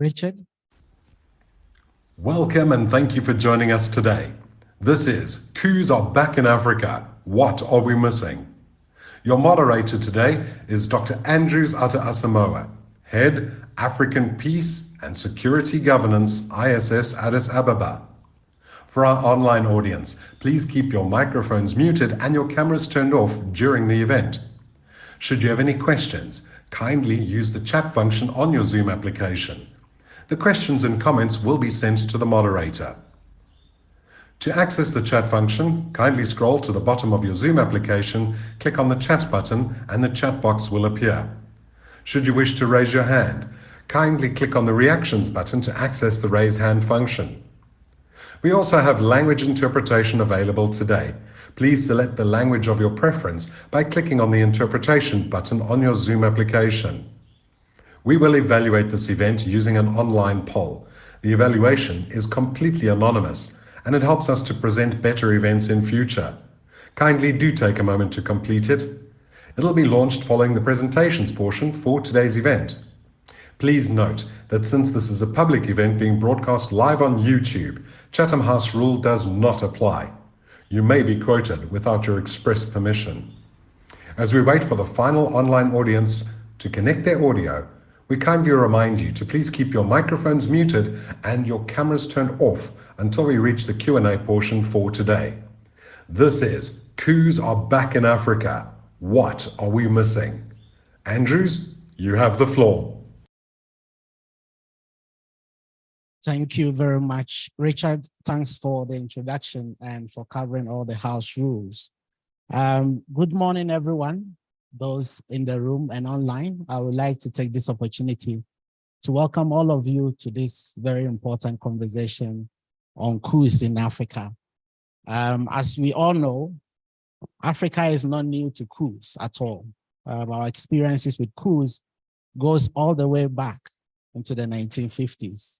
Richard? Welcome and thank you for joining us today. This is Coups are back in Africa. What are we missing? Your moderator today is Dr. Andrews Atta-Asamoah, Head, African Peace and Security Governance, ISS Addis Ababa. For our online audience, please keep your microphones muted and your cameras turned off during the event. Should you have any questions, kindly use the chat function on your Zoom application. The questions and comments will be sent to the moderator. To access the chat function, kindly scroll to the bottom of your Zoom application, click on the chat button, and the chat box will appear. Should you wish to raise your hand, kindly click on the reactions button to access the raise hand function. We also have language interpretation available today. Please select the language of your preference by clicking on the interpretation button on your Zoom application. We will evaluate this event using an online poll. The evaluation is completely anonymous, and it helps us to present better events in future. Kindly do take a moment to complete it. It'll be launched following the presentations portion for today's event. Please note that since this is a public event being broadcast live on YouTube, Chatham House rule does not apply. You may be quoted without your express permission. As we wait for the final online audience to connect their audio, we kindly remind you to please keep your microphones muted and your cameras turned off until we reach the Q&A portion for today. This is Coups are back in Africa. What are we missing? Andrews, you have the floor. Thank you very much, Richard. Thanks for the introduction and for covering all the house rules. Good morning, everyone. Those in the room and online, I would like to take this opportunity to welcome all of you to this very important conversation on coups in Africa. As we all know, Africa is not new to coups at all. Our experiences with coups goes all the way back into the 1950s.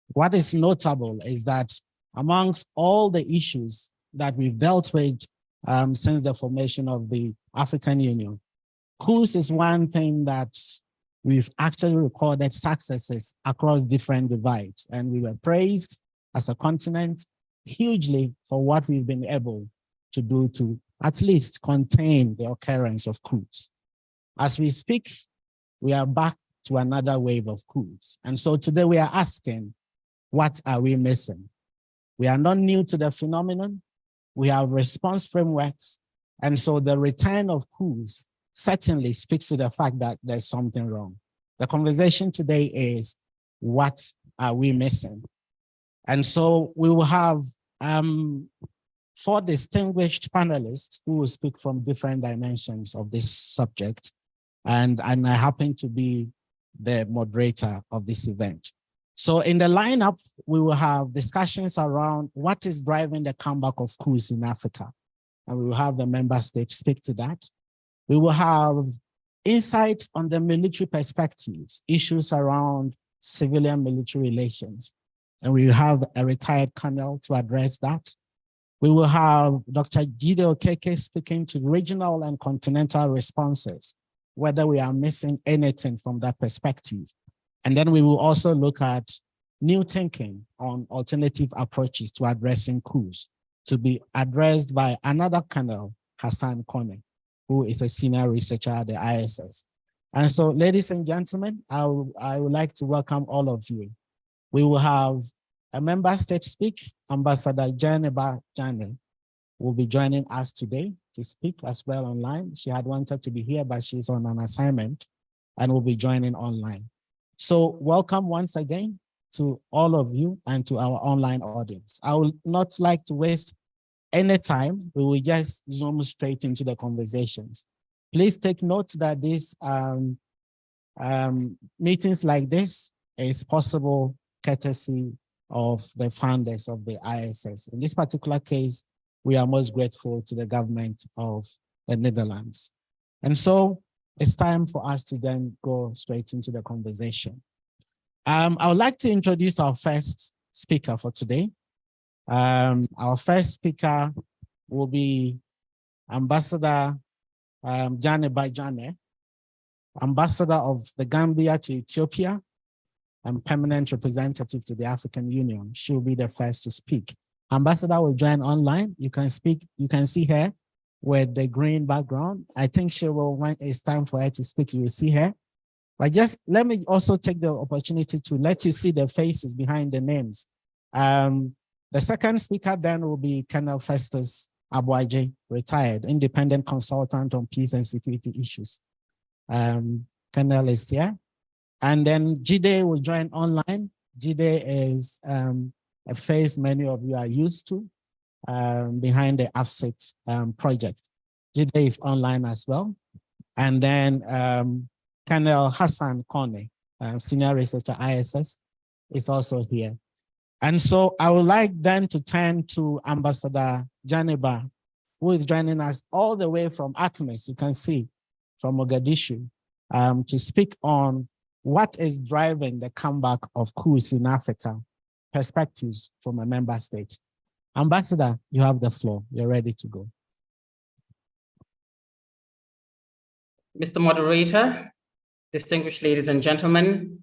What is notable is that amongst all the issues that we've dealt with since the formation of the African Union, coups is one thing that we've actually recorded successes across different divides, and we were praised as a continent hugely for what we've been able to do to at least contain the occurrence of coups. As we speak, we are back to another wave of coups. And so today we are asking, what are we missing? We are not new to the phenomenon. We have response frameworks. And so the return of coups certainly speaks to the fact that there's something wrong. The conversation today is, what are we missing? And so we will have 4 distinguished panelists who will speak from different dimensions of this subject. And I happen to be the moderator of this event. So in the lineup, we will have discussions around what is driving the comeback of coups in Africa. And we will have the member states speak to that. We will have insights on the military perspectives, issues around civilian-military relations. And we will have a retired colonel to address that. We will have Dr. Jide Okeke speaking to regional and continental responses, whether we are missing anything from that perspective. And then we will also look at new thinking on alternative approaches to addressing coups, to be addressed by another colonel, Hassan Kone, who is a senior researcher at the ISS. And so, ladies and gentlemen, I would like to welcome all of you. We will have a member state speak. Ambassador Jainaba Jagne will be joining us today to speak as well online. She had wanted to be here, but she's on an assignment and will be joining online. So welcome once again to all of you and to our online audience. I would not like to waste any time. We will just zoom straight into the conversations. Please take note that these meetings like this is possible courtesy of the founders of the ISS. In this particular case, we are most grateful to the government of the Netherlands. And so it's time for us to then go straight into the conversation. I would like to introduce our first speaker for today. Our first speaker will be Ambassador Jainaba Jagne, Ambassador of the Gambia to Ethiopia, permanent representative to the African Union. She'll be the first to speak. Ambassador will join online. You can see her with the green background. I think she will, when it's time for her to speak, you will see her. But just let me also take the opportunity to let you see the faces behind the names. The second speaker then will be Colonel Festus Abuaje, retired, independent consultant on peace and security issues. Colonel is here. And then Jide will join online. Jide is a face many of you are used to behind the AFSIT project. Jide is online as well. And then Colonel Hassan Kone, senior researcher ISS, is also here. And so I would like then to turn to Ambassador Jainaba, who is joining us all the way from Atmis, you can see, from Mogadishu, to speak on what is driving the comeback of coups in Africa, perspectives from a member state. Ambassador, you have the floor. You're ready to go. Mr. Moderator, distinguished ladies and gentlemen,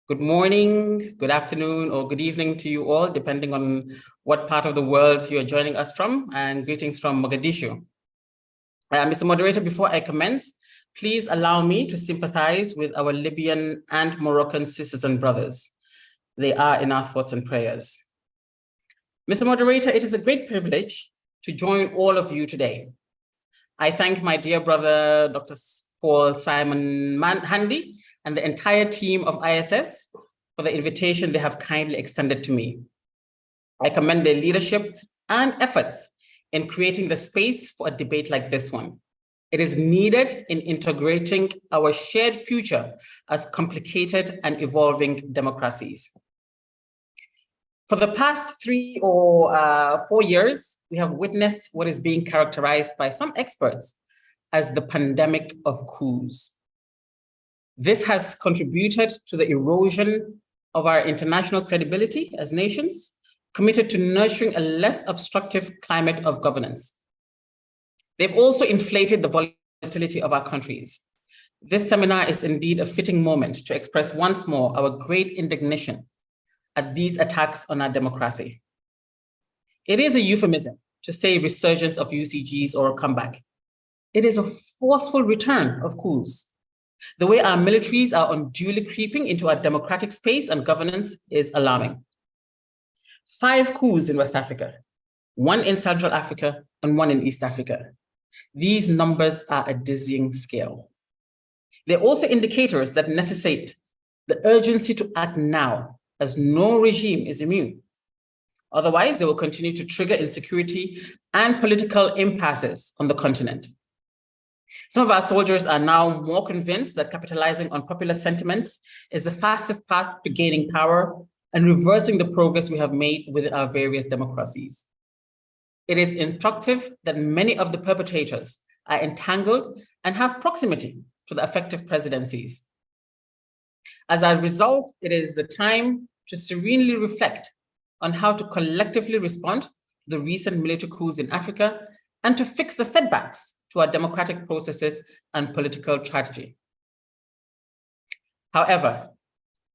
good morning, good afternoon, or good evening to you all, depending on what part of the world you are joining us from, and greetings from Mogadishu. Mr. Moderator, before I commence, please allow me to sympathize with our Libyan and Moroccan sisters and brothers. They are in our thoughts and prayers. Mr. Moderator, it is a great privilege to join all of you today. I thank my dear brother, Dr. Paul Simon Handy, and the entire team of ISS for the invitation they have kindly extended to me. I commend their leadership and efforts in creating the space for a debate like this one. It is needed in integrating our shared future as complicated and evolving democracies. For the past 3 or 4 years, we have witnessed what is being characterized by some experts as the pandemic of coups. This has contributed to the erosion of our international credibility as nations committed to nurturing a less obstructive climate of governance. They've also inflated the volatility of our countries. This seminar is indeed a fitting moment to express once more our great indignation at these attacks on our democracy. It is a euphemism to say resurgence of UCGs or a comeback. It is a forceful return of coups. The way our militaries are unduly creeping into our democratic space and governance is alarming. 5 coups in West Africa, 1 in Central Africa, and 1 in East Africa. These numbers are a dizzying scale. They're also indicators that necessitate the urgency to act now, as no regime is immune. Otherwise, they will continue to trigger insecurity and political impasses on the continent. Some of our soldiers are now more convinced that capitalizing on popular sentiments is the fastest path to gaining power and reversing the progress we have made within our various democracies. It is instructive that many of the perpetrators are entangled and have proximity to the effective presidencies. As a result, it is the time to serenely reflect on how to collectively respond to the recent military coups in Africa and to fix the setbacks to our democratic processes and political strategy. However,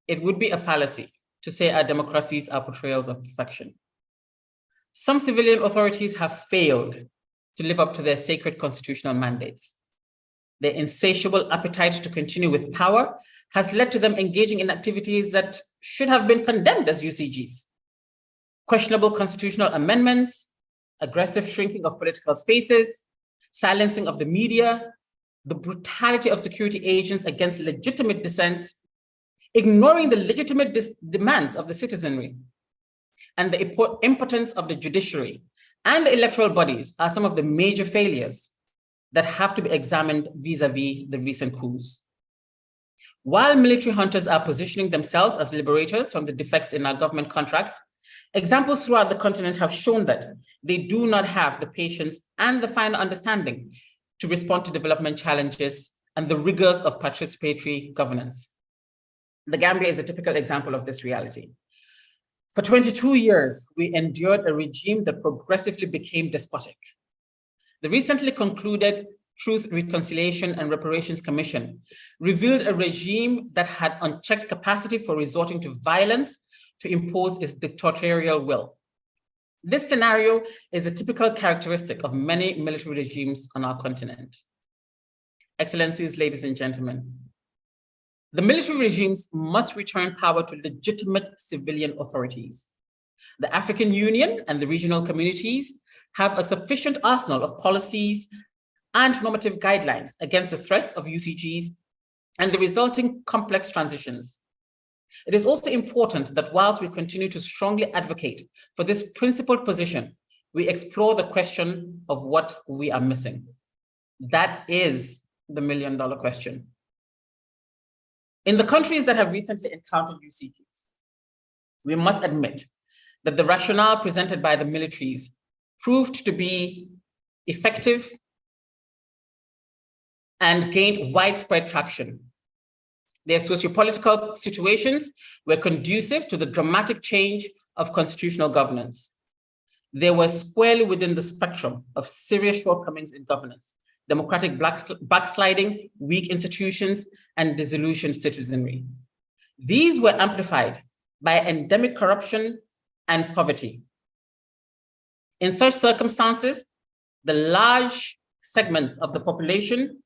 it would be a fallacy to say our democracies are portrayals of perfection. Some civilian authorities have failed to live up to their sacred constitutional mandates. Their insatiable appetite to continue with power has led to them engaging in activities that should have been condemned as UCGs. Questionable constitutional amendments, aggressive shrinking of political spaces, silencing of the media, the brutality of security agents against legitimate dissents, ignoring the legitimate demands of the citizenry, and the impotence of the judiciary and the electoral bodies are some of the major failures that have to be examined vis-a-vis the recent coups. While military hunters are positioning themselves as liberators from the defects in our government contracts, examples throughout the continent have shown that they do not have the patience and the final understanding to respond to development challenges and the rigors of participatory governance. The Gambia is a typical example of this reality. For 22 years, we endured a regime that progressively became despotic. The recently concluded Truth, Reconciliation and Reparations Commission revealed a regime that had unchecked capacity for resorting to violence to impose its dictatorial will. This scenario is a typical characteristic of many military regimes on our continent. Excellencies, ladies and gentlemen, the military regimes must return power to legitimate civilian authorities. The African Union and the regional communities have a sufficient arsenal of policies and normative guidelines against the threats of UCGs and the resulting complex transitions. It is also important that whilst we continue to strongly advocate for this principled position, we explore the question of what we are missing. That is the million-dollar question. In the countries that have recently encountered UCGs, we must admit that the rationale presented by the militaries proved to be effective and gained widespread traction. Their sociopolitical situations were conducive to the dramatic change of constitutional governance. They were squarely within the spectrum of serious shortcomings in governance, democratic backsliding, weak institutions, and disillusioned citizenry. These were amplified by endemic corruption and poverty. In such circumstances, the large segments of the population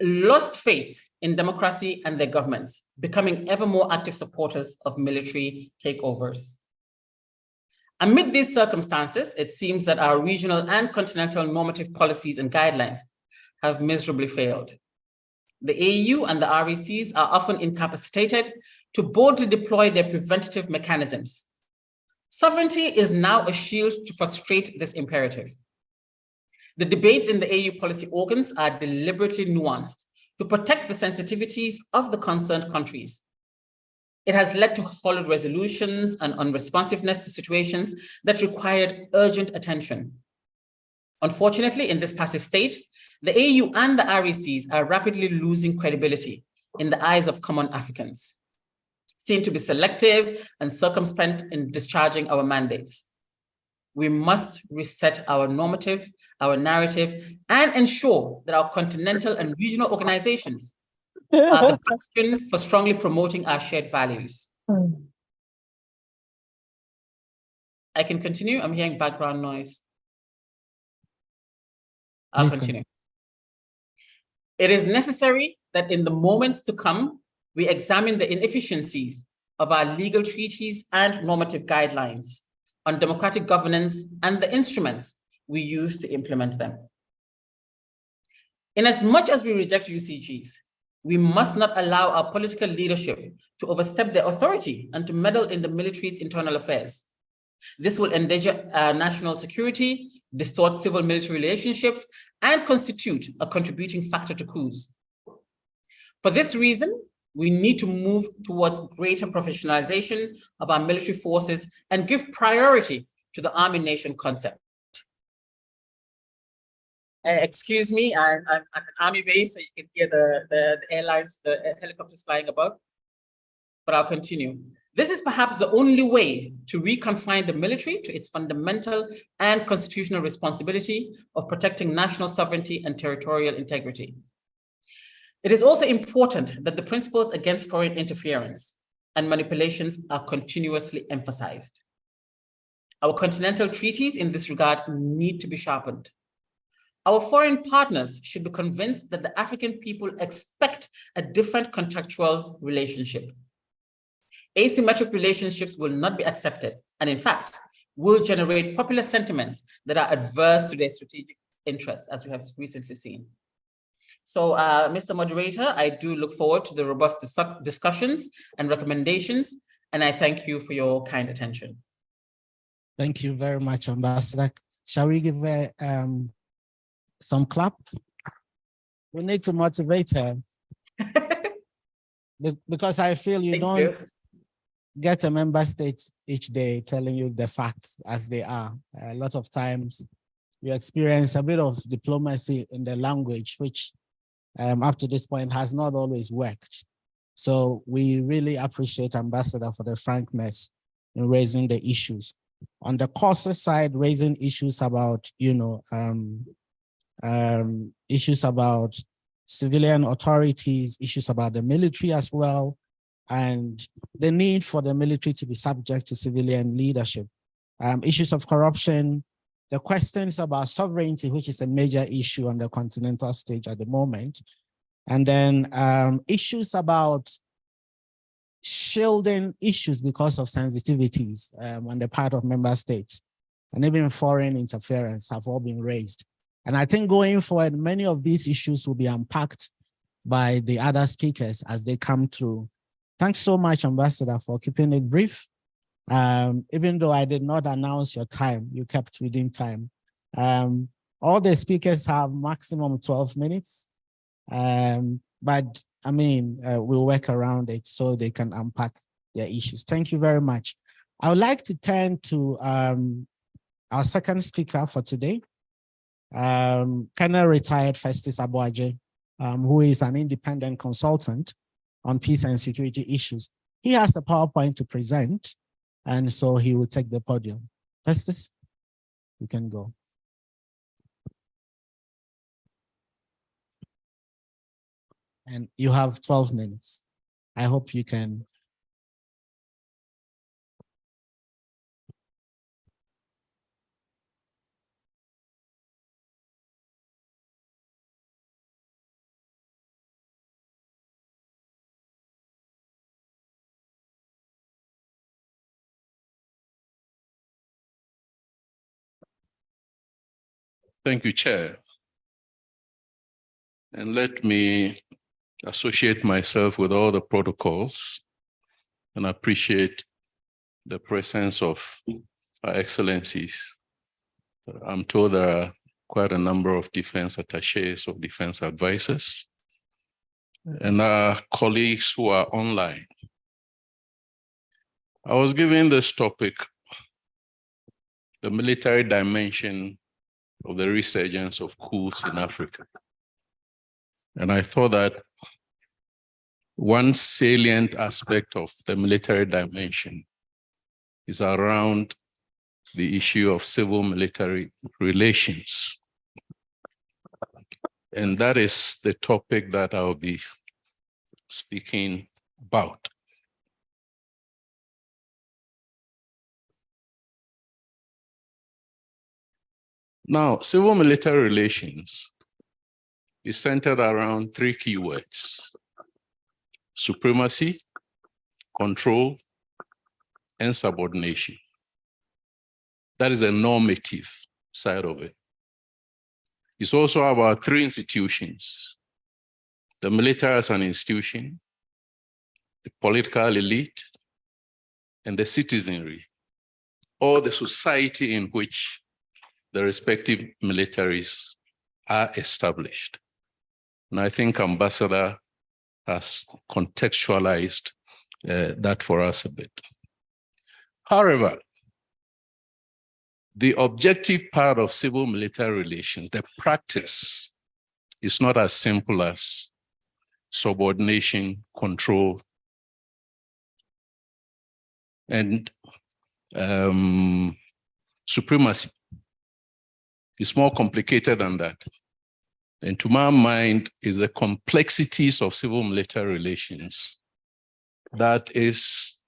lost faith in democracy and their governments, becoming ever more active supporters of military takeovers. Amid these circumstances, it seems that our regional and continental normative policies and guidelines have miserably failed. The AU and the RECs are often incapacitated to boldly deploy their preventative mechanisms. Sovereignty is now a shield to frustrate this imperative. The debates in the AU policy organs are deliberately nuanced to protect the sensitivities of the concerned countries. It has led to hollowed resolutions and unresponsiveness to situations that required urgent attention. Unfortunately, in this passive state, the AU and the RECs are rapidly losing credibility in the eyes of common Africans, seen to be selective and circumspect in discharging our mandates. We must reset our normative, our narrative, and ensure that our continental and regional organizations are the bastion for strongly promoting our shared values. I can continue. I'm hearing background noise. I'll continue. It is necessary that in the moments to come, we examine the inefficiencies of our legal treaties and normative guidelines on democratic governance and the instruments we use to implement them. In as much as we reject UCGs, we must not allow our political leadership to overstep their authority and to meddle in the military's internal affairs. This will endanger our national security, distort civil-military relationships, and constitute a contributing factor to coups. For this reason, we need to move towards greater professionalization of our military forces and give priority to the army nation concept. Excuse me, I'm at an army base, so you can hear the airlines, the helicopters flying above, but I'll continue. This is perhaps the only way to reconfine the military to its fundamental and constitutional responsibility of protecting national sovereignty and territorial integrity. It is also important that the principles against foreign interference and manipulations are continuously emphasized. Our continental treaties in this regard need to be sharpened. Our foreign partners should be convinced that the African people expect a different contractual relationship. Asymmetric relationships will not be accepted, and in fact, will generate popular sentiments that are adverse to their strategic interests, as we have recently seen. So, Mr. Moderator, I do look forward to the robust discussions and recommendations, and I thank you for your kind attention. Thank you very much, Ambassador. Shall we give some clap? We need to motivate her. Because I feel you don't get a member state each day telling you the facts as they are. A lot of times you experience a bit of diplomacy in the language, which up to this point has not always worked. So we really appreciate Ambassador for the frankness in raising the issues. On the causes side, raising issues about, issues about civilian authorities, issues about the military as well, and the need for the military to be subject to civilian leadership, issues of corruption, the questions about sovereignty, which is a major issue on the continental stage at the moment, and then issues about shielding issues because of sensitivities on the part of member states, and even foreign interference have all been raised. And I think going forward, many of these issues will be unpacked by the other speakers as they come through. Thanks so much, Ambassador, for keeping it brief. Even though I did not announce your time, you kept within time. All the speakers have maximum 12 minutes, but I mean, we'll work around it so they can unpack their issues. Thank you very much. I would like to turn to our second speaker for today, Colonel retired Festus Aboagye, who is an independent consultant on peace and security issues. He has a PowerPoint to present, and so he will take the podium. Festus, you can go. And you have 12 minutes. I hope you can. Thank you, Chair. And let me associate myself with all the protocols and appreciate the presence of our excellencies. I'm told there are quite a number of defense attachés or defense advisors and our colleagues who are online. I was given this topic, the military dimension of the resurgence of coups in Africa. And I thought that one salient aspect of the military dimension is around the issue of civil-military relations. And that is the topic that I'll be speaking about. Now, civil-military relations is centered around three keywords: supremacy, control, and subordination. That is a normative side of it. It's also about three institutions: the military as an institution, the political elite, and the citizenry, or the society in which the respective militaries are established. And I think Ambassador has contextualized that for us a bit. However, the objective part of civil-military relations, the practice, is not as simple as subordination, control, and supremacy. It's more complicated than that. And to my mind, is the complexities of civil-military relations that is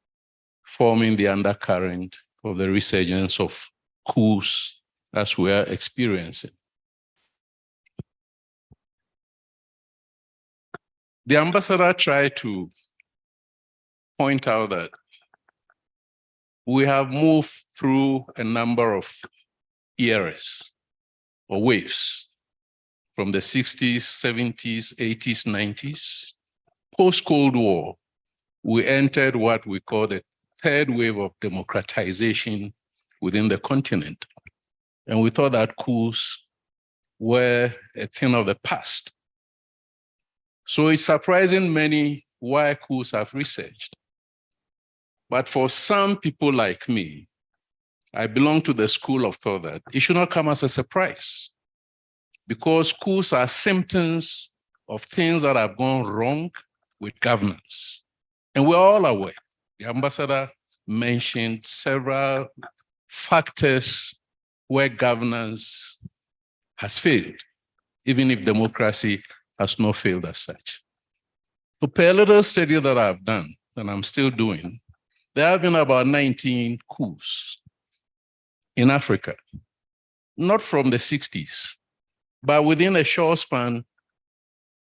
forming the undercurrent of the resurgence of coups as we are experiencing. The ambassador tried to point out that we have moved through a number of eras or waves from the 60s, 70s, 80s, 90s. Post-Cold War, we entered what we call the third wave of democratization within the continent. And we thought that coups were a thing of the past. So it's surprising many why coups have researched. But for some people like me, I belong to the school of thought that it should not come as a surprise, because coups are symptoms of things that have gone wrong with governance. And we're all aware. The ambassador mentioned several factors where governance has failed. even if democracy has not failed as such. So per a little study that I've done, and I'm still doing, there have been about 19 coups in Africa, not from the 60s, but within a short span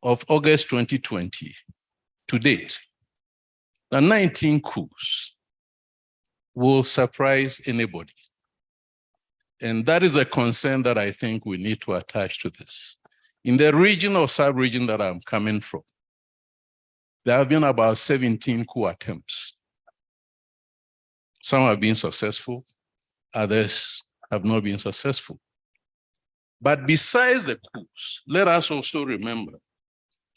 of August 2020 to date. The 19 coups will surprise anybody. And that is a concern that I think we need to attach to this. In the region or sub-region that I'm coming from, there have been about 17 coup attempts. Some have been successful, others have not been successful. But besides the coups, let us also remember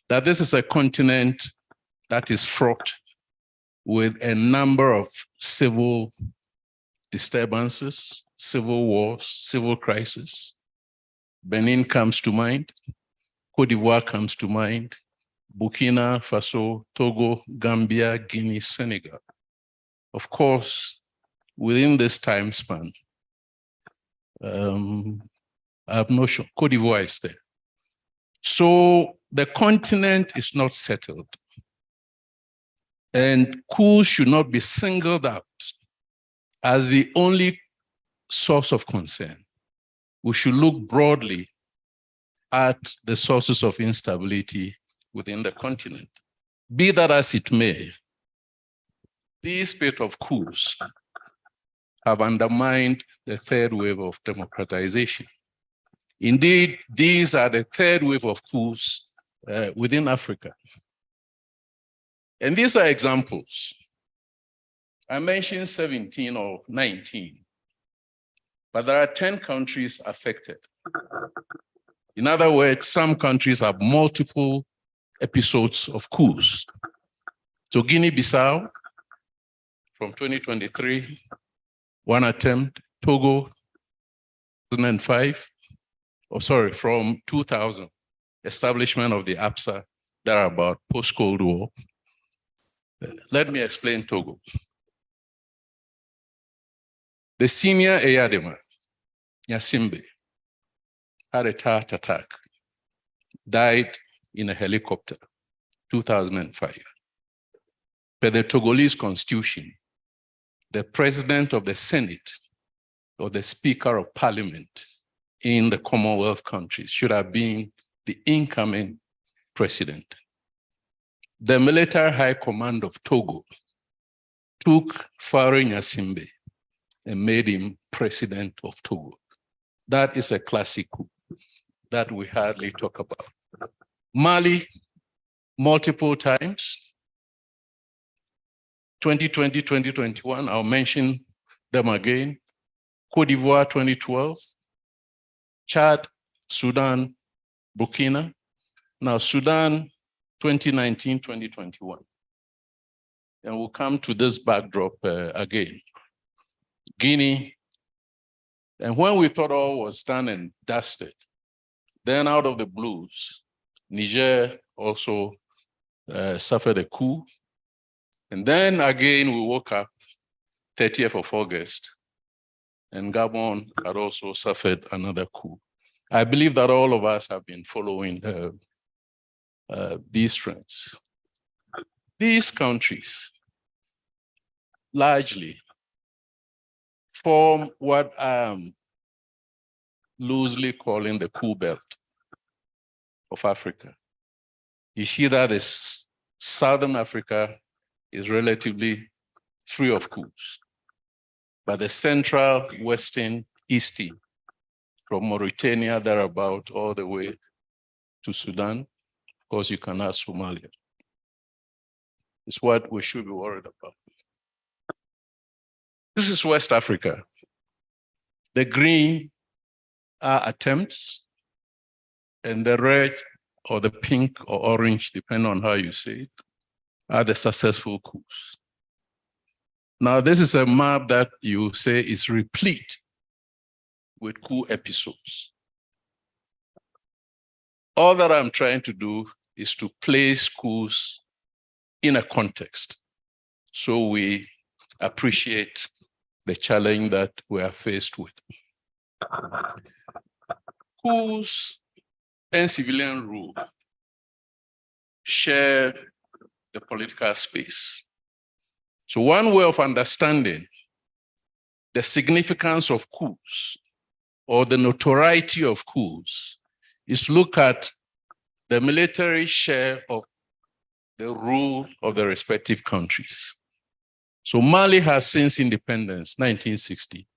that this is a continent that is fraught with a number of civil disturbances, civil wars, civil crises. Benin comes to mind, Cote d'Ivoire comes to mind, Burkina Faso, Togo, Gambia, Guinea, Senegal. Of course, within this time span, I have no sure, Cote d'Ivoire is there. So the continent is not settled. And coups should not be singled out as the only source of concern. We should look broadly at the sources of instability within the continent. Be that as it may, these spate of coups have undermined the third wave of democratization. Indeed, these are the third wave of coups within Africa. And these are examples. I mentioned 17 or 19, but there are 10 countries affected. In other words, some countries have multiple episodes of coups. So Guinea-Bissau, from 2023, one attempt, Togo, 2005, from 2000, establishment of the APSA, thereabout, post-Cold War. Let me explain Togo. The senior Eyadema, Nyasimbe, had a heart attack, died in a helicopter, 2005. Per the Togolese constitution, the president of the Senate or the Speaker of Parliament in the Commonwealth countries should have been the incoming president. The military high command of Togo took Faure Nyasimbe and made him president of Togo. That is a classic coup that we hardly talk about. Mali, multiple times. 2020, 2021, I'll mention them again. Cote d'Ivoire, 2012. Chad, Sudan, Burkina. Now, Sudan, 2019, 2021. And we'll come to this backdrop again. Guinea. And when we thought all was done and dusted, then out of the blues, Niger also suffered a coup. And then again, we woke up 30th of August, and Gabon had also suffered another coup. I believe that all of us have been following these trends. These countries largely form what I'm loosely calling the coup belt of Africa. You see that is Southern Africa is relatively free of coups, but the central, western, eastern, from Mauritania thereabout all the way to Sudan, of course you can ask Somalia. It's what we should be worried about. This is West Africa. The green are attempts, and the red or the pink or orange, depending on how you say it, are the successful coups. Now, this is a map that you say is replete with coup episodes. All that I'm trying to do is to place coups in a context so we appreciate the challenge that we are faced with. Coups and civilian rule share the political space. So one way of understanding the significance of coups or the notoriety of coups is look at the military share of the rule of the respective countries. So Mali has since independence, 1960,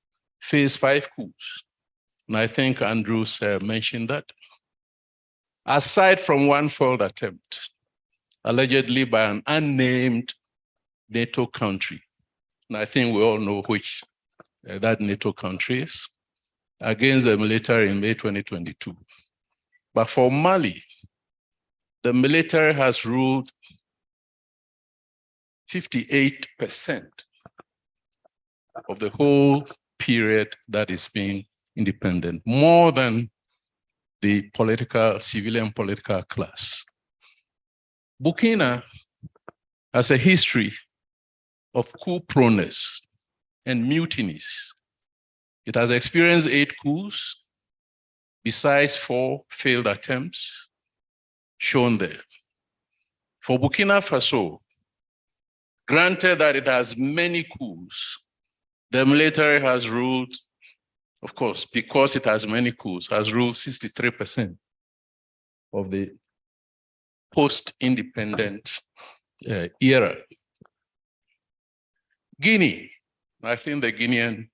faced 5 coups. And I think Andrews mentioned that. Aside from one failed attempt, allegedly by an unnamed NATO country, and I think we all know which that NATO country is, against the military in May 2022. But for Mali, the military has ruled 58% of the whole period that is being independent, more than the political, civilian political class. Burkina has a history of coup proneness and mutinies. It has experienced 8 coups, besides 4 failed attempts shown there. For Burkina Faso, granted that it has many coups, the military has ruled, of course, because it has many coups, has ruled 63% of the post-independent era. Guinea, I think the Guinean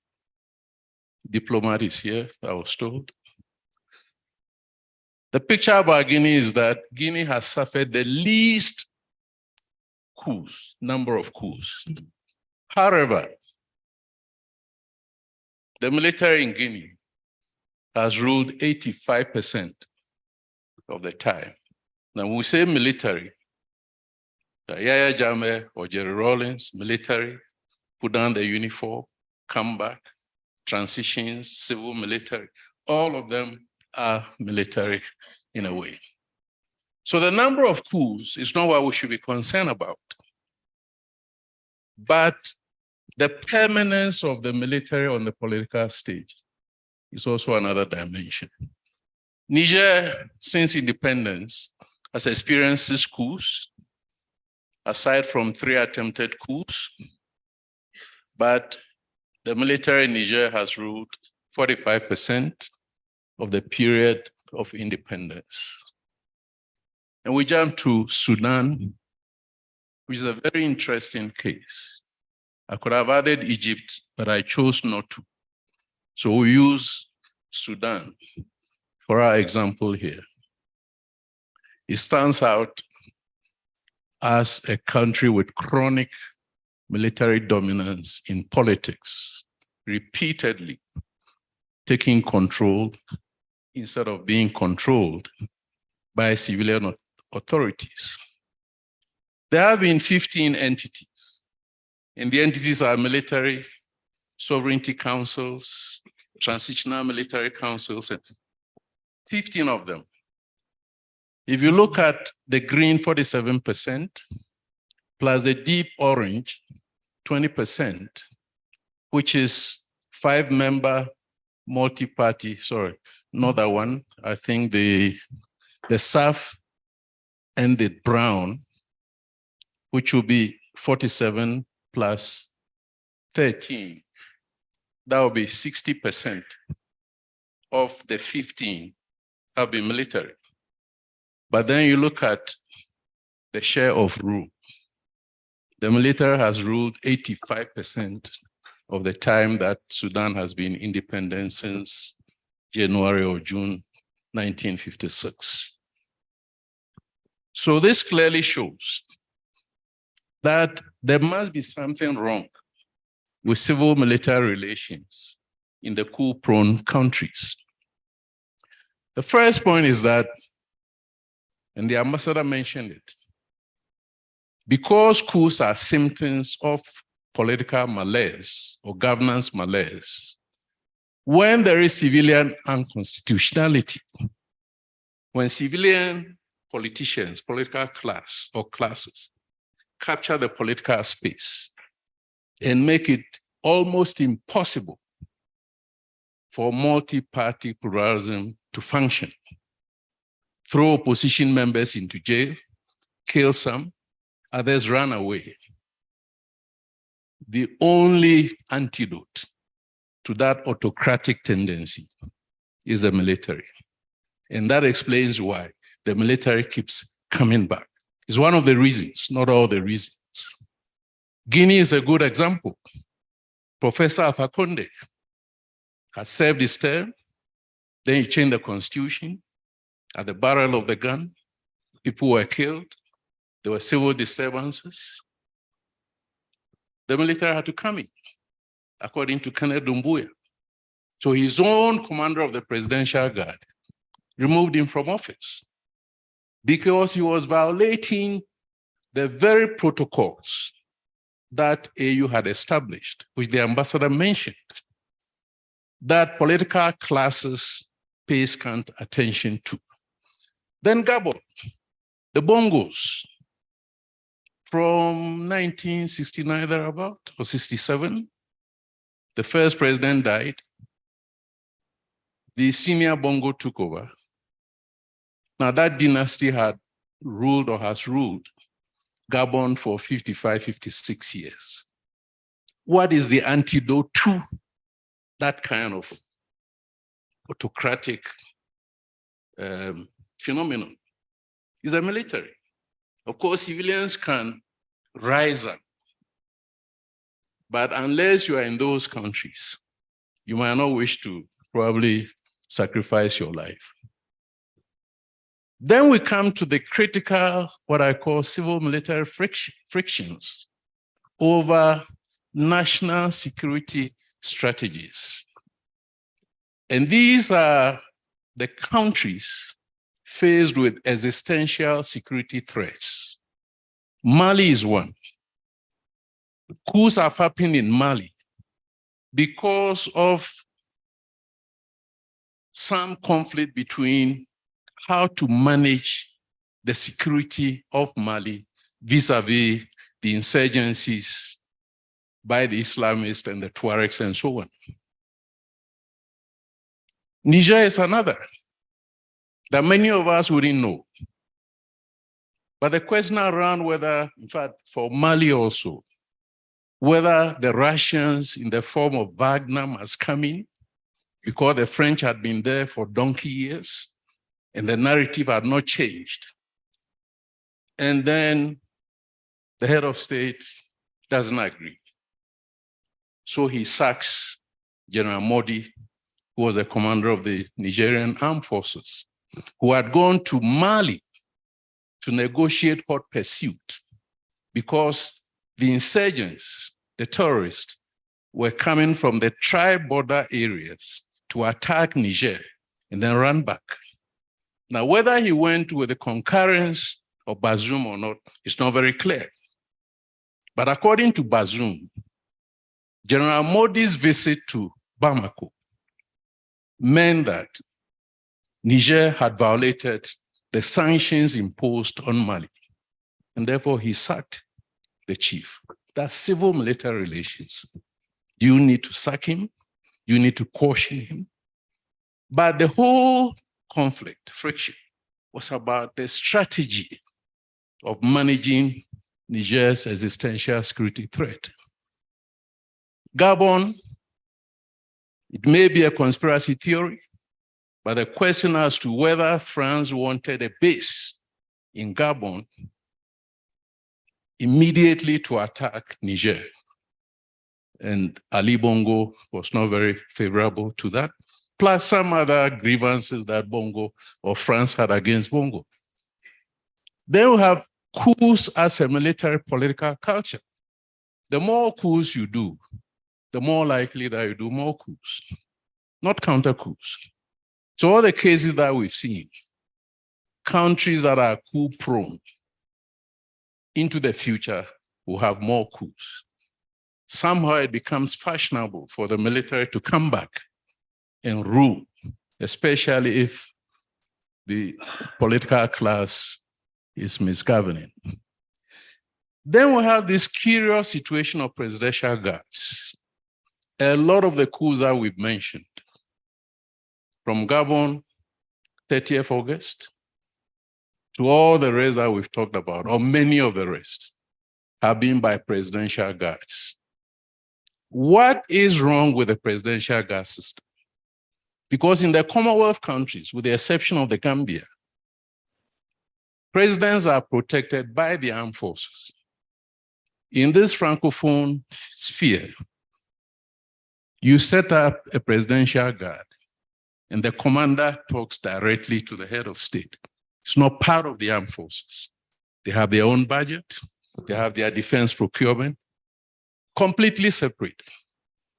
diplomat is here, I was told. The picture about Guinea is that Guinea has suffered the least coups, number of coups. However, the military in Guinea has ruled 85% of the time. Now, when we say military, Yahya Jammeh or Jerry Rawlings, military, put down the uniform, come back, transitions, civil military, all of them are military in a way. So the number of coups is not what we should be concerned about, but the permanence of the military on the political stage is also another dimension. Niger, since independence, has experienced 6 coups, aside from 3 attempted coups, but the military in Niger has ruled 45% of the period of independence. And we jump to Sudan, which is a very interesting case. I could have added Egypt, but I chose not to. So we use Sudan for our example here. It stands out as a country with chronic military dominance in politics, repeatedly taking control instead of being controlled by civilian authorities. There have been 15 entities, and the entities are military, sovereignty councils, transitional military councils, and 15 of them. If you look at the green 47%, plus the deep orange 20%, which is 5-member multi-party, sorry, not that one. I think the SAF and the brown, which will be 47 plus 13. That will be 60% of the 15 have been military. But then you look at the share of rule. The military has ruled 85% of the time that Sudan has been independent since January or June 1956. So this clearly shows that there must be something wrong with civil-military relations in the coup-prone countries. The first point is that, and the ambassador mentioned it, because coups are symptoms of political malaise or governance malaise, when there is civilian unconstitutionality, when civilian politicians, political class or classes capture the political space and make it almost impossible for multi-party pluralism to function, throw opposition members into jail, kill some, others run away. The only antidote to that autocratic tendency is the military. And that explains why the military keeps coming back. It's one of the reasons, not all the reasons. Guinea is a good example. Professor Alpha Condé had served his term, then he changed the constitution. At the barrel of the gun, people were killed. There were civil disturbances. The military had to come in, according to Colonel Doumbouya. So his own commander of the Presidential Guard removed him from office because he was violating the very protocols that AU had established, which the ambassador mentioned, that political classes pay scant attention to. Then Gabon, the Bongos, from 1969 thereabout, or 67, the first president died. The senior Bongo took over. Now that dynasty had ruled or has ruled Gabon for 55, 56 years. What is the antidote to that kind of autocratic phenomenon? Is the military. Of course, civilians can rise up, but unless you are in those countries, you might not wish to probably sacrifice your life. Then we come to the critical, what I call civil-military frictions over national security strategies. And these are the countries faced with existential security threats. Mali is one. Coups have happened in Mali because of some conflict between how to manage the security of Mali vis-a-vis the insurgencies by the Islamists and the Tuaregs and so on. Niger is another that many of us wouldn't know. But the question around whether, in fact, for Mali also, whether the Russians in the form of Wagner must come in because the French had been there for donkey years and the narrative had not changed. And then the head of state doesn't agree. So he sacks General Modi, who was the commander of the Nigerian armed forces, who had gone to Mali to negotiate hot pursuit because the insurgents, the terrorists, were coming from the tri-border areas to attack Niger and then run back. Now, whether he went with the concurrence of Bazoum or not, it's not very clear. But according to Bazoum, General Modi's visit to Bamako meant that Niger had violated the sanctions imposed on Mali, and therefore he sacked the chief. That's civil-military relations. You need to sack him, you need to caution him. But the whole conflict, friction, was about the strategy of managing Niger's existential security threat. Gabon, it may be a conspiracy theory, but the question as to whether France wanted a base in Gabon immediately to attack Niger. And Ali Bongo was not very favorable to that, plus some other grievances that Bongo or France had against Bongo. Then we have coups as a military political culture. The more coups you do, the more likely that you do more coups, not counter coups. So all the cases that we've seen, countries that are coup prone into the future will have more coups. Somehow it becomes fashionable for the military to come back and rule, especially if the political class is misgoverning. Then we have this curious situation of presidential guards. A lot of the coups that we've mentioned, from Gabon, 30th August, to all the rest that we've talked about, or many of the rest, have been by presidential guards. What is wrong with the presidential guard system? Because in the Commonwealth countries, with the exception of the Gambia, presidents are protected by the armed forces. In this Francophone sphere, you set up a presidential guard, and the commander talks directly to the head of state. It's not part of the armed forces. They have their own budget. They have their defense procurement, completely separate.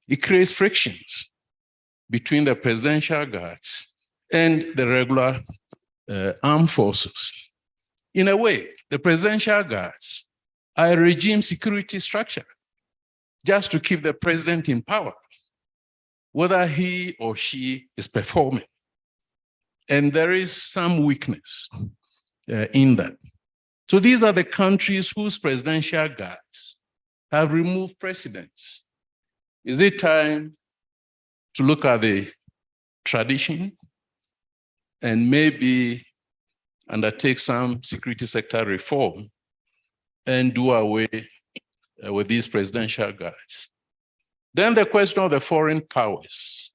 It creates frictions between the presidential guards and the regular armed forces. In a way, the presidential guards are a regime security structure just to keep the president in power, whether he or she is performing. And there is some weakness in that. So these are the countries whose presidential guards have removed presidents. Is it time to look at the tradition and maybe undertake some security sector reform and do away with these presidential guards? Then the question of the foreign powers.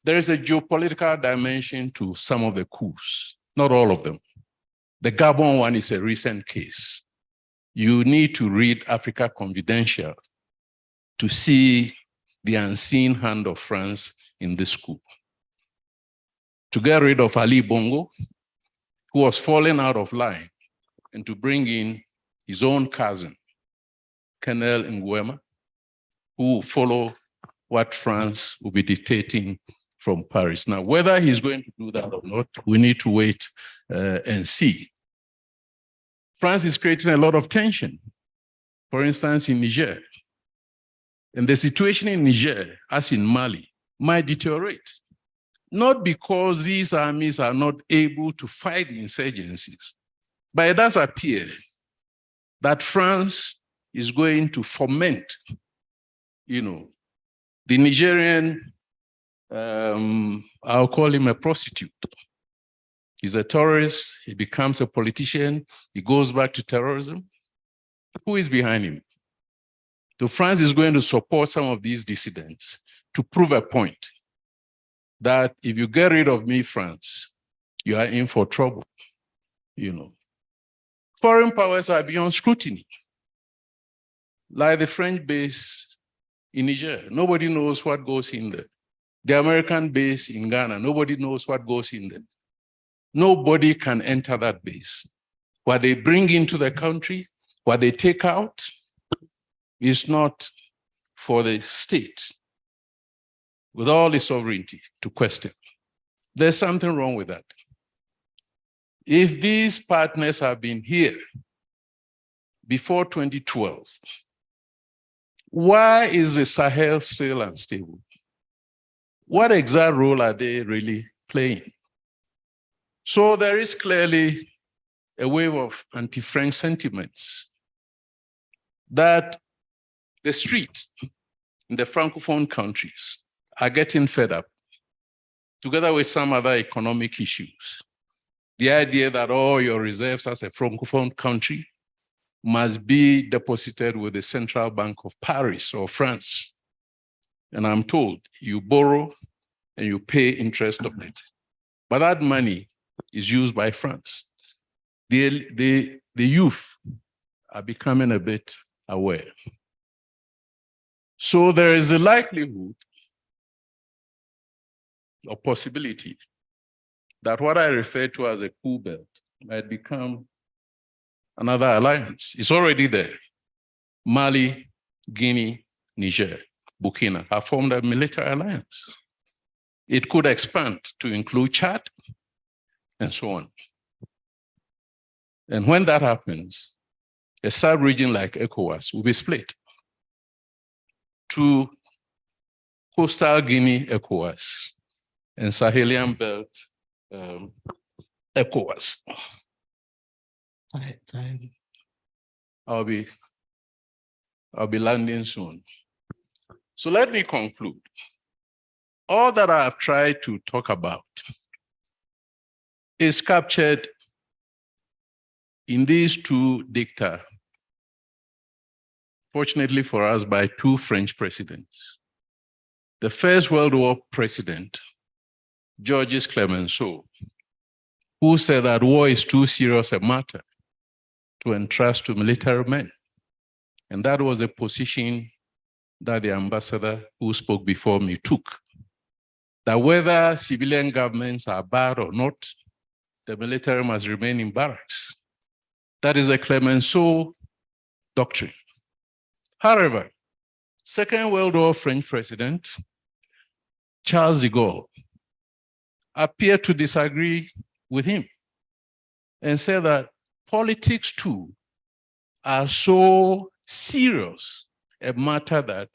There is a geopolitical dimension to some of the coups, not all of them. The Gabon one is a recent case. You need to read Africa Confidential to see the unseen hand of France in this coup. To get rid of Ali Bongo, who was falling out of line, and to bring in his own cousin, Colonel Nguema, who follow what France will be dictating from Paris. Now, whether he's going to do that or not, we need to wait and see. France is creating a lot of tension, for instance, in Niger. And the situation in Niger, as in Mali, might deteriorate. Not because these armies are not able to fight insurgencies, but it does appear that France is going to foment, the Nigerian, I'll call him a prostitute. He's a terrorist, he becomes a politician, he goes back to terrorism. Who is behind him? So France is going to support some of these dissidents to prove a point that if you get rid of me, France, you are in for trouble. Foreign powers are beyond scrutiny. Like the French base in Niger, nobody knows what goes in there. The American base in Ghana, nobody knows what goes in there. Nobody can enter that base. What they bring into the country, what they take out, is not for the state, with all its sovereignty, to question. There's something wrong with that. If these partners have been here before 2012, why is the Sahel still unstable? What exact role are they really playing? So there is clearly a wave of anti-French sentiments that the street in the Francophone countries are getting fed up, together with some other economic issues. The idea that all your reserves as a Francophone country must be deposited with the Central Bank of Paris or France. And I'm told you borrow and you pay interest on it. But that money is used by France. The youth are becoming a bit aware. So there is a likelihood or possibility that what I refer to as a coup belt might become another alliance. It's already there. Mali, Guinea, Niger, Burkina have formed a military alliance. It could expand to include Chad and so on. And when that happens, a sub-region like ECOWAS will be split to Coastal Guinea ECOWAS and Sahelian Belt ECOWAS. Time. I'll be landing soon. So let me conclude. All that I have tried to talk about is captured in these two dicta, fortunately for us, by two French presidents. The First World War president, Georges Clemenceau, who said that war is too serious a matter to entrust to military men. And that was a position that the ambassador who spoke before me took. That whether civilian governments are bad or not, the military must remain in barracks. That is a Clemenceau doctrine. However, Second World War French President Charles de Gaulle appeared to disagree with him and said that politics too are so serious a matter that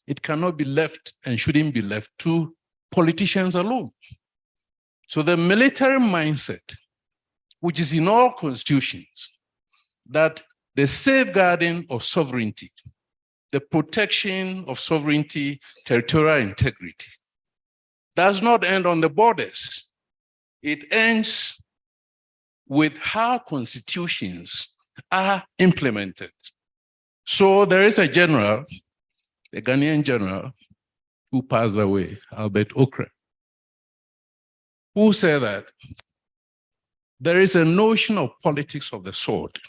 it cannot be left and shouldn't be left to politicians alone. So the military mindset, which is in all constitutions, that the safeguarding of sovereignty, the protection of sovereignty, territorial integrity, does not end on the borders. It ends with how constitutions are implemented. So there is a general, a Ghanaian general, who passed away, Albert Okra, who said that there is a notion of politics of the sword,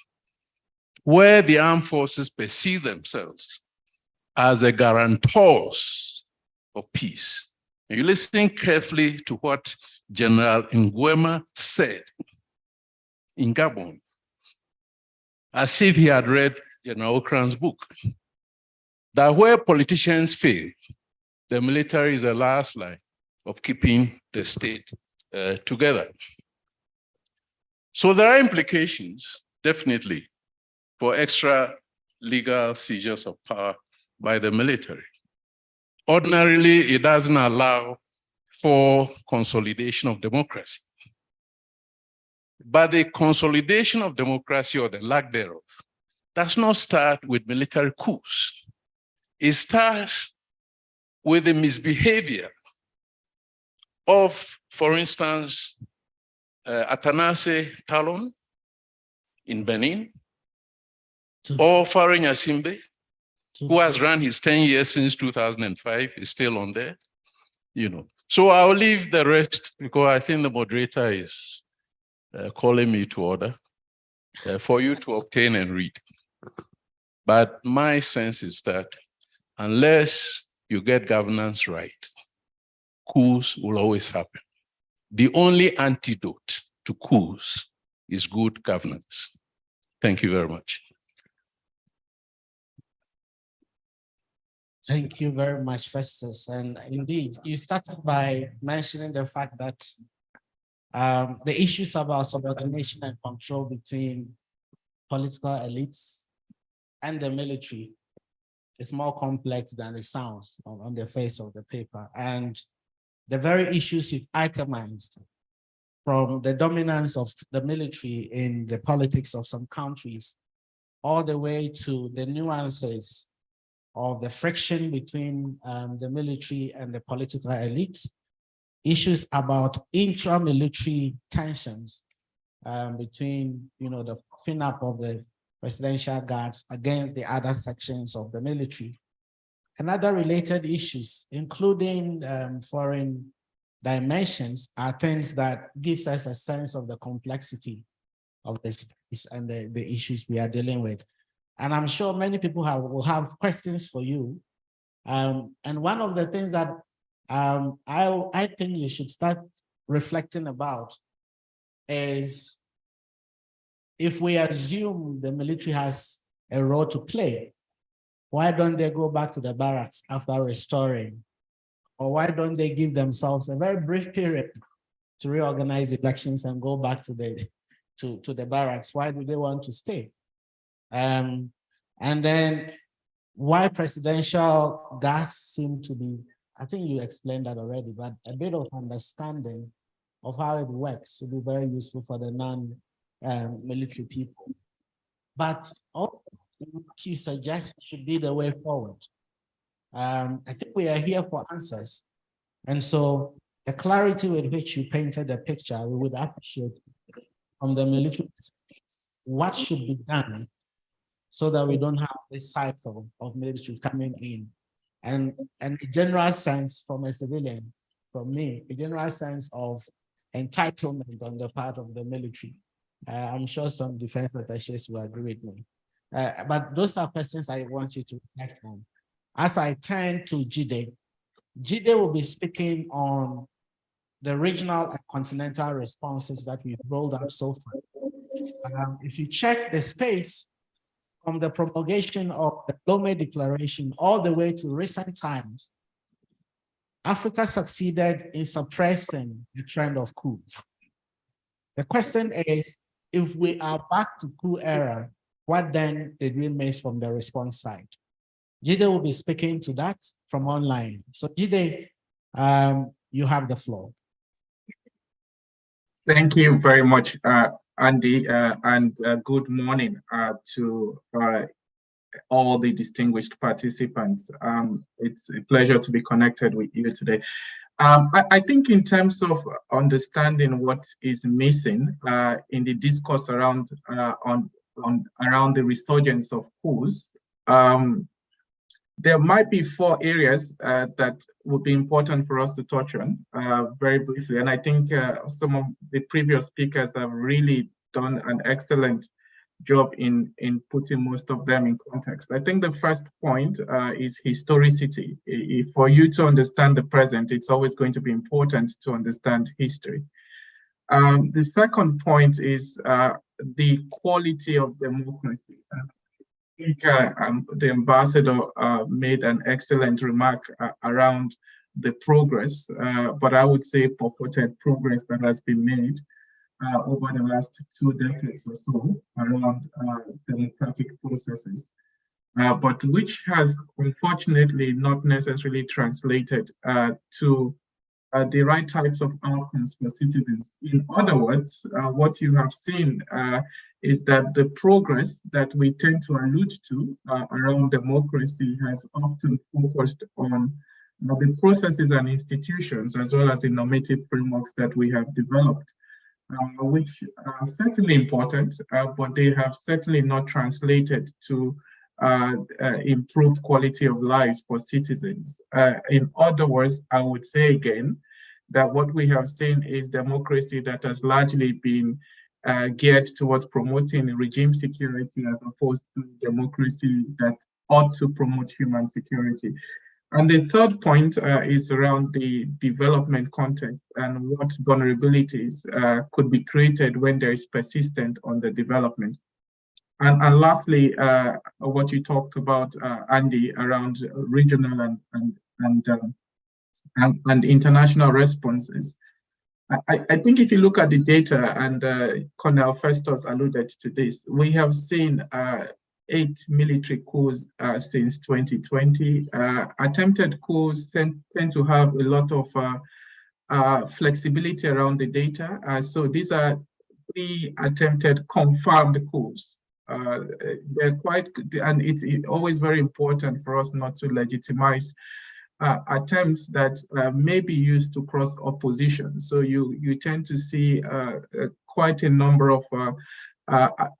where the armed forces perceive themselves as the guarantors of peace. And you listen carefully to what General Nguema said in Gabon, as if he had read General Okran's book, that where politicians fail, the military is the last line of keeping the state together. So there are implications, definitely, for extra legal seizures of power by the military. Ordinarily, it doesn't allow for consolidation of democracy. But the consolidation of democracy, or the lack thereof, does not start with military coups. It starts with the misbehavior of, for instance, Atta-Asamoah Talon in Benin, or Faure Nyasimbe, who has run his 10 years since 2005, is still on there, you know. So I'll leave the rest, because I think the moderator is calling me to order for you to obtain and read. But my sense is that unless you get governance right, coups will always happen. The only antidote to coups is good governance. Thank you very much. Thank you very much, Festus. And indeed, you started by mentioning the fact that the issues about subordination and control between political elites and the military is more complex than it sounds on the face of the paper. And the very issues you've itemized, from the dominance of the military in the politics of some countries, all the way to the nuances of the friction between the military and the political elite, issues about intra-military tensions between, the popping up of the presidential guards against the other sections of the military, and other related issues, including foreign dimensions, are things that gives us a sense of the complexity of the space and the issues we are dealing with. And I'm sure many people will have questions for you. And one of the things that I think you should start reflecting about is, if we assume the military has a role to play, why don't they go back to the barracks after restoring? Or why don't they give themselves a very brief period to reorganize elections and go back to the barracks? Why do they want to stay? And then why presidential guards seem to be, I think you explained that already, but a bit of understanding of how it works would be very useful for the non-military people. But also, what you suggest should be the way forward. I think we are here for answers. And so the clarity with which you painted the picture, we would appreciate from the military. what should be done so that we don't have this cycle of military coming in. And a general sense from a civilian, from me, a general sense of entitlement on the part of the military. I'm sure some defense attachés will agree with me. But those are questions I want you to reflect on. As I turn to Jide, Jide will be speaking on the regional and continental responses that we've rolled out so far. If you check the space from the promulgation of the Lomé Declaration all the way to recent times, Africa succeeded in suppressing the trend of coups. The question is, if we are back to coup era, what then did we miss from the response side? Jide will be speaking to that from online. So Jide, you have the floor. Thank you very much, Andy, and good morning to all the distinguished participants. It's a pleasure to be connected with you today. I think in terms of understanding what is missing in the discourse around around the resurgence of coups, there might be 4 areas that would be important for us to touch on very briefly. And I think some of the previous speakers have really done an excellent job in putting most of them in context. I think the first point is historicity. For you to understand the present, it's always going to be important to understand history. The second point is the quality of democracy. I think the ambassador made an excellent remark around the progress, but I would say purported progress that has been made over the last 2 decades or so around democratic processes, but which has unfortunately not necessarily translated to the right types of outcomes for citizens. In other words, what you have seen is that the progress that we tend to allude to around democracy has often focused on the processes and institutions, as well as the normative frameworks that we have developed, which are certainly important, but they have certainly not translated to improved quality of lives for citizens. In other words, I would say again that what we have seen is democracy that has largely been geared towards promoting regime security as opposed to democracy that ought to promote human security. And the third point is around the development context and what vulnerabilities could be created when there is persistent underdevelopment. And lastly, what you talked about, Andy, around regional and international responses. I think if you look at the data, and Colonel Festus alluded to this, we have seen 8 military coups since 2020. Attempted coups tend to have a lot of flexibility around the data. So these are pre-attempted confirmed coups. They're quite good, and it's always very important for us not to legitimize attempts that may be used to cross opposition. So you tend to see quite a number of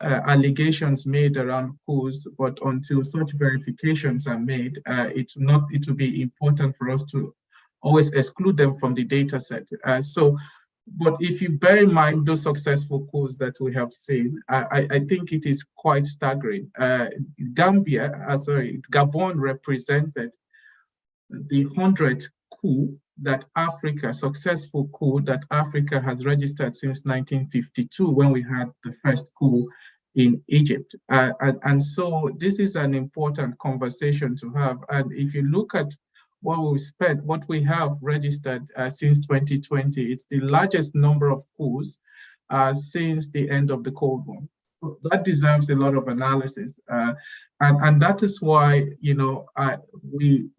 allegations made around coups, but until such verifications are made, it will be important for us to always exclude them from the data set. But if you bear in mind those successful coups that we have seen, I think it is quite staggering. Gabon represented the 100th coup that successful coup that Africa has registered since 1952, when we had the first coup in Egypt. And so this is an important conversation to have. And if you look at what we have registered since 2020, it's the largest number of coups since the end of the Cold War. So that deserves a lot of analysis. And that is why, we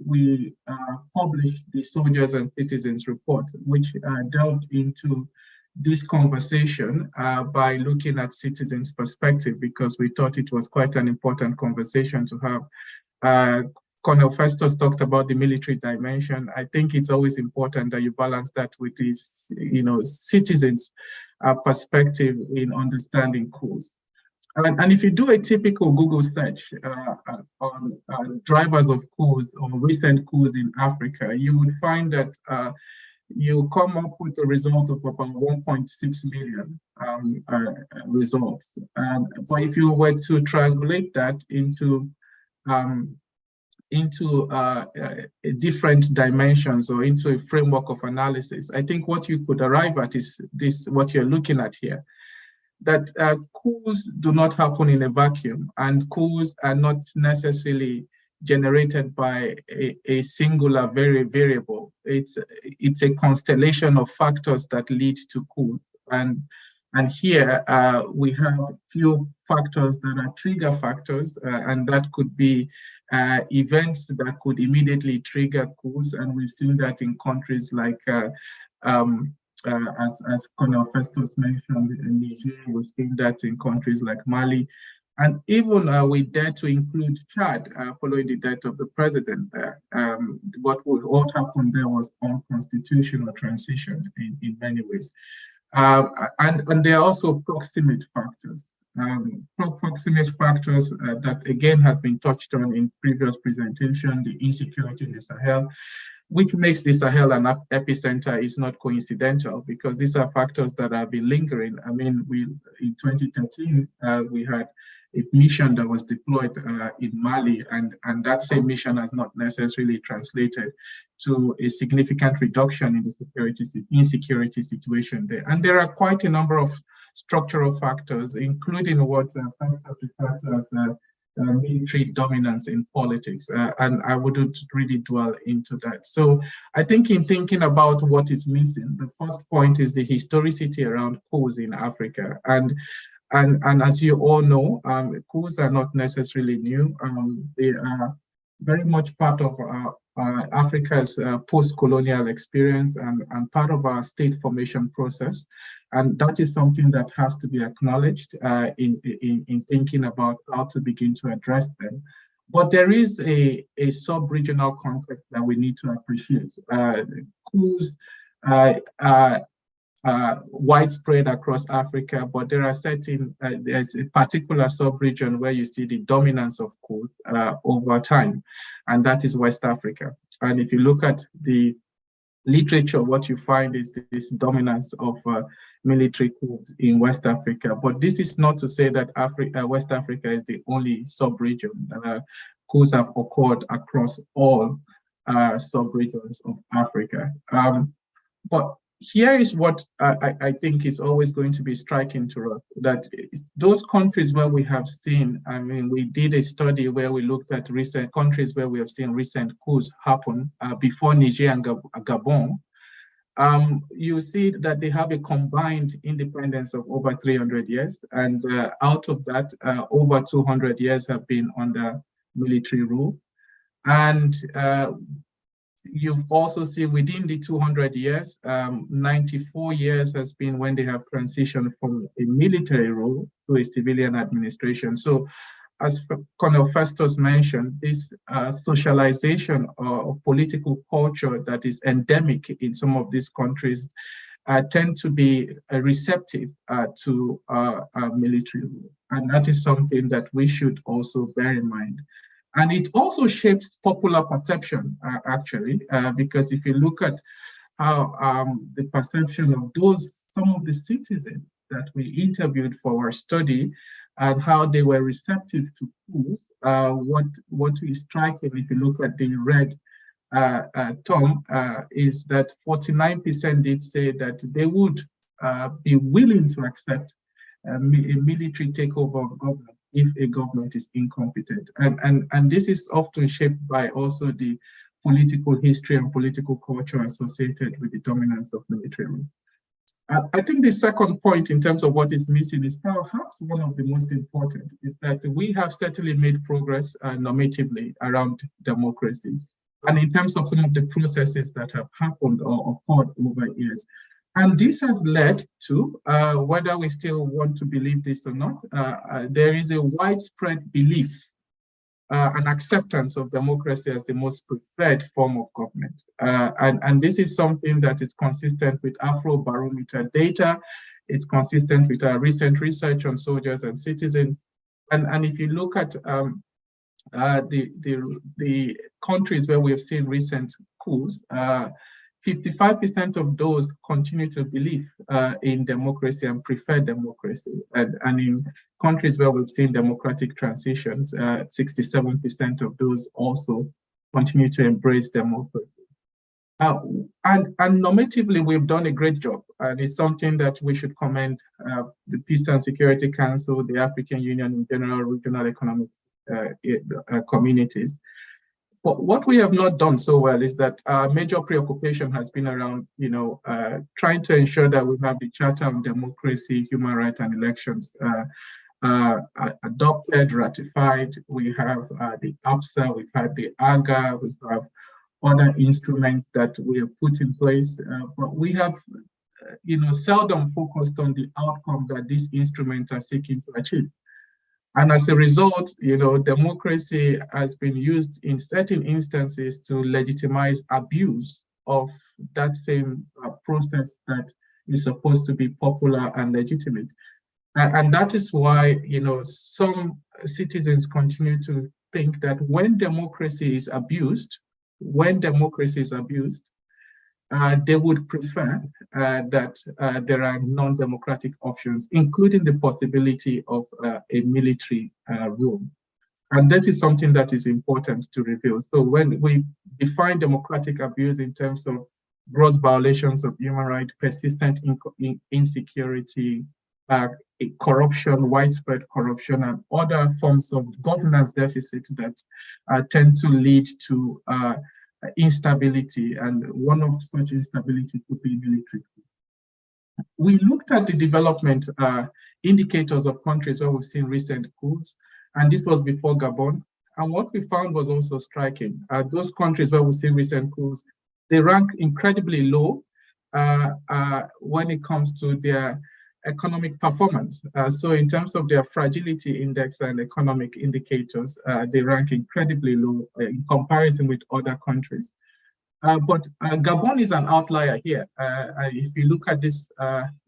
published the Soldiers and Citizens report, which delved into this conversation by looking at citizens' perspective, because we thought it was quite an important conversation to have. Colonel Festus talked about the military dimension. I think it's always important that you balance that with this, citizens' perspective in understanding coups. And if you do a typical Google search on drivers of coups or recent coups in Africa, you would find that you come up with a result of about 1.6 million results. But if you were to triangulate that into different dimensions or into a framework of analysis, I think what you could arrive at is this, what you're looking at here, that coups do not happen in a vacuum, and coups are not necessarily generated by a singular variable. It's a constellation of factors that lead to coups. And here we have few factors that are trigger factors, and that could be events that could immediately trigger coups. And we've seen that in countries like, as Colonel Festus mentioned, in Niger, we've seen that in countries like Mali. And even we dare to include Chad following the death of the president there. What happened there was unconstitutional transition in many ways. And there are also proximate factors. Proximate factors that again have been touched on in previous presentation, the insecurity in the Sahel, which makes the Sahel an epicenter is not coincidental, because these are factors that have been lingering. I mean, in 2013, we had a mission that was deployed in Mali, and that same mission has not necessarily translated to a significant reduction in the insecurity situation there. And there are quite a number of structural factors, including what Festus referred to as military dominance in politics, and I wouldn't really dwell into that. So I think in thinking about what is missing, the first point is the historicity around coups in Africa. And as you all know, coups are not necessarily new. They are very much part of Africa's post-colonial experience and part of our state formation process. And that is something that has to be acknowledged in thinking about how to begin to address them. But there is a sub-regional context that we need to appreciate. Coups widespread across Africa, but there are there's a particular sub-region where you see the dominance of coups over time, and that is West Africa. And if you look at the literature, what you find is this dominance of military coups in West Africa. But this is not to say that West Africa is the only sub-region. Coups have occurred across all sub-regions of Africa. But here is what I think is always going to be striking to us, that those countries where we have seen, I mean, we did a study where we looked at recent countries where we have seen recent coups happen before Niger and Gabon. You see that they have a combined independence of over 300 years, and out of that, over 200 years have been under military rule. And you've also seen within the 200 years, 94 years has been when they have transitioned from a military rule to a civilian administration. So as Colonel Festus mentioned, this socialization of political culture that is endemic in some of these countries tend to be receptive to military rule. And that is something that we should also bear in mind. And it also shapes popular perception, actually, because if you look at how the perception of some of the citizens that we interviewed for our study and how they were receptive to coups, what is striking, if you look at the red term, is that 49% did say that they would be willing to accept a military takeover of government if a government is incompetent. And this is often shaped by also the political history and political culture associated with the dominance of military rule. I think the second point in terms of what is missing is perhaps one of the most important, is that we have certainly made progress normatively around democracy. And in terms of some of the processes that have happened or occurred over years. And this has led to, whether we still want to believe this or not, there is a widespread belief and acceptance of democracy as the most preferred form of government. And this is something that is consistent with Afrobarometer data. It's consistent with our recent research on soldiers and citizens. And if you look at the countries where we have seen recent coups, 55% of those continue to believe in democracy and prefer democracy. And in countries where we've seen democratic transitions, 67% of those also continue to embrace democracy. And normatively, we've done a great job, and it's something that we should commend the Peace and Security Council, the African Union in general, regional economic communities. But what we have not done so well is that our major preoccupation has been around, trying to ensure that we have the Charter on Democracy, Human Rights and Elections adopted, ratified. We have the APSA, we've had the AGA, we have other instruments that we have put in place, but we have, seldom focused on the outcome that these instruments are seeking to achieve. And as a result, democracy has been used in certain instances to legitimize abuse of that same process that is supposed to be popular and legitimate. And that is why, some citizens continue to think that when democracy is abused, they would prefer that there are non-democratic options, including the possibility of a military rule. And that is something that is important to reveal. So when we define democratic abuse in terms of gross violations of human rights, persistent insecurity, corruption, widespread corruption, and other forms of governance deficit that tend to lead to instability, and one of such instability could be military. We looked at the development indicators of countries where we've seen recent coups, and this was before Gabon. And what we found was also striking. Those countries where we've seen recent coups, they rank incredibly low when it comes to their economic performance. So in terms of their fragility index and economic indicators, they rank incredibly low in comparison with other countries. But Gabon is an outlier here. If you look at this,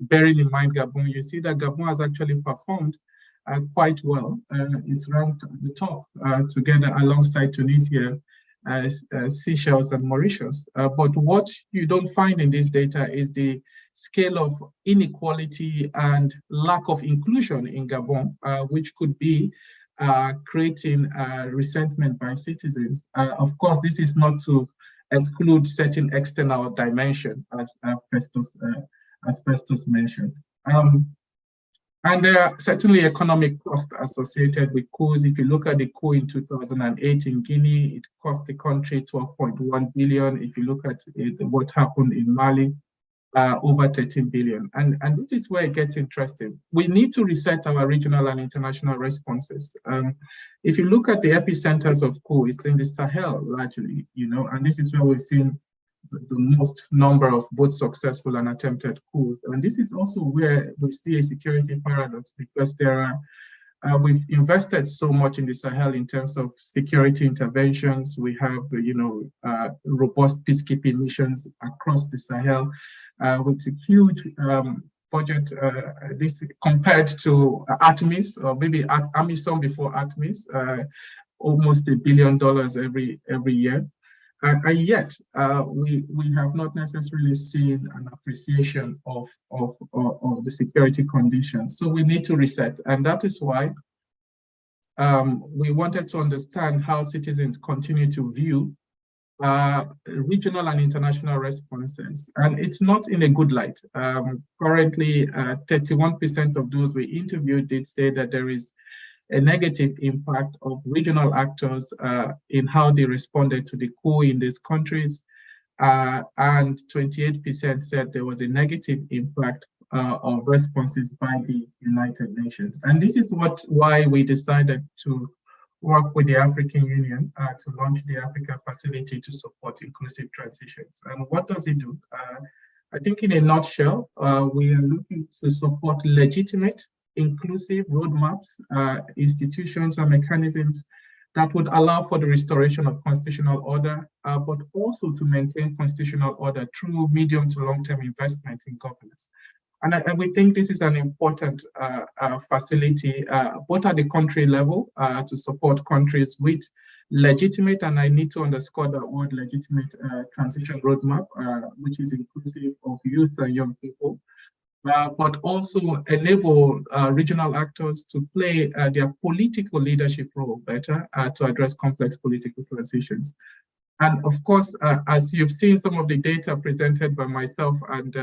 bearing in mind Gabon, you see that Gabon has actually performed quite well. It's ranked at the top together alongside Tunisia, Seychelles and Mauritius. But what you don't find in this data is the scale of inequality and lack of inclusion in Gabon, which could be creating resentment by citizens. Of course, this is not to exclude certain external dimension, as Festus mentioned. And there are certainly economic costs associated with coups. If you look at the coup in 2008 in Guinea, it cost the country 12.1 billion. If you look at what happened in Mali, over 13 billion. And this is where it gets interesting. We need to reset our regional and international responses. If you look at the epicenters of coup, it's in the Sahel largely, and this is where we've seen the most number of both successful and attempted coups. And this is also where we see a security paradox, because we've invested so much in the Sahel in terms of security interventions. We have, robust peacekeeping missions across the Sahel with a huge budget. This compared to ATMIS, or maybe AMISOM before ATMIS, almost $1 billion every year. And yet, we have not necessarily seen an appreciation of the security conditions. So we need to reset. And that is why we wanted to understand how citizens continue to view regional and international responses. And it's not in a good light. Currently, 31% of those we interviewed did say that there is a negative impact of regional actors in how they responded to the coup in these countries. And 28% said there was a negative impact of responses by the United Nations. And this is why we decided to work with the African Union to launch the Africa Facility to support inclusive transitions. And what does it do? I think in a nutshell, we are looking to support legitimate, inclusive roadmaps, institutions and mechanisms that would allow for the restoration of constitutional order, but also to maintain constitutional order through medium to long-term investment in governance. And we think this is an important facility, both at the country level to support countries with legitimate, and I need to underscore that word, legitimate transition roadmap, which is inclusive of youth and young people, but also enable regional actors to play their political leadership role better to address complex political transitions. And of course, as you've seen some of the data presented by myself and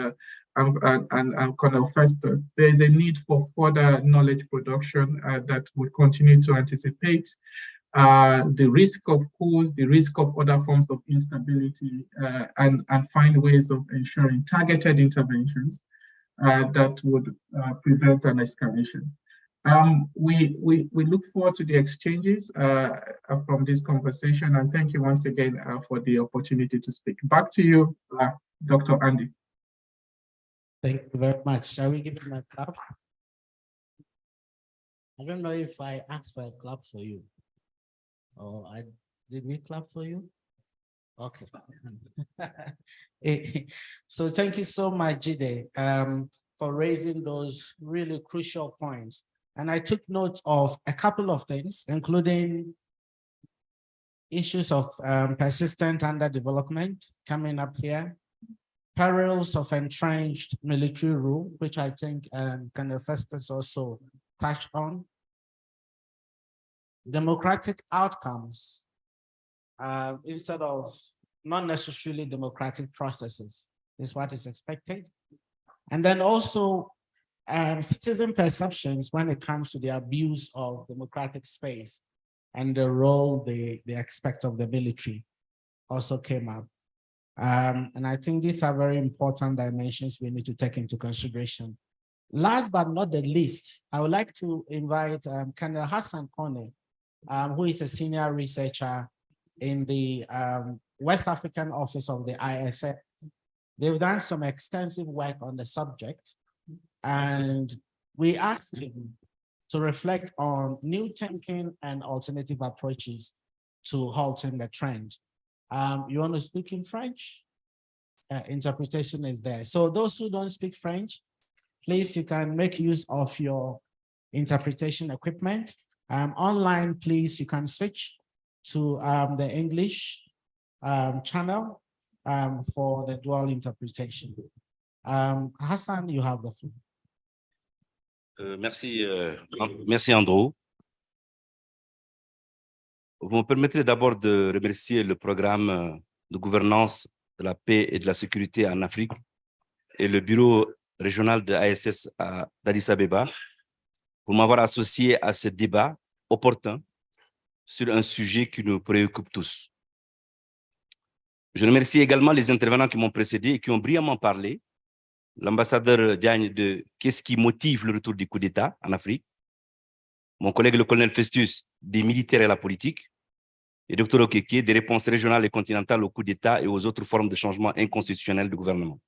Colonel Festus, there's a need for further knowledge production that would continue to anticipate the risk of coups, the risk of other forms of instability, and find ways of ensuring targeted interventions that would prevent an escalation. We look forward to the exchanges from this conversation, and thank you once again for the opportunity to speak. Back to you, Dr. Andy. Thank you very much. Shall we give him a clap? I don't know if I asked for a clap for you. Or did we clap for you? Okay. So thank you so much, Jide, for raising those really crucial points. And I took note of a couple of things, including issues of persistent underdevelopment coming up here, perils of entrenched military rule, which I think Colonel Festus also touched on, democratic outcomes instead of not necessarily democratic processes is what is expected. And then also citizen perceptions when it comes to the abuse of democratic space and the role they expect of the military also came up. And I think these are very important dimensions we need to take into consideration. Last but not the least, I would like to invite Colonel Hassan Kone, who is a senior researcher in the West African office of the ISF. They've done some extensive work on the subject, and we asked him to reflect on new thinking and alternative approaches to halting the trend. You want to speak in French? Interpretation is there. So those who don't speak French, please, you can make use of your interpretation equipment. Online, please, you can switch to the English channel for the dual interpretation. Hassan, you have the floor. Merci Andrew. Vous me permettrez d'abord de remercier le programme de gouvernance de la paix et de la sécurité en Afrique et le bureau régional de ASS d'Addis Abeba pour m'avoir associé à ce débat opportun sur un sujet qui nous préoccupe tous. Je remercie également les intervenants qui m'ont précédé et qui ont brillamment parlé. L'ambassadeur Jagne de qu'est-ce qui motive le retour du coup d'État en Afrique, mon collègue le colonel Festus des militaires et la politique, et Dr Okeke des réponses régionales et continentales au coup d'État et aux autres formes de changement inconstitutionnel du gouvernement.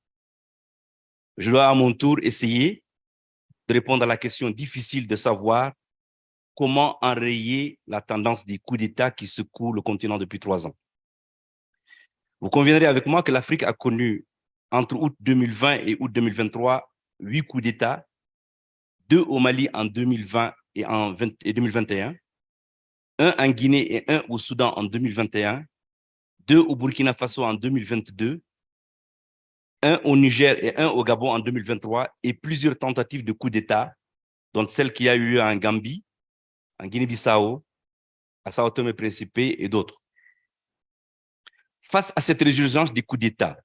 Je dois à mon tour essayer de répondre à la question difficile de savoir comment enrayer la tendance des coups d'État qui secouent le continent depuis 3 ans. Vous conviendrez avec moi que l'Afrique a connu entre août 2020 et août 2023 8 coups d'État, 2 au Mali en 2020 et 2021, 1 en Guinée et 1 au Soudan en 2021, 2 au Burkina Faso en 2022, 1 au Niger et 1 au Gabon en 2023 et plusieurs tentatives de coups d'État, dont celle qui a eu lieu en Gambie, en Guinée-Bissau, à Sao Tomé et Principe et d'autres. Face à cette résurgence des coups d'État,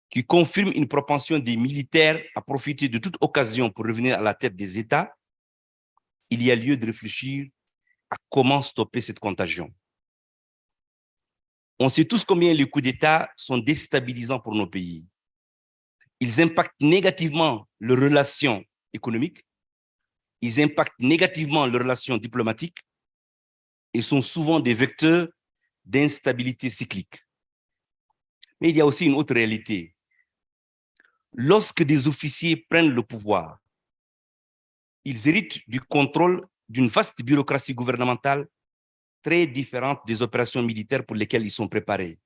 qui confirme une propension des militaires à profiter de toute occasion pour revenir à la tête des États, il y a lieu de réfléchir à comment stopper cette contagion. On sait tous combien les coups d'État sont déstabilisants pour nos pays. Ils impactent négativement leurs relations économiques, ils impactent négativement leurs relations diplomatiques et sont souvent des vecteurs d'instabilité cyclique. Mais il y a aussi une autre réalité. Lorsque des officiers prennent le pouvoir, ils héritent du contrôle d'une vaste bureaucratie gouvernementale très différente des opérations militaires pour lesquelles ils sont préparés.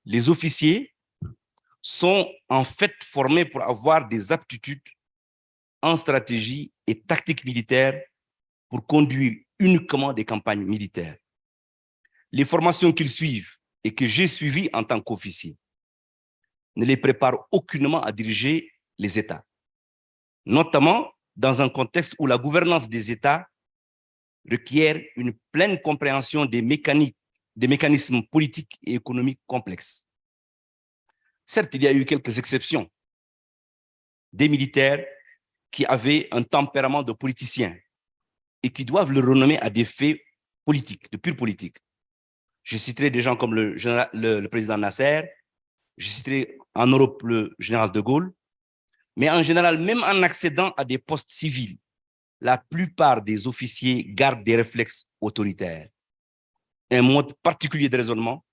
Les officiers sont en fait formés pour avoir des aptitudes en stratégie et tactique militaire pour conduire uniquement des campagnes militaires. Les formations qu'ils suivent et que j'ai suivies en tant qu'officier ne les préparent aucunement à diriger les États, notamment dans un contexte où la gouvernance des États requiert une pleine compréhension des mécanismes politiques et économiques complexes. Certes, il y a eu quelques exceptions, des militaires qui avaient un tempérament de politiciens et qui doivent le renommer à des faits politiques, de pure politique. Je citerai des gens comme le président Nasser, je citerai en Europe le général de Gaulle, mais en général, même en accédant à des postes civils, la plupart des officiers gardent des réflexes autoritaires, un mode particulier de raisonnement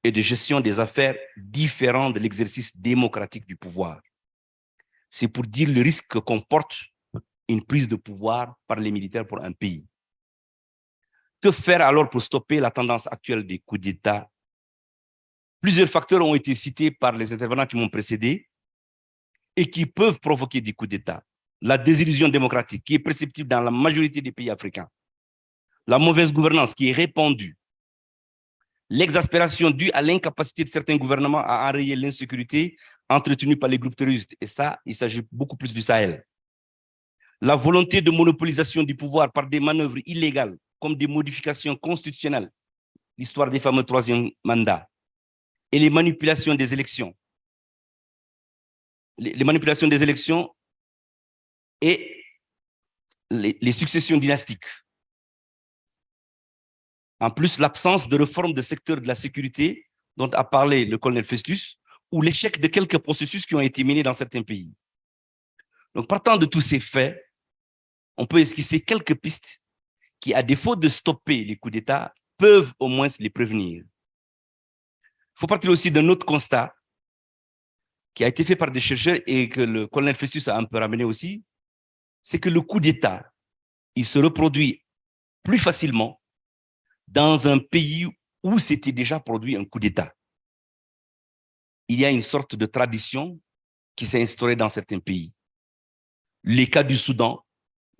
et de gestion des affaires différent de l'exercice démocratique du pouvoir. C'est pour dire le risque que comporte une prise de pouvoir par les militaires pour un pays. Que faire alors pour stopper la tendance actuelle des coups d'État? Plusieurs facteurs ont été cités par les intervenants qui m'ont précédé et qui peuvent provoquer des coups d'État. La désillusion démocratique qui est perceptible dans la majorité des pays africains, la mauvaise gouvernance qui est répandue, l'exaspération due à l'incapacité de certains gouvernements à enrayer l'insécurité entretenue par les groupes terroristes, et ça, il s'agit beaucoup plus du Sahel. La volonté de monopolisation du pouvoir par des manœuvres illégales, comme des modifications constitutionnelles, l'histoire des fameux troisième mandats, et les manipulations des élections. Les manipulations des élections et les successions dynastiques. En plus, l'absence de réforme des secteurs de la sécurité dont a parlé le colonel Festus, ou l'échec de quelques processus qui ont été menés dans certains pays. Donc, partant de tous ces faits, on peut esquisser quelques pistes qui, à défaut de stopper les coups d'État, peuvent au moins les prévenir. Il faut partir aussi d'un autre constat qui a été fait par des chercheurs et que le colonel Festus a un peu ramené aussi, c'est que le coup d'État, il se reproduit plus facilement dans un pays où s'était déjà produit un coup d'État. Il y a une sorte de tradition qui s'est instaurée dans certains pays. Les cas du Soudan,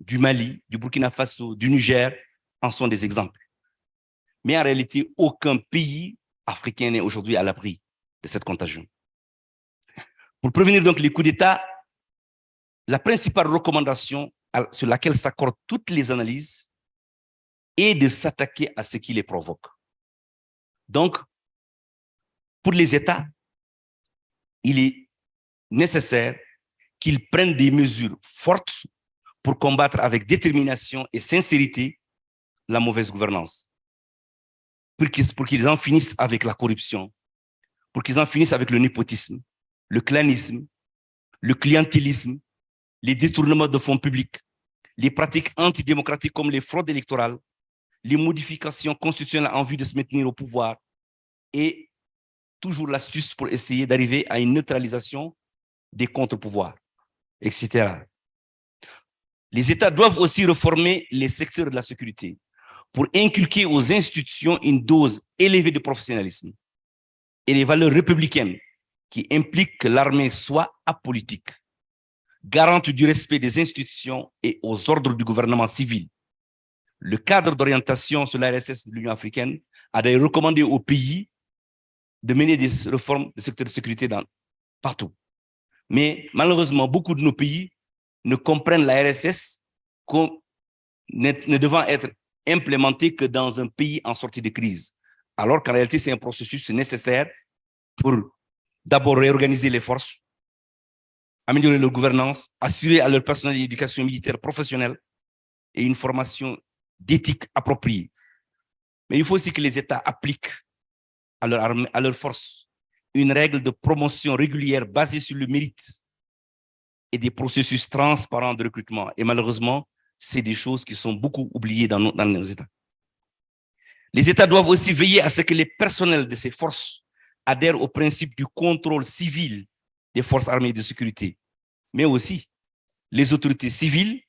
du Mali, du Burkina Faso, du Niger en sont des exemples. Mais en réalité, aucun pays africain n'est aujourd'hui à l'abri de cette contagion. Pour prévenir donc les coups d'État, la principale recommandation sur laquelle s'accordent toutes les analyses est de s'attaquer à ce qui les provoque. Donc, pour les États, il est nécessaire qu'ils prennent des mesures fortes pour combattre avec détermination et sincérité la mauvaise gouvernance, pour qu'ils en finissent avec la corruption, pour qu'ils en finissent avec le népotisme, le clanisme, le clientélisme, les détournements de fonds publics, les pratiques antidémocratiques comme les fraudes électorales, les modifications constitutionnelles en vue de se maintenir au pouvoir et toujours l'astuce pour essayer d'arriver à une neutralisation des contre-pouvoirs, etc. Les États doivent aussi réformer les secteurs de la sécurité pour inculquer aux institutions une dose élevée de professionnalisme et les valeurs républicaines qui impliquent que l'armée soit apolitique, garante du respect des institutions et aux ordres du gouvernement civil. Le cadre d'orientation sur l'ARSS de l'Union africaine a d'ailleurs recommandé aux pays de mener des réformes du secteur de sécurité partout. Mais malheureusement, beaucoup de nos pays ne comprennent la RSS comme ne devant être implémentée que dans un pays en sortie de crise. Alors qu'en réalité, c'est un processus nécessaire pour d'abord réorganiser les forces, améliorer leur gouvernance, assurer à leur personnel une éducation militaire professionnelle et une formation d'éthique appropriée. Mais il faut aussi que les États appliquent à leur armée, à leur force, une règle de promotion régulière basée sur le mérite et des processus transparents de recrutement. Et malheureusement, c'est des choses qui sont beaucoup oubliées dans nos États. Les États doivent aussi veiller à ce que les personnels de ces forces adhèrent au principe du contrôle civil des forces armées de sécurité. Mais aussi, les autorités civiles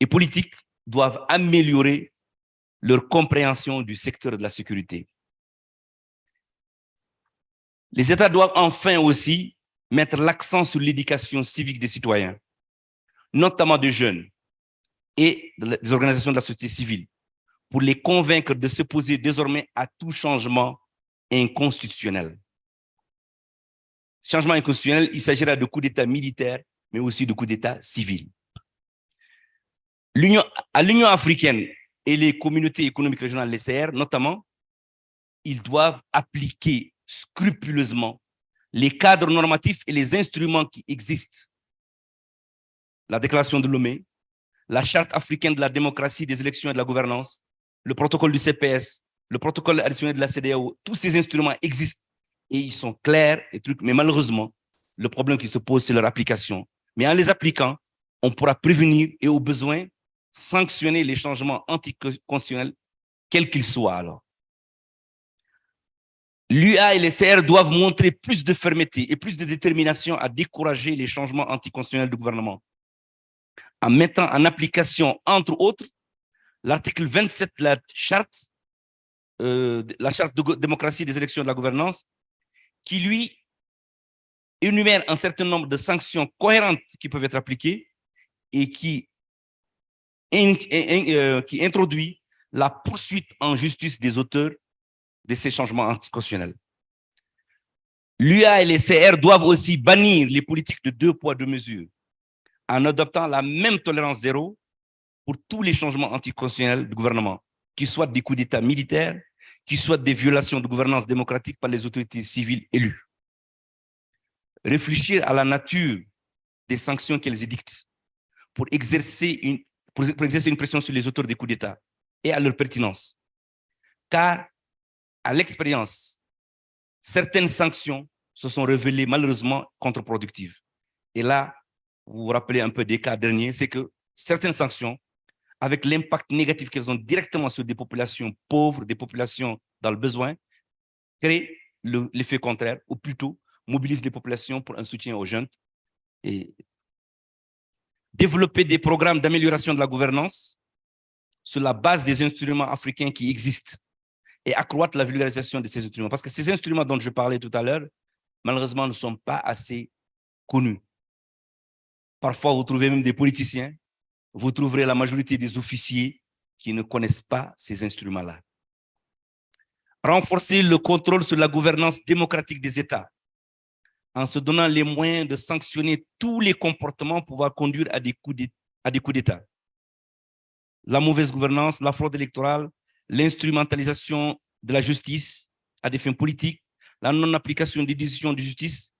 et politiques doivent améliorer leur compréhension du secteur de la sécurité. Les États doivent enfin aussi mettre l'accent sur l'éducation civique des citoyens, notamment des jeunes et des organisations de la société civile, pour les convaincre de s'opposer désormais à tout changement inconstitutionnel. Changement inconstitutionnel, il s'agira de coups d'État militaires, mais aussi de coups d'État civils. À l'Union africaine et les communautés économiques régionales, les CR notamment, ils doivent appliquer scrupuleusement les cadres normatifs et les instruments qui existent. La déclaration de Lomé, la charte africaine de la démocratie, des élections et de la gouvernance, le protocole du CPS, le protocole additionnel de la CEDEAO, tous ces instruments existent et ils sont clairs et trucs, mais malheureusement, le problème qui se pose, c'est leur application. Mais en les appliquant, on pourra prévenir et au besoin sanctionner les changements anticonstitutionnels, quels qu'ils soient alors. L'UA et les CR doivent montrer plus de fermeté et plus de détermination à décourager les changements anticonstitutionnels du gouvernement, en mettant en application, entre autres, l'article 27 de la charte de démocratie, des élections et de la gouvernance, qui lui énumère un certain nombre de sanctions cohérentes qui peuvent être appliquées et qui introduit la poursuite en justice des auteurs de ces changements anticonstitutionnels. L'UA et les CR doivent aussi bannir les politiques de 2 poids 2 mesures en adoptant la même tolérance zéro pour tous les changements anticonstitutionnels du gouvernement, qu'ils soient des coups d'État militaires, qu'ils soient des violations de gouvernance démocratique par les autorités civiles élues. Réfléchir à la nature des sanctions qu'elles édictent pour exercer une pression sur les auteurs des coups d'État et à leur pertinence. Car, à l'expérience, certaines sanctions se sont révélées malheureusement contre-productives. Et là, vous vous rappelez un peu des cas derniers, c'est que certaines sanctions, avec l'impact négatif qu'elles ont directement sur des populations pauvres, des populations dans le besoin, créent l'effet contraire, ou plutôt mobilisent les populations pour un soutien aux jeunes et développer des programmes d'amélioration de la gouvernance sur la base des instruments africains qui existent et accroître la vulgarisation de ces instruments. Parce que ces instruments dont je parlais tout à l'heure, malheureusement, ne sont pas assez connus. Parfois, vous trouvez même des politiciens, vous trouverez la majorité des officiers qui ne connaissent pas ces instruments-là. Renforcer le contrôle sur la gouvernance démocratique des États en se donnant les moyens de sanctionner tous les comportements pouvant conduire à des coups d'État. La mauvaise gouvernance, la fraude électorale, l'instrumentalisation de la justice à des fins politiques, la non-application des décisions de justice.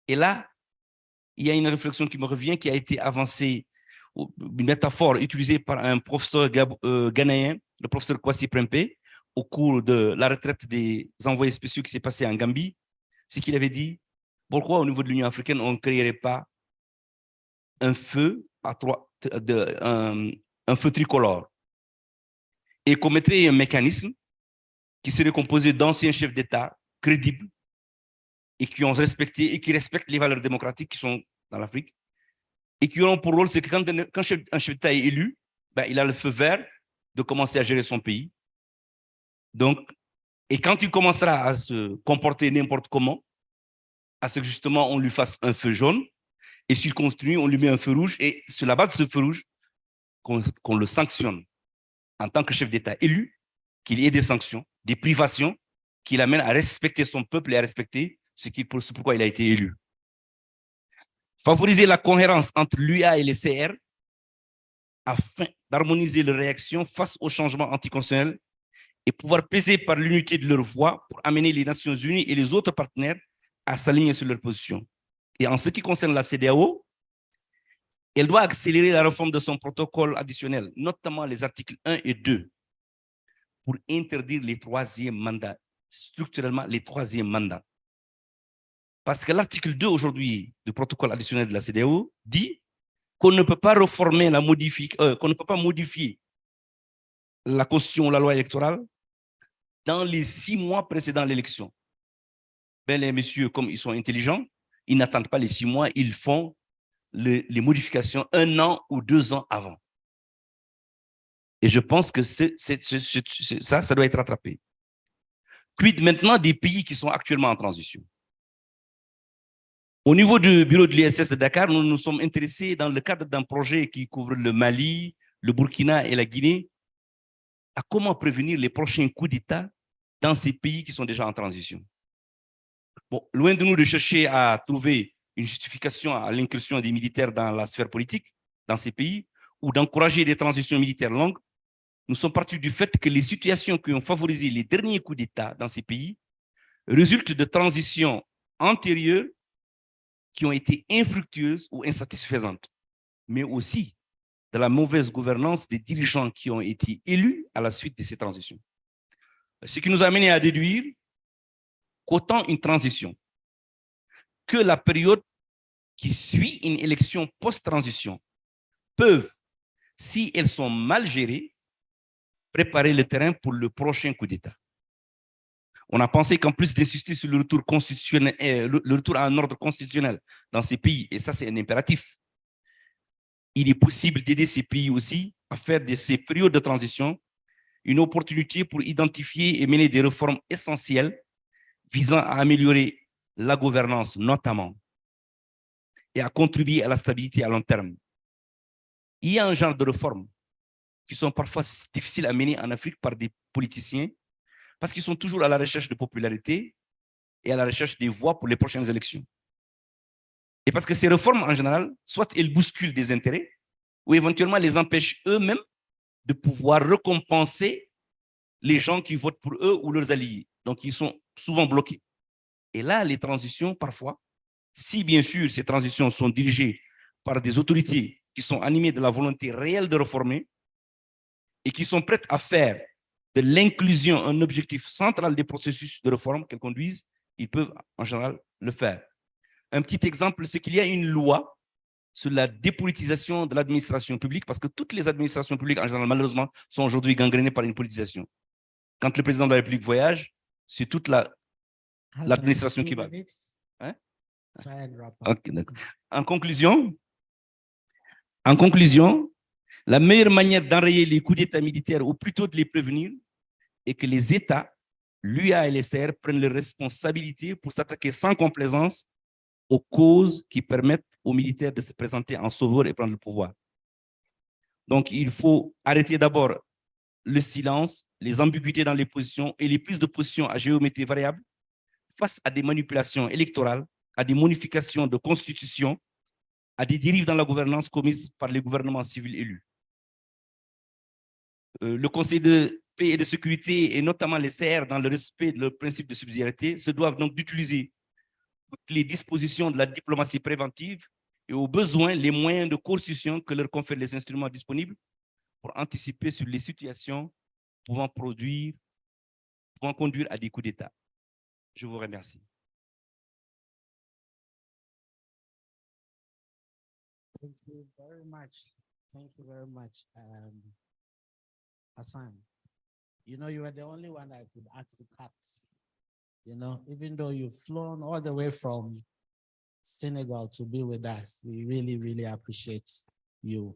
Et là, il y a une réflexion qui me revient, qui a été avancée, une métaphore utilisée par un professeur ghanéen, le professeur Kwasi Prempeh, au cours de la retraite des envoyés spéciaux qui s'est passé en Gambie, c'est qu'il avait dit: pourquoi au niveau de l'Union africaine, on ne créerait pas un feu, un feu tricolore et qu'on mettrait un mécanisme qui serait composé d'anciens chefs d'État crédibles et qui ont respecté et qui respectent les valeurs démocratiques qui sont dans l'Afrique et qui auront pour rôle, c'est que quand un chef d'État est élu, ben, il a le feu vert de commencer à gérer son pays. Donc, et quand il commencera à se comporter n'importe comment, à ce que justement on lui fasse un feu jaune, et s'il continue, on lui met un feu rouge, et sur la base de ce feu rouge, qu'on le sanctionne en tant que chef d'État élu, qu'il y ait des sanctions, des privations, qui l'amènent à respecter son peuple et à respecter ce pourquoi il a été élu. Favoriser la cohérence entre l'UA et les CR afin d'harmoniser leurs réactions face aux changements anticonstitutionnels et pouvoir peser par l'unité de leur voix pour amener les Nations Unies et les autres partenaires à s'aligner sur leur position. Et en ce qui concerne la CEDEAO, elle doit accélérer la réforme de son protocole additionnel, notamment les articles 1 et 2, pour interdire les troisièmes mandats, structurellement les troisièmes mandats. Parce que l'article 2 aujourd'hui du protocole additionnel de la CEDEAO dit qu'on ne peut pas réformer qu'on ne peut pas modifier la constitution ou la loi électorale dans les 6 mois précédant l'élection. Ben, les messieurs, comme ils sont intelligents, ils n'attendent pas les 6 mois, ils font les modifications 1 an ou 2 ans avant. Et je pense que ça doit être rattrapé. Quid maintenant des pays qui sont actuellement en transition? Au niveau du bureau de l'ISS de Dakar, nous nous sommes intéressés dans le cadre d'un projet qui couvre le Mali, le Burkina et la Guinée, à comment prévenir les prochains coups d'État dans ces pays qui sont déjà en transition. Bon, loin de nous de chercher à trouver une justification à l'incursion des militaires dans la sphère politique, dans ces pays, ou d'encourager des transitions militaires longues, nous sommes partis du fait que les situations qui ont favorisé les derniers coups d'État dans ces pays résultent de transitions antérieures qui ont été infructueuses ou insatisfaisantes, mais aussi de la mauvaise gouvernance des dirigeants qui ont été élus à la suite de ces transitions. Ce qui nous a amené à déduire qu'autant une transition que la période qui suit une élection post-transition peuvent, si elles sont mal gérées, préparer le terrain pour le prochain coup d'État. On a pensé qu'en plus d'insister sur le retour constitutionnel, le retour à un ordre constitutionnel dans ces pays, et ça c'est un impératif, il est possible d'aider ces pays aussi à faire de ces périodes de transition une opportunité pour identifier et mener des réformes essentielles visant à améliorer la gouvernance notamment et à contribuer à la stabilité à long terme. Il y a un genre de réformes qui sont parfois difficiles à mener en Afrique par des politiciens parce qu'ils sont toujours à la recherche de popularité et à la recherche des voix pour les prochaines élections. Et parce que ces réformes, en général, soit elles bousculent des intérêts ou éventuellement les empêchent eux-mêmes de pouvoir récompenser les gens qui votent pour eux ou leurs alliés. Donc, ils sont souvent bloqués. Et là, les transitions, parfois, si bien sûr ces transitions sont dirigées par des autorités qui sont animées de la volonté réelle de réformer et qui sont prêtes à faire de l'inclusion un objectif central des processus de réforme qu'elles conduisent, ils peuvent en général le faire. Un petit exemple, c'est qu'il y a une loi sur la dépolitisation de l'administration publique, parce que toutes les administrations publiques, en général, malheureusement, sont aujourd'hui gangrénées par une politisation. Quand le président de la République voyage, c'est toute l'administration qui va. Hein? Okay, en conclusion, la meilleure manière d'enrayer les coups d'État militaires, ou plutôt de les prévenir, est que les États, l'UA et les SR, prennent leurs responsabilités pour s'attaquer sans complaisance aux causes qui permettent aux militaires de se présenter en sauveur et prendre le pouvoir. Donc, il faut arrêter d'abord le silence, les ambiguïtés dans les positions et les prises de position à géométrie variable face à des manipulations électorales, à des modifications de constitution, à des dérives dans la gouvernance commises par les gouvernements civils élus. Le Conseil de paix et de sécurité, et notamment les CR, dans le respect de leur principe de subsidiarité, se doivent donc d'utiliser toutes les dispositions de la diplomatie préventive et au besoin les moyens de coercition que leur confèrent les instruments disponibles pour anticiper sur les situations pouvant conduire à des coups d'État. Je vous remercie. Thank you very much. Thank you very much, Hassan. You know, you are the only one I could ask to cut. You know, even though you've flown all the way from Senegal to be with us, we really, really appreciate you.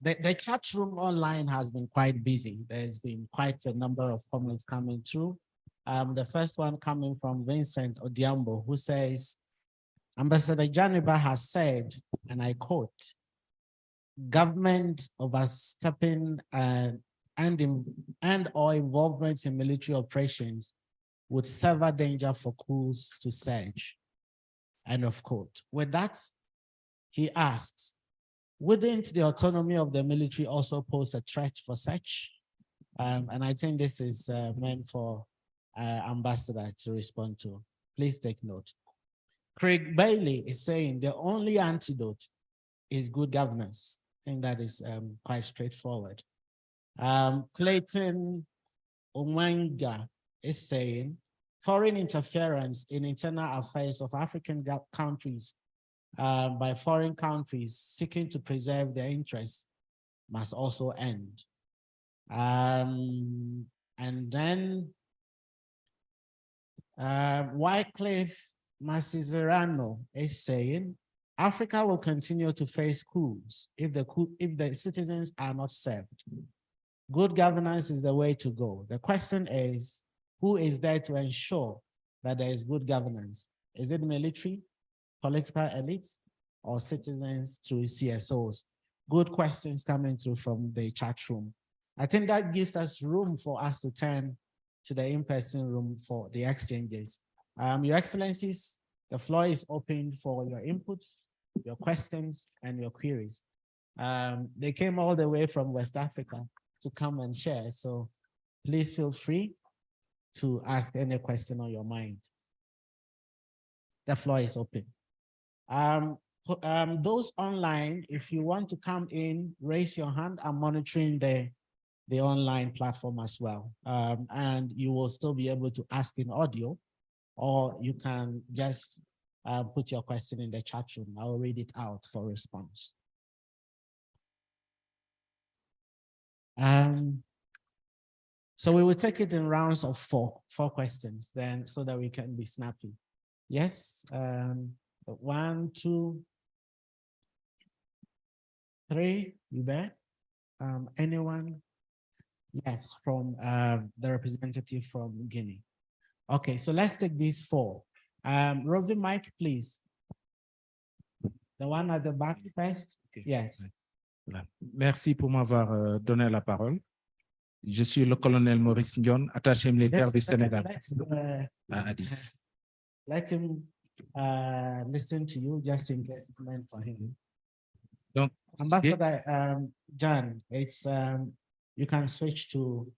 The chat room online has been quite busy. There's been quite a number of comments coming through. The first one coming from Vincent Odiambo, who says, Ambassador Jainaba has said, and I quote, government overstepping and or involvement in military operations would sever danger for coups to surge. End of quote. With that, he asks, wouldn't the autonomy of the military also pose a threat for such? And I think this is meant for Ambassador to respond to. Please take note. Craig Bailey is saying the only antidote is good governance. I think that is quite straightforward. Clayton Omwenga is saying foreign interference in internal affairs of African countries by foreign countries seeking to preserve their interests must also end. And then Wycliffe Masizerano is saying Africa will continue to face coups if the citizens are not served. Good governance is the way to go. The question is, who is there to ensure that there is good governance? Is it military, political elites, or citizens through CSOs? Good questions coming through from the chat room. I think that gives us room for us to turn to the in-person room for the exchanges. Your Excellencies, the floor is open for your inputs, your questions, and your queries. They came all the way from West Africa to come and share, so please feel free to ask any question on your mind. The floor is open. Those online, if you want to come in, raise your hand. I'm monitoring the online platform as well. And you will still be able to ask in audio, or you can just put your question in the chat room. I will read it out for response. So we will take it in rounds of four questions then, so that we can be snappy. Yes, 1, 2, 3, you bet. Anyone? Yes, from the representative from Guinea. Okay, so let's take these 4. Roving mic, please. The one at the back first. Okay. Yes. Merci pour m'avoir donné la parole. Je suis le colonel Maurice Ndion, attaché militaire du Sénégal à Addis. Let him listen to you just in case it's meant for him. Donc, Ambassador John, it's you can switch to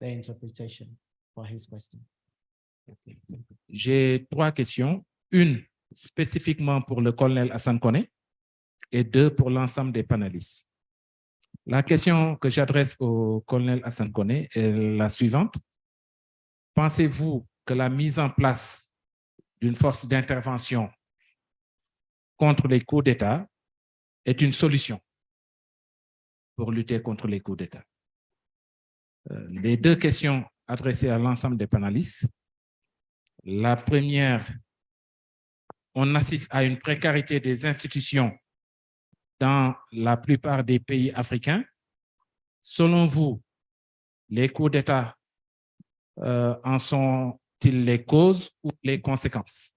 the interpretation for his question. Okay. J'ai 3 questions. Une spécifiquement pour le colonel Hassan Koné et 2 pour l'ensemble des panélistes. La question que j'adresse au colonel Hassan Koné est la suivante. Pensez-vous que la mise en place d'une force d'intervention contre les coups d'État est une solution pour lutter contre les coups d'État? Les 2 questions adressées à l'ensemble des panélistes. La première, on assiste à une précarité des institutions dans la plupart des pays africains. Selon vous, les coups d'État en sont-ils les causes ou les conséquences?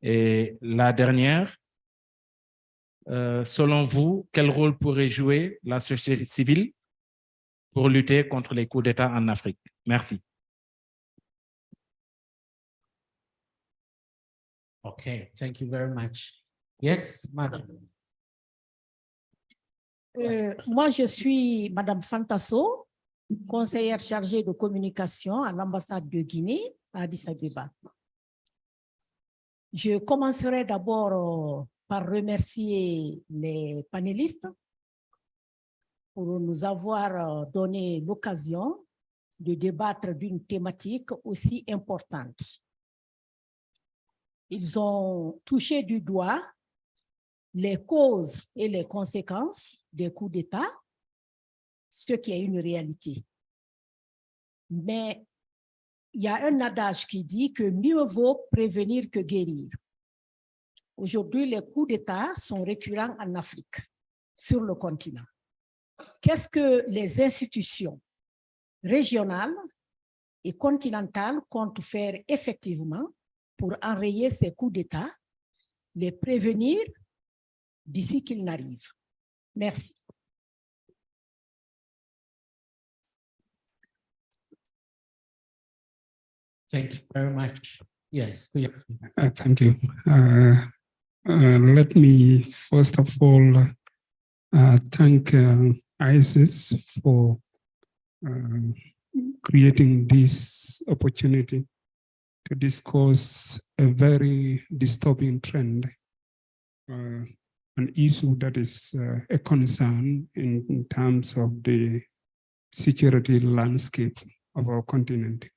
Et la dernière, selon vous, quel rôle pourrait jouer la société civile pour lutter contre les coups d'État en Afrique? Merci. Okay, thank you very much. Yes, madame. Moi, je suis Madame Fantasso, conseillère chargée de communication à l'ambassade de Guinée à Addis Abeba. Je commencerai d'abord par remercier les panélistes pour nous avoir donné l'occasion de débattre d'une thématique aussi importante. Ils ont touché du doigt les causes et les conséquences des coups d'État, ce qui est une réalité. Mais il y a un adage qui dit que mieux vaut prévenir que guérir. Aujourd'hui, les coups d'État sont récurrents en Afrique, sur le continent. Qu'est-ce que les institutions régionales et continentales comptent faire effectivement pour enrayer ces coups d'État, les prévenir d'ici qu'ils n'arrivent? Merci. Thank you very much. Yes. Thank you. Let me first of all thank ISIS for creating this opportunity to discuss a very disturbing trend, an issue that is a concern in terms of the security landscape of our continent.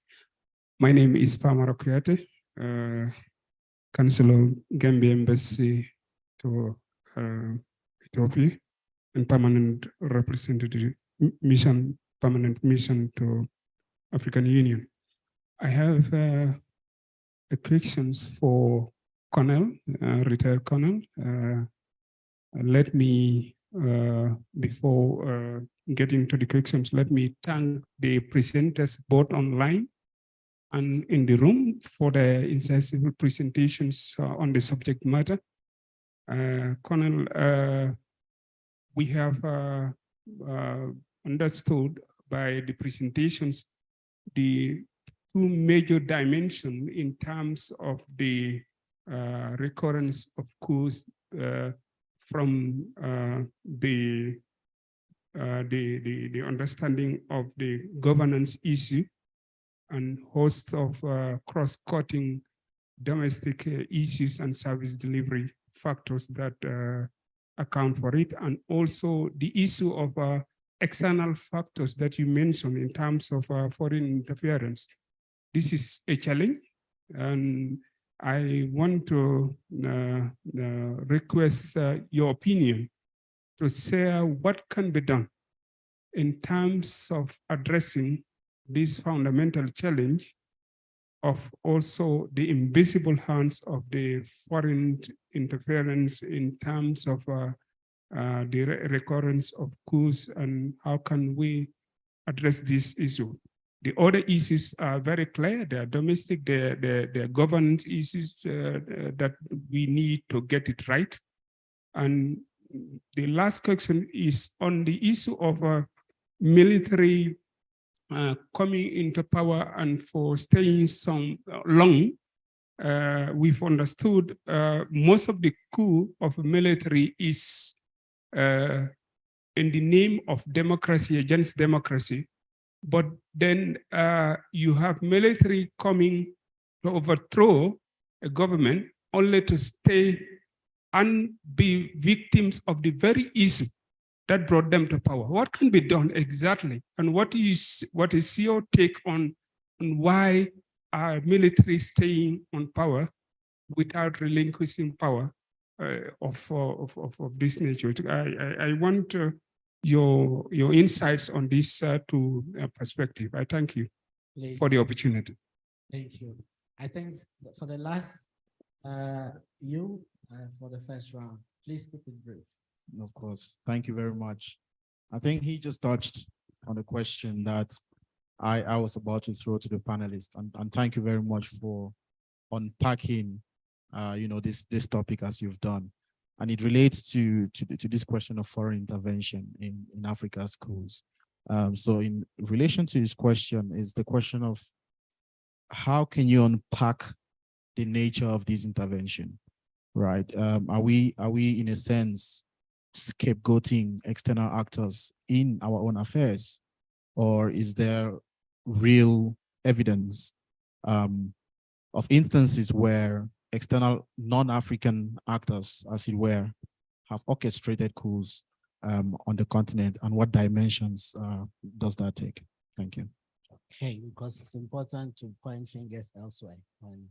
My name is Pamara Kuyate, Councillor Gambia Embassy to Ethiopia, and permanent representative mission, permanent mission to African Union. I have questions for Colonel, retired Colonel. Let me, before getting to the questions, let me thank the presenters both online and in the room for the incisive presentations on the subject matter. Colonel, we have understood by the presentations the two major dimensions in terms of the recurrence of coups from the understanding of the governance issue and host of cross-cutting domestic issues and service delivery factors that account for it, and also the issue of external factors that you mentioned in terms of foreign interference. This is a challenge, and I want to request your opinion to share what can be done in terms of addressing this fundamental challenge of also the invisible hands of the foreign interference in terms of the recurrence of coups, and how can we address this issue. The other issues are very clear. They are domestic, they're governance issues that we need to get it right. And the last question is on the issue of military coming into power and for staying so long. We've understood most of the coup of military is in the name of democracy, against democracy. But then you have military coming to overthrow a government only to stay and be victims of the very issue that brought them to power. What can be done exactly? And what is your take on why are military staying on power without relinquishing power of this nature? I want your insights on this perspective. I thank you for the opportunity. Thank you. I think for the last, for the first round, please keep it brief. Of course. Thank you very much. I think he just touched on the question that I was about to throw to the panelists, and thank you very much for unpacking, this topic as you've done, and it relates to this question of foreign intervention in Africa's coups. So in relation to this question is the question of how can you unpack the nature of this intervention, right? Are we in a sense scapegoating external actors in our own affairs, or is there real evidence of instances where external non-African actors, as it were, have orchestrated coups on the continent, and what dimensions does that take? Thank you. Okay, because it's important to point fingers elsewhere when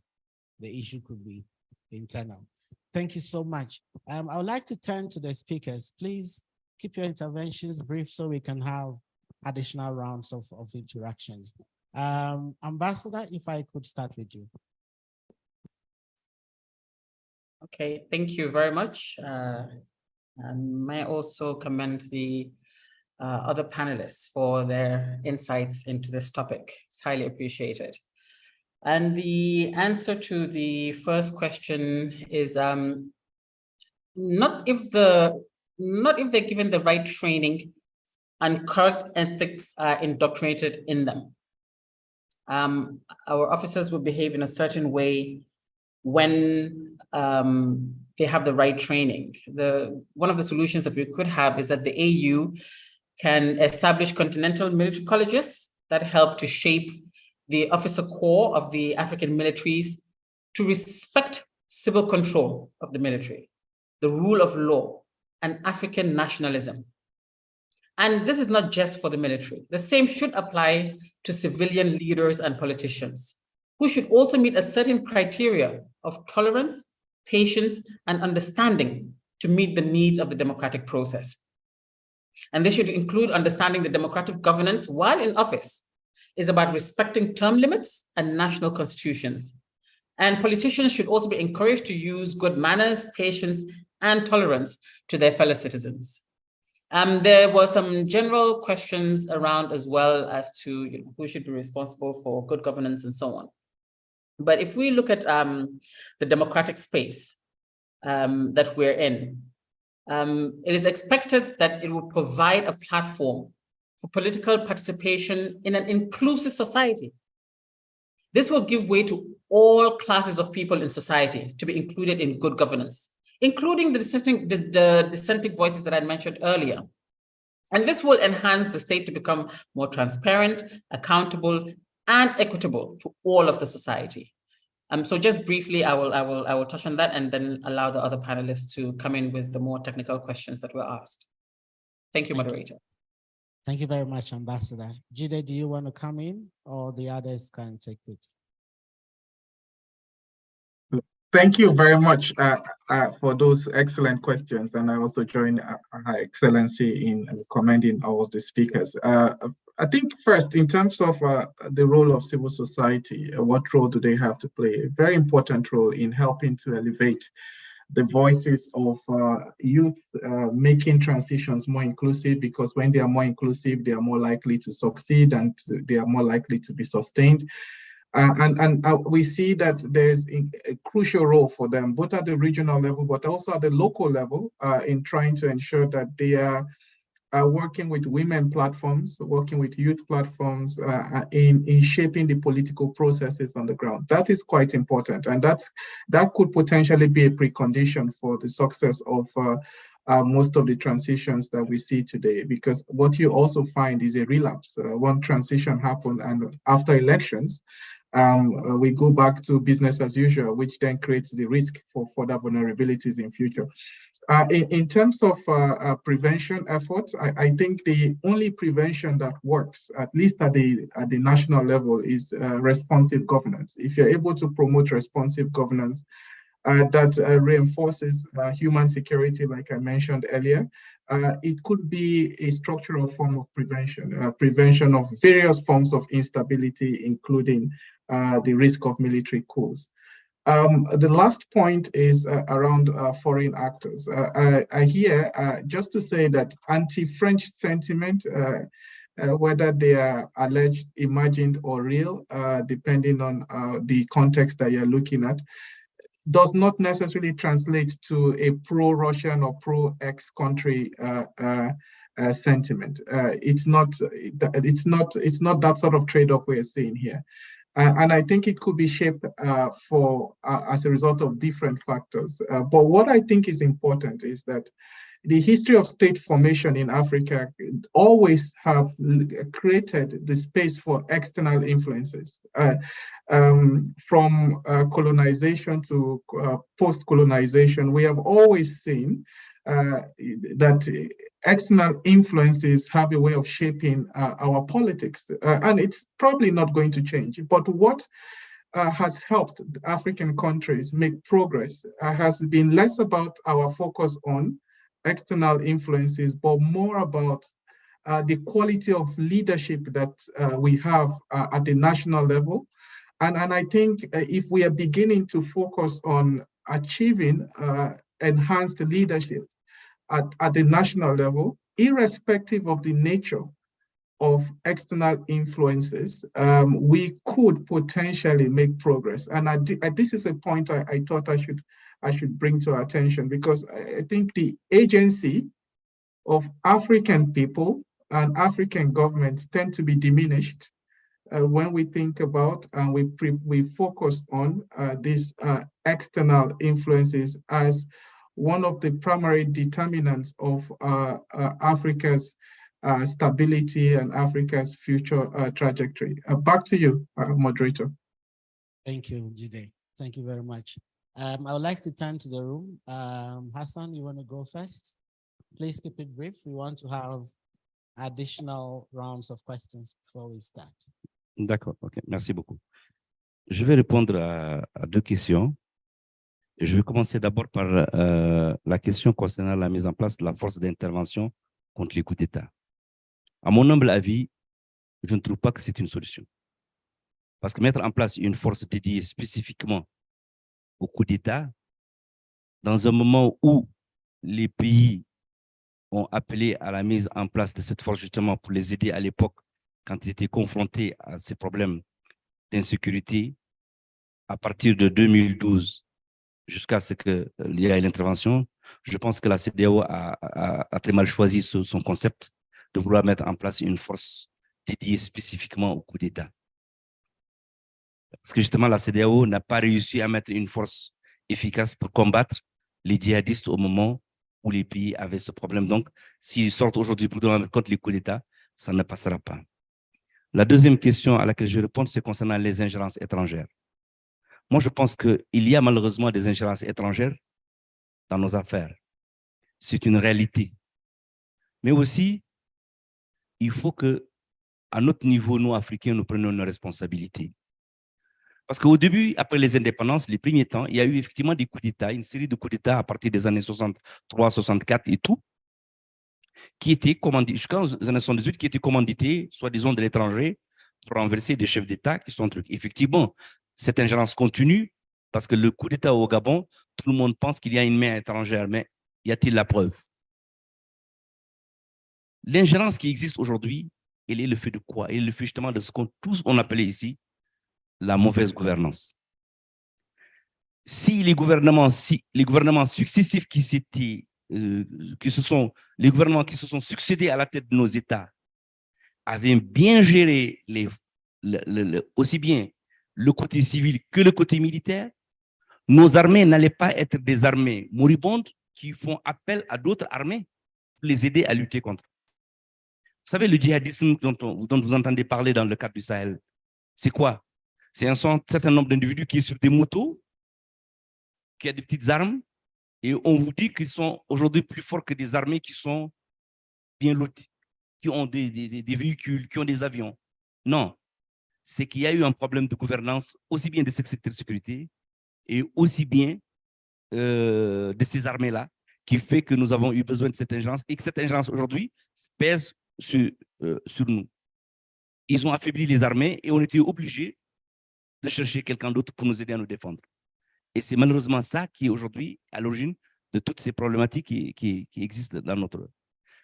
the issue could be internal. Thank you so much. I would like to turn to the speakers. Please keep your interventions brief so we can have additional rounds of interactions. Ambassador, if I could start with you. Okay, thank you very much. And may I also commend the other panelists for their insights into this topic. It's highly appreciated. And the answer to the first question is not if they're given the right training and correct ethics are indoctrinated in them. Our officers will behave in a certain way when they have the right training. One of the solutions that we could have is that the AU can establish continental military colleges that help to shape the officer corps of the African militaries to respect civil control of the military, the rule of law, and African nationalism. And this is not just for the military. The same should apply to civilian leaders and politicians, who should also meet a certain criteria of tolerance, patience, and understanding to meet the needs of the democratic process. And this should include understanding the democratic governance while in office is about respecting term limits and national constitutions. And politicians should also be encouraged to use good manners, patience, and tolerance to their fellow citizens. There were some general questions around as well as to who should be responsible for good governance and so on. But if we look at the democratic space that we're in, it is expected that it will provide a platform for political participation in an inclusive society. This will give way to all classes of people in society to be included in good governance, including the dissenting voices that I mentioned earlier. And this will enhance the state to become more transparent, accountable, and equitable to all of the society. So just briefly, I will touch on that and then allow the other panelists to come in with the more technical questions that were asked. Thank you, moderator. Thank you very much, Ambassador. Jide, do you want to come in, or the others can take it? Thank you very much for those excellent questions, and I also join Her Excellency in commending all the speakers. I think first, in terms of the role of civil society, what role do they have to play? A very important role in helping to elevate the voices of youth, making transitions more inclusive, because when they are more inclusive, they are more likely to succeed and they are more likely to be sustained. And we see that there's a crucial role for them, both at the regional level, but also at the local level, in trying to ensure that they are working with women platforms, working with youth platforms, in shaping the political processes on the ground. That is quite important, and that could potentially be a precondition for the success of most of the transitions that we see today, because what you also find is a relapse. One transition happened, and after elections, we go back to business as usual, which then creates the risk for further vulnerabilities in future. In terms of prevention efforts, I think the only prevention that works, at least at the national level, is responsive governance. If you're able to promote responsive governance, that reinforces human security, like I mentioned earlier, it could be a structural form of prevention, prevention of various forms of instability, including the risk of military coups. The last point is around foreign actors. I hear, just to say that anti-French sentiment, whether they are alleged, imagined, or real, depending on the context that you're looking at, does not necessarily translate to a pro-Russian or pro-X country sentiment. It's not that sort of trade-off we're seeing here. And I think it could be shaped as a result of different factors. But what I think is important is that the history of state formation in Africa always have created the space for external influences. From colonization to post-colonization, we have always seen that external influences have a way of shaping our politics, and it's probably not going to change. But what has helped African countries make progress has been less about our focus on external influences, but more about the quality of leadership that we have at the national level. And I think if we are beginning to focus on achieving enhanced leadership at the national level, irrespective of the nature of external influences, we could potentially make progress. And this is a point I thought I should bring to our attention, because I think the agency of African people and African governments tend to be diminished when we think about and we focus on these external influences as one of the primary determinants of Africa's stability and Africa's future trajectory. Back to you, moderator. Thank you, Jide. Thank you very much. I would like to turn to the room. Hassan, you want to go first? Please keep it brief. We want to have additional rounds of questions before we start. D'accord, ok, merci beaucoup. Je vais répondre à deux questions. Je vais commencer d'abord par la question concernant la mise en place de la force d'intervention contre les coups d'État. À mon humble avis, je ne trouve pas que c'est une solution. Parce que mettre en place une force dédiée spécifiquement au coup d'État, dans un moment où les pays ont appelé à la mise en place de cette force justement pour les aider à l'époque quand ils étaient confrontés à ces problèmes d'insécurité. À partir de 2012, jusqu'à ce qu'il y ait l'intervention, je pense que la CEDEAO a très mal choisi son concept de vouloir mettre en place une force dédiée spécifiquement au coup d'État. Parce que justement, la CEDEAO n'a pas réussi à mettre une force efficace pour combattre les djihadistes au moment où les pays avaient ce problème. Donc, s'ils sortent aujourd'hui pour donner contre les coups d'État, ça ne passera pas. La deuxième question à laquelle je vais répondre, c'est concernant les ingérences étrangères. Moi, je pense qu'il y a malheureusement des ingérences étrangères dans nos affaires. C'est une réalité. Mais aussi, il faut qu'à notre niveau, nous, Africains, nous prenions nos responsabilités. Parce qu'au début, après les indépendances, les premiers temps, il y a eu effectivement des coups d'État, une série de coups d'État à partir des années 63, 64 et tout, qui étaient commandités, jusqu'aux années 78, qui étaient commandités, soit disons de l'étranger, pour renverser des chefs d'État qui sont trucs. Effectivement, cette ingérence continue, parce que le coup d'État au Gabon, tout le monde pense qu'il y a une main étrangère, mais y a-t-il la preuve? L'ingérence qui existe aujourd'hui, elle est le fait de quoi? Elle est le fait justement de ce qu'on tous on appelait ici la mauvaise gouvernance. Si les gouvernements successifs les gouvernements qui se sont succédés à la tête de nos États avaient bien géré aussi bien le côté civil que le côté militaire, nos armées n'allaient pas être des armées moribondes qui font appel à d'autres armées pour les aider à lutter contre. Vous savez, le djihadisme dont vous entendez parler dans le cadre du Sahel, c'est quoi? C'est un certain nombre d'individus qui sont sur des motos, qui ont des petites armes, et on vous dit qu'ils sont aujourd'hui plus forts que des armées qui sont bien loties, qui ont des véhicules, qui ont des avions. Non, c'est qu'il y a eu un problème de gouvernance, aussi bien de ce secteur de sécurité, et aussi bien de ces armées-là, qui fait que nous avons eu besoin de cette ingérence, et que cette ingérence aujourd'hui pèse sur nous. Ils ont affaibli les armées, et on était obligés de chercher quelqu'un d'autre pour nous aider à nous défendre. Et c'est malheureusement ça qui est aujourd'hui à l'origine de toutes ces problématiques qui existent dans notre...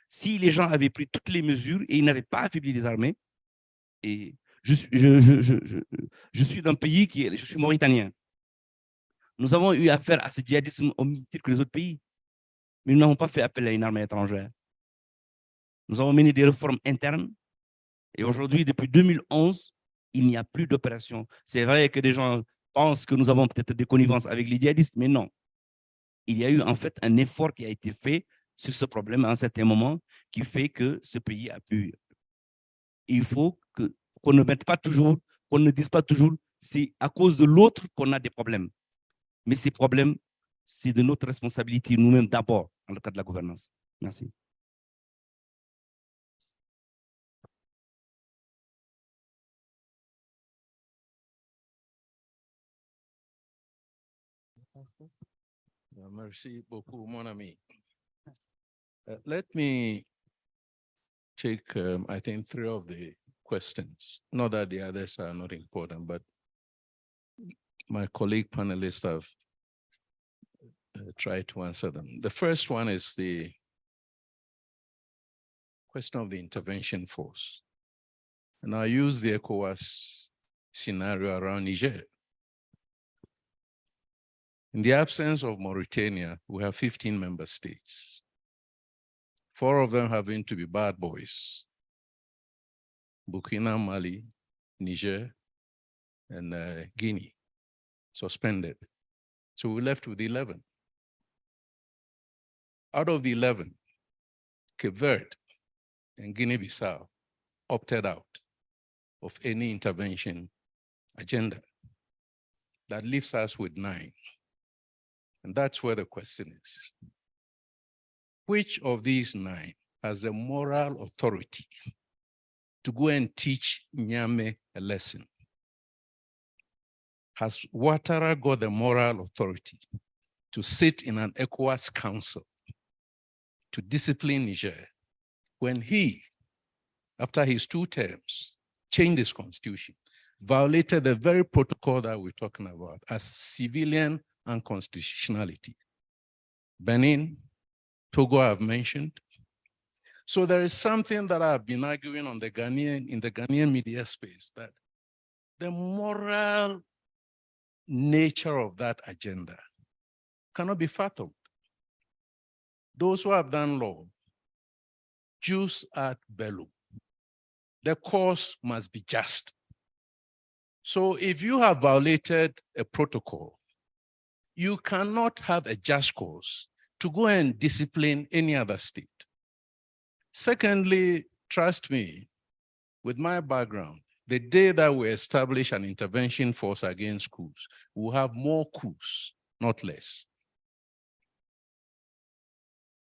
Si les gens avaient pris toutes les mesures et ils n'avaient pas affaibli les armées, et je suis d'un pays je suis mauritanien. Nous avons eu affaire à ce djihadisme au même titre que les autres pays, mais nous n'avons pas fait appel à une armée étrangère. Nous avons mené des réformes internes et aujourd'hui, depuis 2011, il n'y a plus d'opération. C'est vrai que des gens pensent que nous avons peut-être des connivences avec les djihadistes, mais non. Il y a eu en fait un effort qui a été fait sur ce problème à un certain moment qui fait que ce pays a pu... Il faut qu'on ne mette pas toujours, qu'on ne dise pas toujours, c'est à cause de l'autre qu'on a des problèmes. Mais ces problèmes, c'est de notre responsabilité nous-mêmes d'abord, dans le cadre de la gouvernance. Merci. Merci beaucoup, mon ami. Let me take, I think, 3 of the questions. Not that the others are not important, but my colleague panelists have tried to answer them. The first one is the question of the intervention force. And I use the ECOWAS scenario around Niger. In the absence of Mauritania, we have 15 member states. 4 of them having to be bad boys: Burkina, Mali, Niger, and Guinea, suspended. So we're left with 11. Out of the 11, Cape Verde and Guinea-Bissau opted out of any intervention agenda. That leaves us with 9. And that's where the question is. Which of these 9 has the moral authority to go and teach Nyame a lesson? Has Ouattara got the moral authority to sit in an ECOWAS council to discipline Niger when he, after his 2 terms, changed his constitution, violated the very protocol that we're talking about as civilian unconstitutionality? Benin, Togo I've mentioned, So there is something that I've been arguing on the in the Ghanaian media space, that the moral nature of that agenda cannot be fathomed. Those who have done law, jus ad bellum. The cause must be just. So if you have violated a protocol, you cannot have a just cause to go and discipline any other state. Secondly, trust me, with my background, the day that we establish an intervention force against coups, we'll have more coups, not less.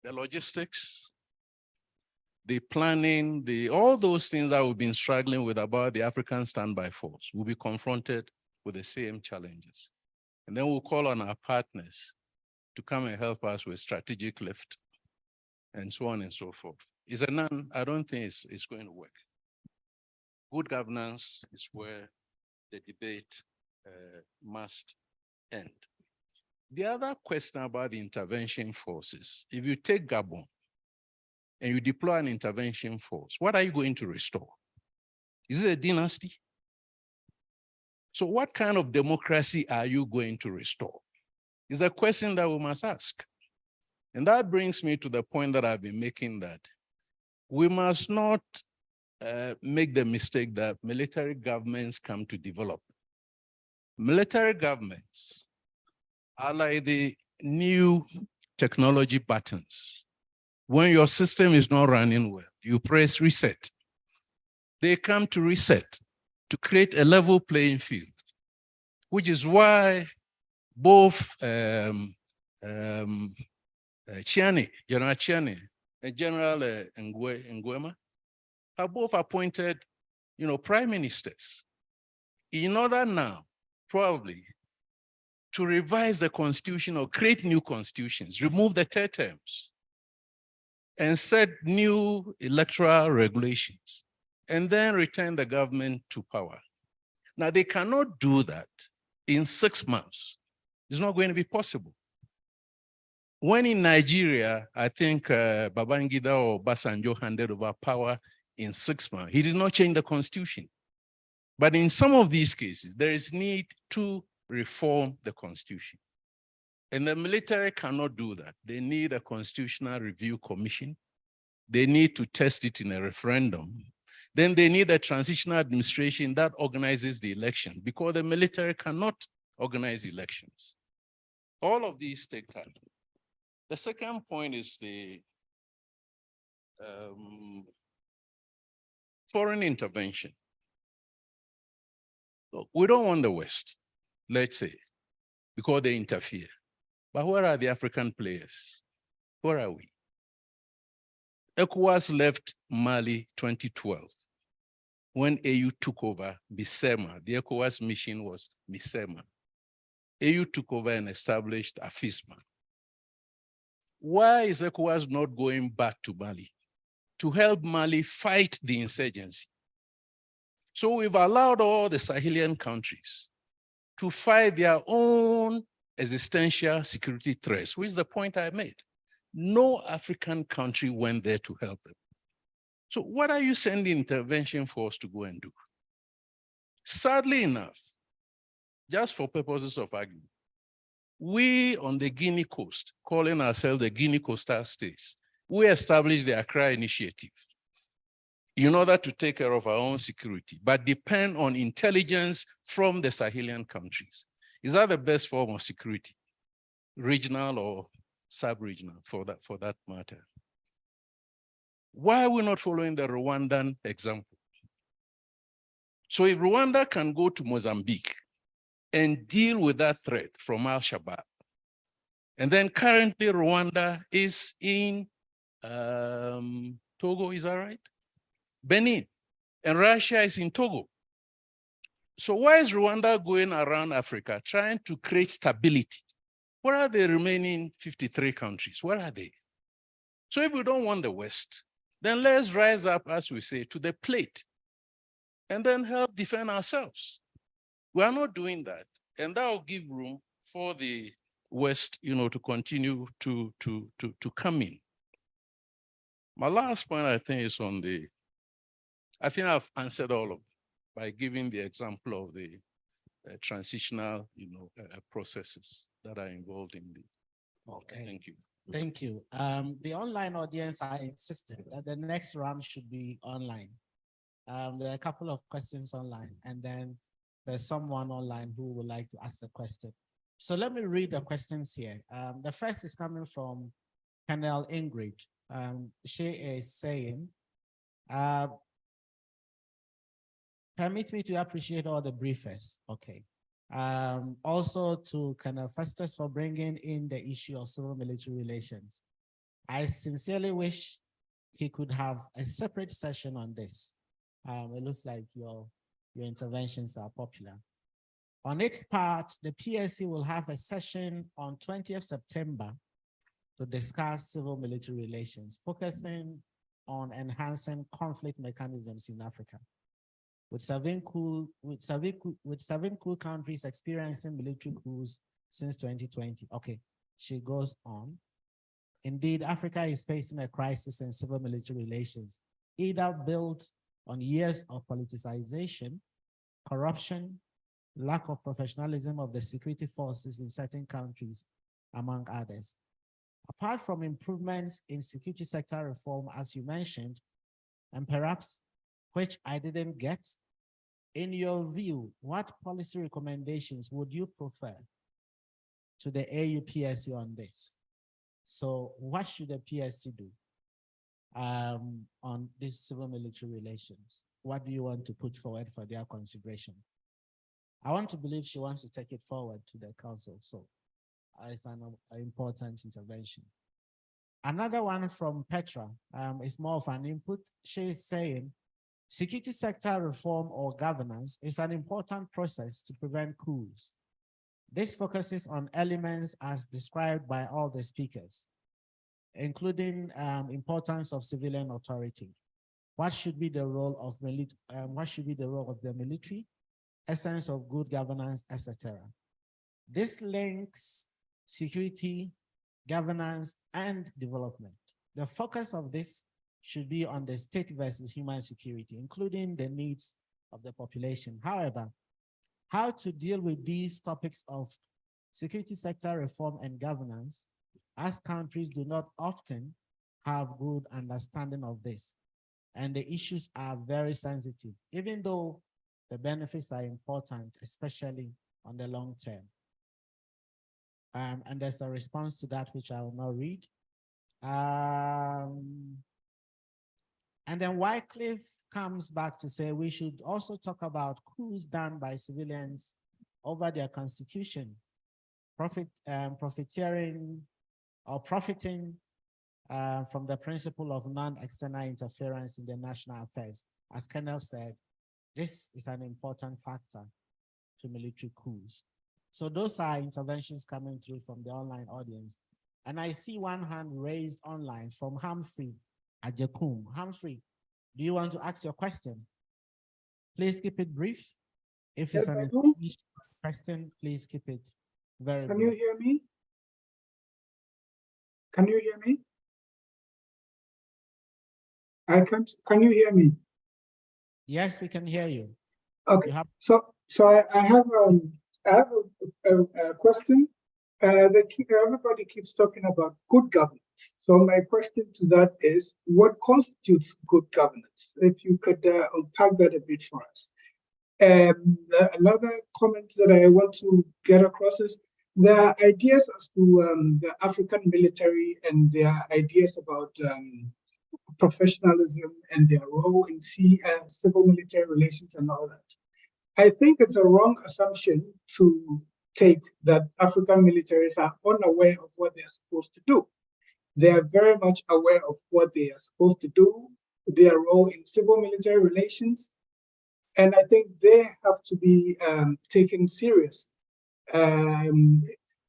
The logistics, the planning, all those things that we've been struggling with about the African standby force will be confronted with the same challenges. And then we'll call on our partners to come and help us with strategic lift and so on and so forth. I don't think it's going to work. Good governance is where the debate must end. The other question about the intervention forces, if you take Gabon and you deploy an intervention force, what are you going to restore? Is it a dynasty? So what kind of democracy are you going to restore? It's a question that we must ask. And that brings me to the point that I've been making, that we must not make the mistake that military governments come to develop. Military governments are like the new technology buttons. When your system is not running well, you press reset. They come to reset, to create a level playing field, which is why both Jagne, General Jagne and General Nguema have both appointed, prime ministers. In order now, probably, to revise the constitution or create new constitutions, remove the third terms, and set new electoral regulations, and then return the government to power. Now, they cannot do that in 6 months. It's not going to be possible. When in Nigeria, I think Babangida or Basanjo handed over power in 6 months, he did not change the constitution. But in some of these cases, there is need to reform the constitution. And the military cannot do that. They need a constitutional review commission. They need to test it in a referendum. Then they need a transitional administration that organizes the election, because the military cannot organize elections. All of these take time. The second point is the foreign intervention. Look, we don't want the West, let's say, because they interfere. But where are the African players? Where are we? ECOWAS left Mali 2012 when AU took over Bisema. The ECOWAS mission was Bisema. AU took over and established AFISMA. Why is ECOWAS not going back to Mali to help Mali fight the insurgency? So we've allowed all the Sahelian countries to fight their own existential security threats, which is the point I made. No African country went there to help them. So what are you sending intervention force to go and do? Sadly enough, just for purposes of argument, we on the Guinea coast, calling ourselves the Guinea Coastal States, we established the Accra Initiative in order to take care of our own security, but depend on intelligence from the Sahelian countries. Is that the best form of security? Regional or sub-regional, for that matter? Why are we not following the Rwandan example? So if Rwanda can go to Mozambique and deal with that threat from Al-Shabaab, and then currently Rwanda is in Togo, is that right? Benin, and Russia is in Togo. So why is Rwanda going around Africa trying to create stability? Where are the remaining 53 countries? Where are they? So if we don't want the West, then let's rise up, as we say, to the plate and then help defend ourselves. We are not doing that. And that will give room for the West, to continue to come in. My last point, I think, is on the, I think I've answered all of them by giving the example of the transitional, processes that are involved in the. Okay. Thank you. Thank you. The online audience are insisting that the next round should be online. There are a couple of questions online, and then there's someone online who would like to ask a question. So let me read the questions here. The first is coming from Colonel Ingrid. She is saying, permit me to appreciate all the briefers. Okay. Also to Colonel Festus for bringing in the issue of civil-military relations. I sincerely wish he could have a separate session on this. It looks like your interventions are popular. On its part, the PSC will have a session on 20th September to discuss civil-military relations, focusing on enhancing conflict mechanisms in Africa. With seven coup countries experiencing military coups since 2020. Okay, she goes on. Indeed, Africa is facing a crisis in civil-military relations, either built on years of politicization, corruption, lack of professionalism of the security forces in certain countries, among others. Apart from improvements in security sector reform, as you mentioned, and perhaps, which I didn't get, in your view, what policy recommendations would you prefer to the AU PSC on this? So what should the PSC do on these civil-military relations? What do you want to put forward for their consideration? I want to believe she wants to take it forward to the council, so it's an important intervention. Another one from Petra is more of an input. She is saying, security sector reform or governance is an important process to prevent coups. This focuses on elements as described by all the speakers, including importance of civilian authority. What should be the role of the military, essence of good governance, etc. This links security, governance, and development. The focus of this should be on the state versus human security, including the needs of the population. However, how to deal with these topics of security sector reform and governance, as countries do not often have good understanding of this, and the issues are very sensitive, even though the benefits are important, especially on the long term. And there's a response to that, which I will not read. And then Wycliffe comes back to say we should also talk about coups done by civilians over their constitution, profiting from the principle of non-external interference in the national affairs. As Colonel said, this is an important factor to military coups. So those are interventions coming through from the online audience. And I see one hand raised online from Humphrey Ajekum. Humphrey, do you want to ask your question? Please keep it brief. If it's an question, please keep it very brief. Can you hear me? Can you hear me? I can't. Can you hear me? Yes, we can hear you. Okay. So I have a question. Everybody keeps talking about good governance. So my question to that is, what constitutes good governance? If you could unpack that a bit for us. Another comment that I want to get across is there are ideas as to the African military and their ideas about professionalism and their role in civil military relations and all that. I think it's a wrong assumption to take that African militaries are unaware of what they're supposed to do. They are very much aware of what they are supposed to do, their role in civil military relations, and I think they have to be taken serious in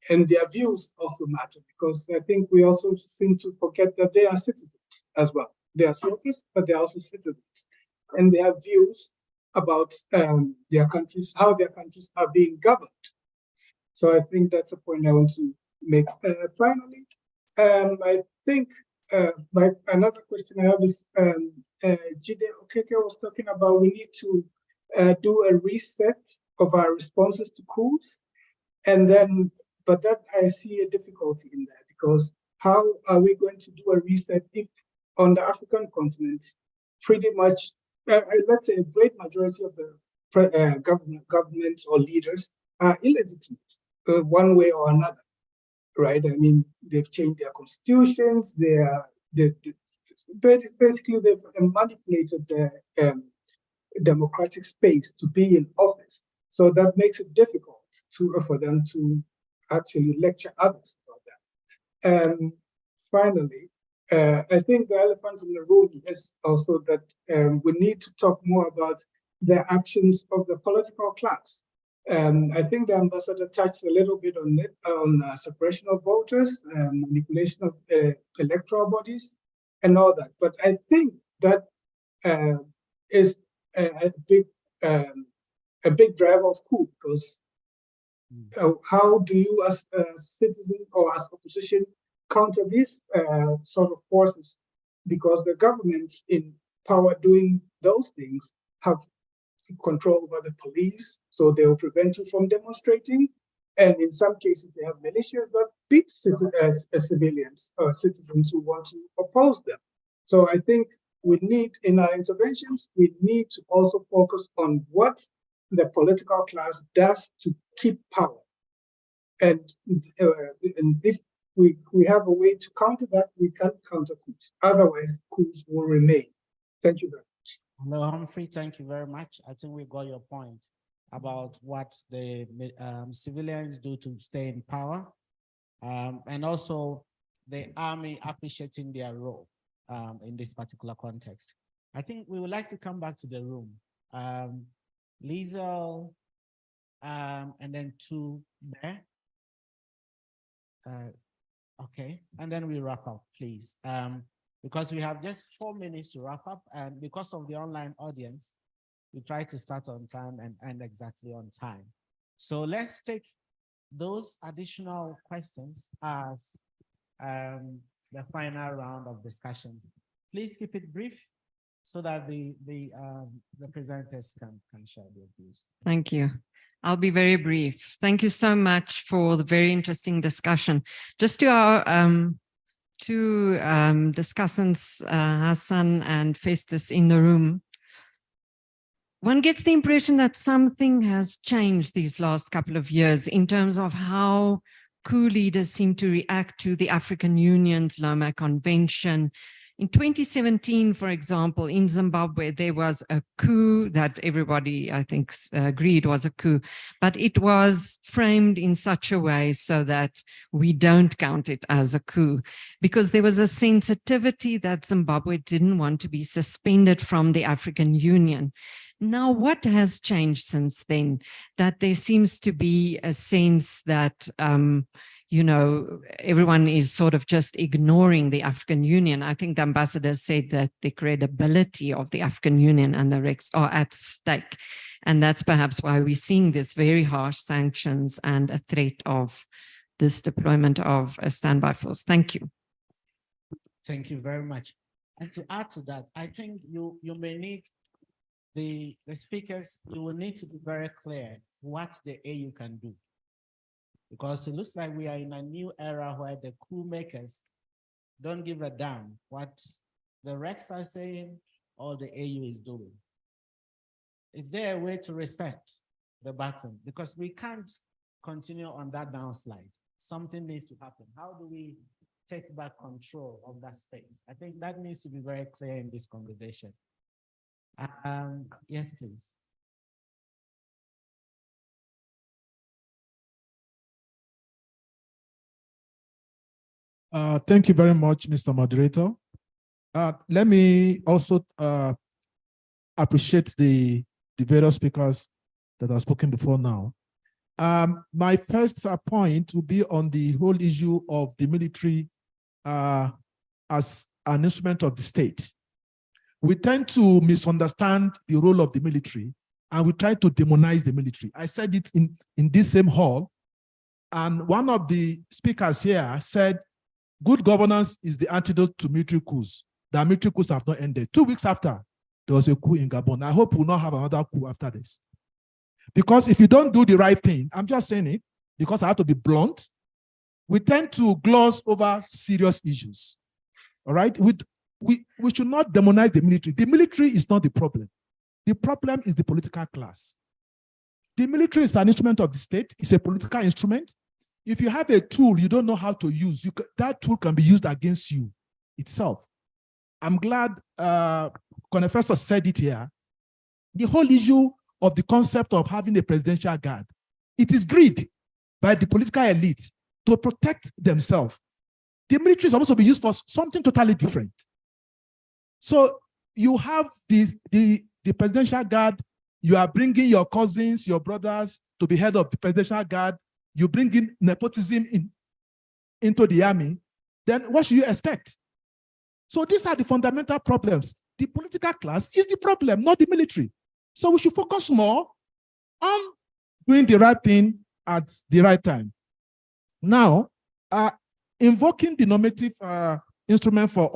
their views of the matter, because I think we also seem to forget that they are citizens as well. They are soldiers, but they're also citizens, and they have views about their countries, how their countries are being governed. So I think that's a point I want to make. Finally, I think another question I have is, Jide Okeke was talking about we need to do a reset of our responses to coups, and then, but that I see a difficulty in that, because how are we going to do a reset if on the African continent, pretty much, let's say a great majority of the governments or leaders are illegitimate, one way or another, right? I mean, they've changed their constitutions, basically they've manipulated the democratic space to be in office. So that makes it difficult for them to actually lecture others about that. Finally, I think the elephant in the room is also that we need to talk more about the actions of the political class. I think the ambassador touched a little bit on it, on separation of voters, manipulation of electoral bodies, and all that. But I think that is a big driver of coup, because how do you, as a citizen or as opposition, counter these sort of forces? Because the governments in power doing those things have control over the police, so they will prevent you from demonstrating. And in some cases, they have militias that beat civilians or citizens who want to oppose them. So I think we need, in our interventions, we need to also focus on what the political class does to keep power. And if we have a way to counter that, we can counter coups. Otherwise, coups will remain. Thank you very much. Hello, Humphrey, thank you very much. I think we got your point about what the civilians do to stay in power, and also the army appreciating their role in this particular context. I think we would like to come back to the room. Liesl, and then two there. Okay, and then we wrap up, please. Because we have just 4 minutes to wrap up, and because of the online audience, we try to start on time and end exactly on time. So let's take those additional questions as the final round of discussions. Please keep it brief so that the presenters can share their views. Thank you. I'll be very brief. Thank you so much for the very interesting discussion. Just to our two discussants, Hassan and Festus in the room, one gets the impression that something has changed these last couple of years in terms of how coup leaders seem to react to the African Union's Loma Convention. In 2017, for example, in Zimbabwe, there was a coup that everybody, I think, agreed was a coup, but it was framed in such a way so that we don't count it as a coup, because there was a sensitivity that Zimbabwe didn't want to be suspended from the African Union. Now, what has changed since then? That there seems to be a sense that you know, everyone is sort of just ignoring the African Union. I think the ambassador said that the credibility of the African Union and the REX are at stake. And that's perhaps why we're seeing this very harsh sanctions and a threat of this deployment of a standby force. Thank you. Thank you very much. And to add to that, I think you may need the speakers, you will need to be very clear what the AU can do. Because it looks like we are in a new era where the coup makers don't give a damn what the REX are saying or the AU is doing. Is there a way to reset the button? Because we can't continue on that downslide. Something needs to happen. How do we take back control of that space? I think that needs to be very clear in this conversation. Yes, please. Thank you very much, Mr. Moderator. Let me also appreciate the various speakers that have spoken before now. My first point will be on the whole issue of the military as an instrument of the state. We tend to misunderstand the role of the military, and we try to demonize the military. I said it in this same hall, and one of the speakers here said good governance is the antidote to military coups. The military coups have not ended. 2 weeks after, there was a coup in Gabon. I hope we'll not have another coup after this. Because if you don't do the right thing, I'm just saying it because I have to be blunt, we tend to gloss over serious issues. All right? We should not demonize the military. The military is not the problem. The problem is the political class. The military is an instrument of the state. It's a political instrument. If you have a tool you don't know how to use, that tool can be used against you itself. I'm glad Professor said it here. The whole issue of the concept of having a presidential guard, it is greed by the political elite to protect themselves. The military is supposed to be used for something totally different. So you have the presidential guard, you are bringing your cousins, your brothers to be head of the presidential guard, you bring in nepotism into the army, then what should you expect? So these are the fundamental problems. The political class is the problem, not the military. So we should focus more on doing the right thing at the right time. Now, invoking the normative instrument for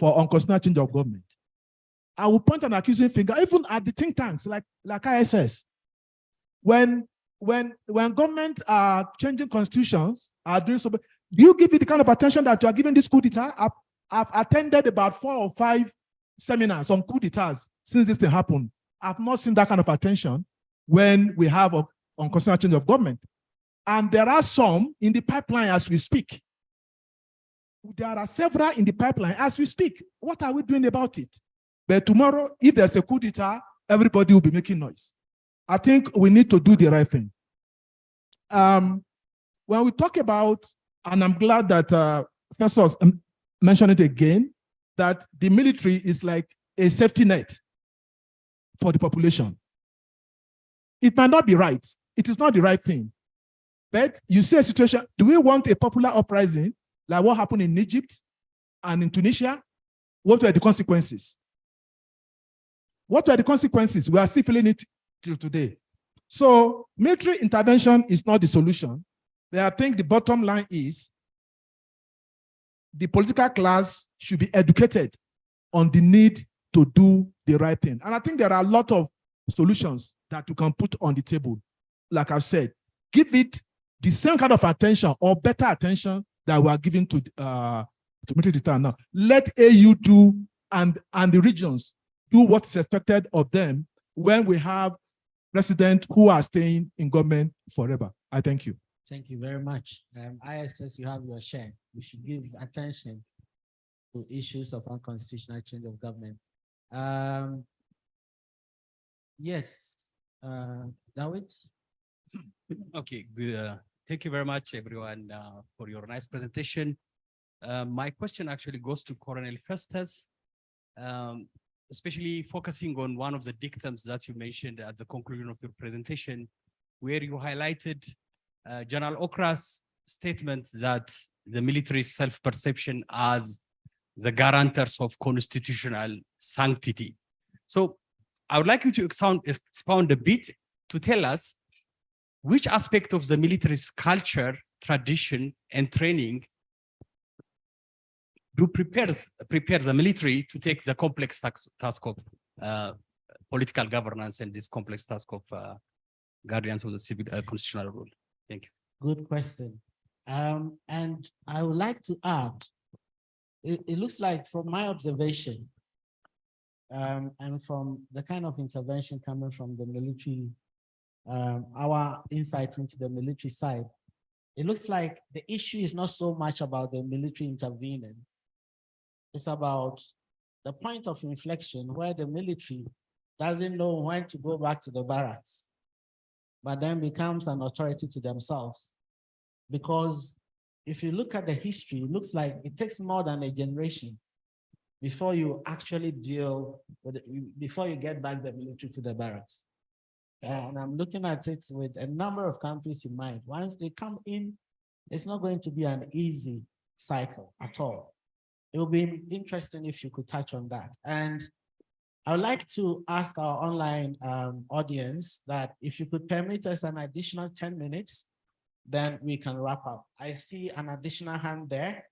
unconstitutional change of government, I will point an accusing finger, even at the think tanks like ISS. When government are changing constitutions, are doing so, do you give it the kind of attention that you are giving this coup d'etat? I've attended about 4 or 5 seminars on coup d'etats since this thing happened. I've not seen that kind of attention when we have on constitutional change of government. And there are some in the pipeline as we speak. There are several in the pipeline as we speak. What are we doing about it? But tomorrow, if there's a coup d'etat, everybody will be making noise. I think we need to do the right thing. When we talk about, and I'm glad that Professor mentioned it again, that the military is like a safety net for the population. It might not be right. It is not the right thing. But you see a situation, do we want a popular uprising like what happened in Egypt and in Tunisia? What were the consequences? What were the consequences? We are still feeling it till today. So military intervention is not the solution. But I think the bottom line is the political class should be educated on the need to do the right thing. And I think there are a lot of solutions that you can put on the table. Like I've said, give it the same kind of attention or better attention that we are giving to military deterrence now. Let AU do and the regions do what is expected of them when we have residents who are staying in government forever. I thank you. Thank you very much. ISS, you have your share. We should give attention to issues of unconstitutional change of government. Yes, David? Okay, good. Thank you very much, everyone, for your nice presentation. My question actually goes to Colonel Festus, especially focusing on one of the dictums that you mentioned at the conclusion of your presentation, where you highlighted General Okra's statement that the military self-perception as the guarantors of constitutional sanctity. So I would like you to expound a bit to tell us which aspect of the military's culture, tradition, and training do prepare the military to take the complex task of political governance and this complex task of guardians of the civil constitutional rule. Thank you. Good question. And I would like to add, it looks like from my observation and from the kind of intervention coming from the military, our insights into the military side, it looks like the issue is not so much about the military intervening. It's about the point of inflection where the military doesn't know when to go back to the barracks, but then becomes an authority to themselves. Because if you look at the history, it looks like it takes more than a generation before you actually deal with it, before you get back the military to the barracks. And I'm looking at it with a number of countries in mind. Once they come in, it's not going to be an easy cycle at all. It will be interesting if you could touch on that. And I would like to ask our online audience that if you could permit us an additional 10 minutes, then we can wrap up. I see an additional hand there,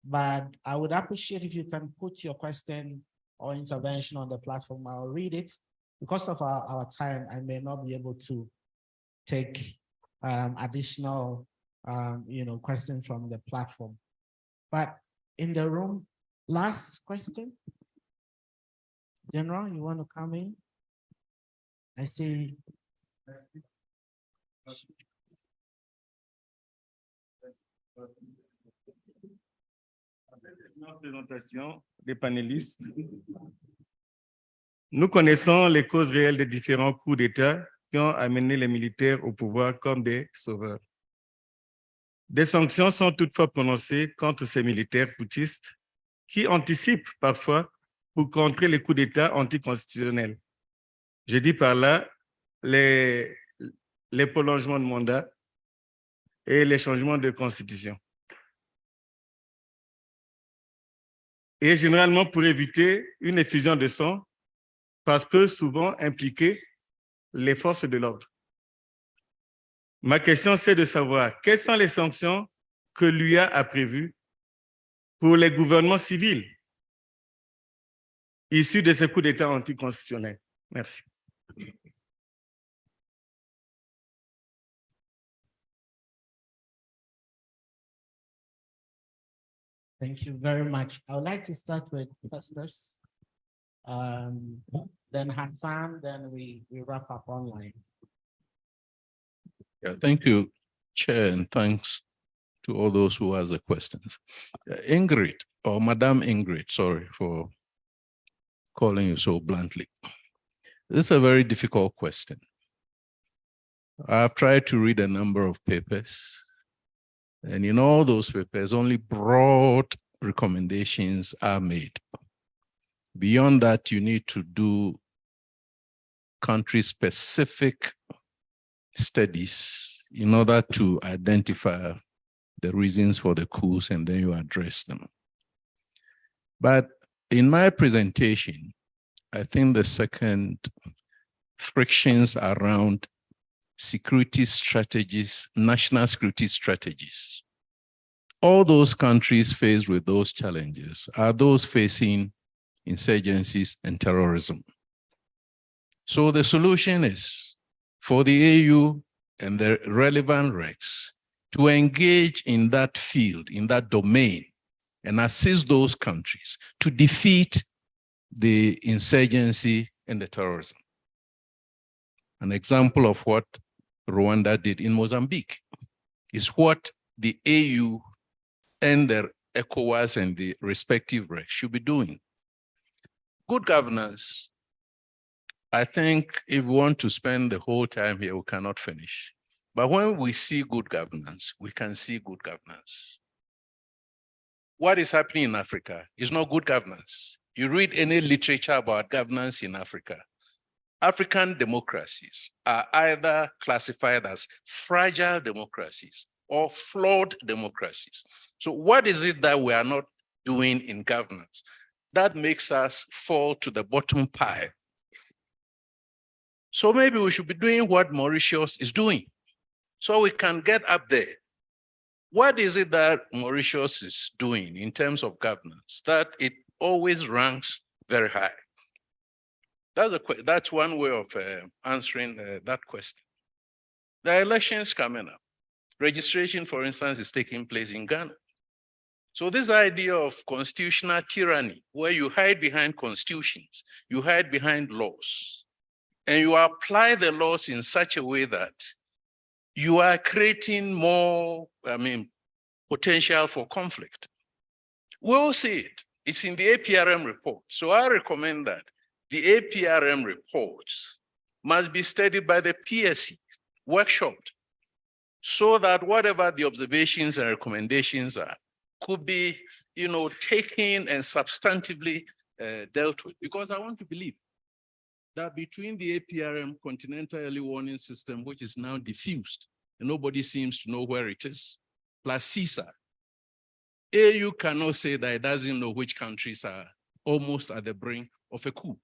but I would appreciate if you can put your question or intervention on the platform. I'll read it. Because of our time, I may not be able to take additional questions from the platform. But in the room, last question. General, you want to come in? I see. La présentation des panélistes. Nous connaissons les causes réelles des différents coups d'État qui ont amené les militaires au pouvoir comme des sauveurs. Des sanctions sont toutefois prononcées contre ces militaires putschistes qui anticipent parfois pour contrer les coups d'État anticonstitutionnels. Je dis par là les prolongements de mandat et les changements de constitution. Et généralement pour éviter une effusion de sang, parce que souvent impliquer les forces de l'ordre. Ma question, c'est de savoir quelles sont les sanctions que l'UA a prévues pour les gouvernements civils issus de ces coups d'État anticonstitutionnels. Merci. Thank you very much. I would like to start with Putschists, then Hassan, then we wrap up online. Yeah, thank you, Chair, and thanks to all those who asked the questions. Ingrid, or Madame Ingrid, sorry for calling you so bluntly. This is a very difficult question. I've tried to read a number of papers, and in all those papers, only broad recommendations are made. Beyond that, you need to do country-specific studies in order to identify the reasons for the coups, and then you address them. But in my presentation, I think the second, frictions around security strategies, national security strategies. All those countries faced with those challenges are those facing insurgencies and terrorism. So the solution is for the AU and the relevant regs to engage in that field, in that domain, and assist those countries to defeat the insurgency and the terrorism. An example of what Rwanda did in Mozambique is what the AU and the ECOWAS and the respective regs should be doing. Good governance, I think if we want to spend the whole time here, we cannot finish. But when we see good governance, we can see good governance. What is happening in Africa is not good governance. You read any literature about governance in Africa, African democracies are either classified as fragile democracies or flawed democracies. So what is it that we are not doing in governance that makes us fall to the bottom pile? So maybe we should be doing what Mauritius is doing so we can get up there. What is it that Mauritius is doing in terms of governance that it always ranks very high? That's one way of answering that question. The elections coming up. Registration, for instance, is taking place in Ghana. So this idea of constitutional tyranny, where you hide behind constitutions, you hide behind laws, and you apply the laws in such a way that you are creating more, potential for conflict. We all see it. It's in the APRM report. So I recommend that the APRM reports must be studied by the PSC, workshopped, so that whatever the observations and recommendations are could be, taken and substantively dealt with. Because I want to believe that between the APRM continental early warning system, which is now diffused, and nobody seems to know where it is, plus CISA, AU cannot say that it doesn't know which countries are almost at the brink of a coup.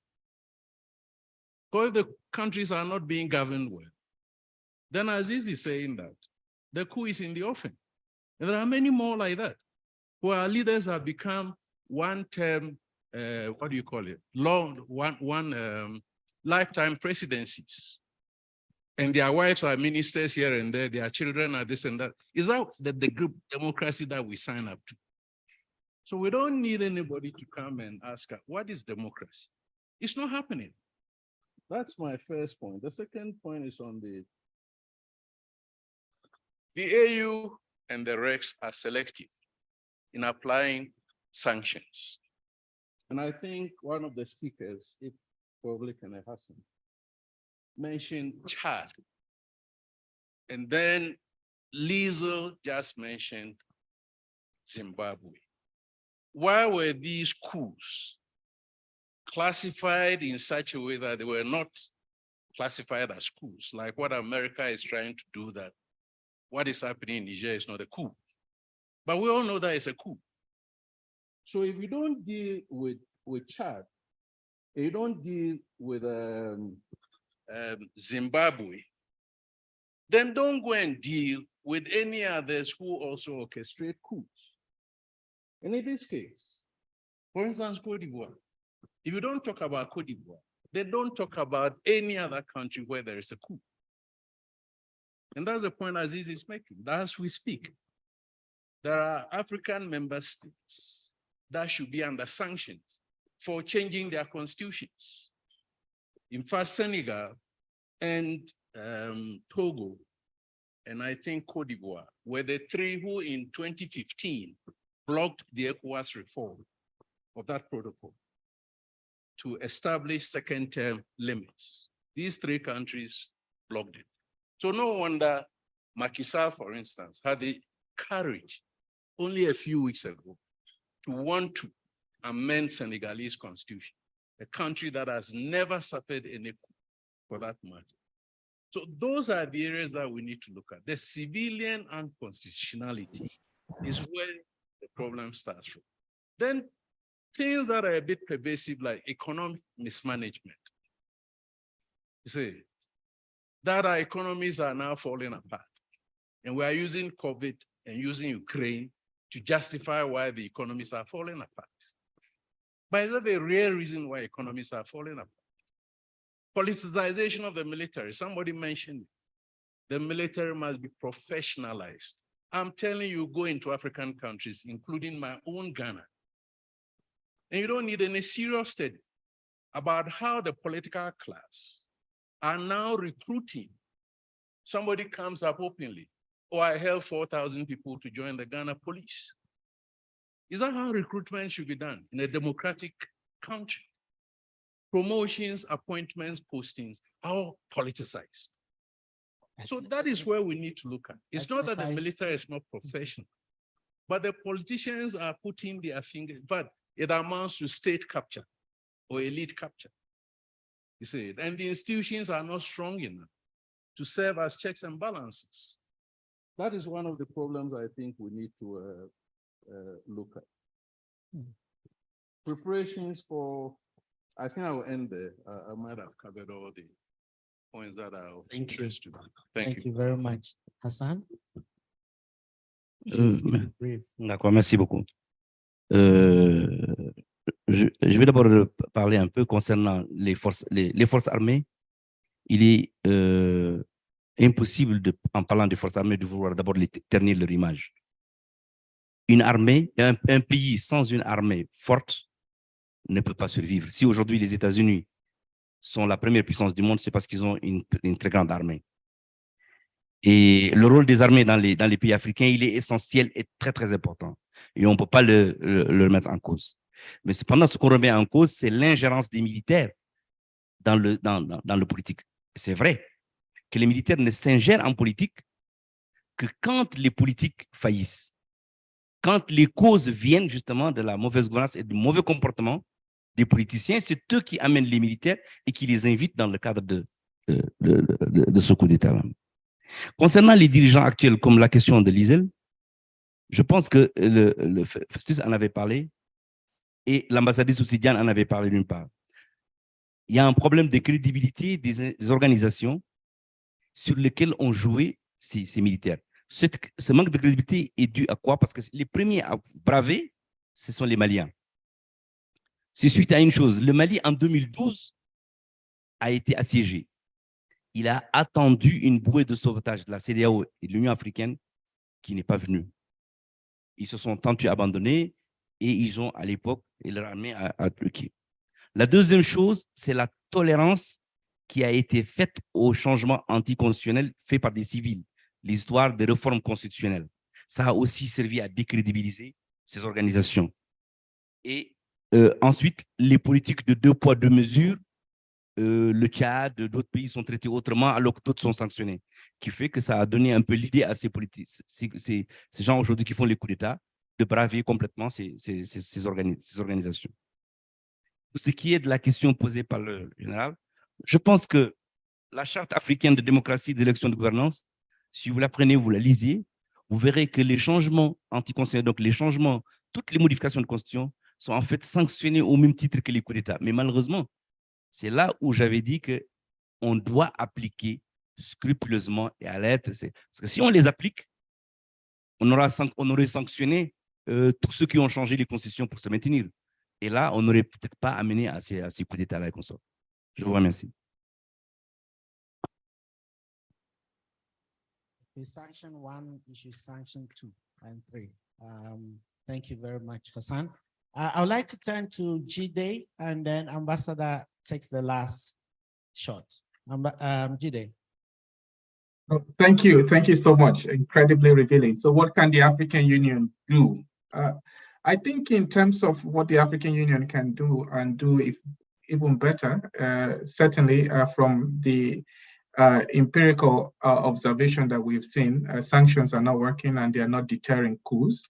Because if the countries are not being governed well, then Aziz is saying that the coup is in the offing. And there are many more like that. where our leaders have become one-term, what do you call it? Lifetime presidencies. And their wives are ministers here and there, their children are this and that. Is that the group democracy that we sign up to? So we don't need anybody to come and ask us, what is democracy? It's not happening. That's my first point. The second point is on the AU and the REX are selective in applying sanctions. And I think one of the speakers, if probably Kenneth Hassan, mentioned Chad. And then Liesl just mentioned Zimbabwe. Why were these coups classified in such a way that they were not classified as coups, like what America is trying to do, that what is happening in Niger is not a coup. But we all know that it's a coup. So if you don't deal with Chad, you don't deal with Zimbabwe, then don't go and deal with any others who also orchestrate coups. And in this case, for instance, Cote d'Ivoire, if you don't talk about Cote d'Ivoire, they don't talk about any other country where there is a coup. And that's the point Aziz is making. As we speak, there are African member states that should be under sanctions for changing their constitutions. In fact, Senegal and Togo, and I think Cote d'Ivoire, were the three who in 2015 blocked the ECOWAS reform of that protocol to establish second-term limits. These three countries blocked it. So no wonder Macky Sall, for instance, had the courage only a few weeks ago to want to amend Senegalese constitution, a country that has never suffered any coup for that matter. So those are the areas that we need to look at. The civilian unconstitutionality is where the problem starts from. Then things that are a bit pervasive, like economic mismanagement. You see, that our economies are now falling apart. And we are using COVID and using Ukraine to justify why the economies are falling apart. But is that the real reason why economies are falling apart? Politicization of the military, somebody mentioned it. The military must be professionalized. I'm telling you, go into African countries, including my own Ghana, and you don't need any serious study about how the political class are now recruiting. Somebody comes up openly, oh, I held 4,000 people to join the Ghana police. Is that how recruitment should be done in a democratic country? Promotions, appointments, postings are all politicized. So that is where we need to look at. It's not that the military is not professional, but the politicians are putting their finger, but it amounts to state capture or elite capture. You see, and the institutions are not strong enough to serve as checks and balances. That is one of the problems I think we need to look at. Preparations for, I think I will end there. I might have covered all the points that are of interest to me. Thank you very much. Hassan? D'accord, merci beaucoup. Je vais d'abord parler un peu concernant les forces armées. Il est impossible, en parlant des forces armées, de vouloir d'abord ternir leur image. Une armée, un pays sans une armée forte ne peut pas survivre. Si aujourd'hui les États-Unis sont la première puissance du monde, c'est parce qu'ils ont une très grande armée. Et le rôle des armées dans les pays africains, il est essentiel et très, très important. Et on ne peut pas le remettre en cause. Mais cependant, ce qu'on remet en cause, c'est l'ingérence des militaires dans le politique. C'est vrai que les militaires ne s'ingèrent en politique que quand les politiques faillissent. Quand les causes viennent justement de la mauvaise gouvernance et du mauvais comportement des politiciens, c'est eux qui amènent les militaires et qui les invitent dans le cadre de ce coup d'État. Concernant les dirigeants actuels, comme la question de Liesl, je pense que le Festus en avait parlé et l'ambassadrice Oussidiane en avait parlé d'une part. Il y a un problème de crédibilité des organisations sur lesquelles ont joué ces militaires. Ce manque de crédibilité est dû à quoi? Parce que les premiers à braver, ce sont les Maliens. C'est suite à une chose. Le Mali, en 2012, a été assiégé. Il a attendu une bouée de sauvetage de la CEDEAO et de l'Union africaine qui n'est pas venue. Ils se sont tentés abandonnés et ils ont, à l'époque, leur armée à truquer. La deuxième chose, c'est la tolérance qui a été faite au changement anticonstitutionnel fait par des civils, l'histoire des réformes constitutionnelles. Ça a aussi servi à décrédibiliser ces organisations. Et ensuite, les politiques de 2 poids 2 mesures, le Tchad, d'autres pays sont traités autrement alors que d'autres sont sanctionnés, qui fait que ça a donné un peu l'idée à ces politiques, ces gens aujourd'hui qui font les coups d'État, de braver complètement ces organisations. Pour ce qui est de la question posée par le général, je pense que la charte africaine de démocratie, d'élection de gouvernance, si vous la prenez, vous la lisez, vous verrez que les changements anticonstitutionnels, donc les changements, toutes les modifications de constitution sont en fait sanctionnées au même titre que les coups d'État. Mais malheureusement, c'est là où j'avais dit qu'on doit appliquer scrupuleusement et à l'être. Parce que si on les applique, on aurait sanctionné tous ceux qui ont changé les constitutions pour se maintenir. Et là, on n'aurait peut-être pas amené à ces coups d'État-là et consorts. Je vous remercie. Sanction 1, issue sanction 2 and 3. Thank you very much, Hassan. I would like to turn to Jide, and then Ambassador takes the last shot. Jide. Oh, thank you so much. Incredibly revealing. So what can the African Union do? I think in terms of what the African Union can do and do even better, certainly from the empirical observation that we've seen, sanctions are not working and they are not deterring coups.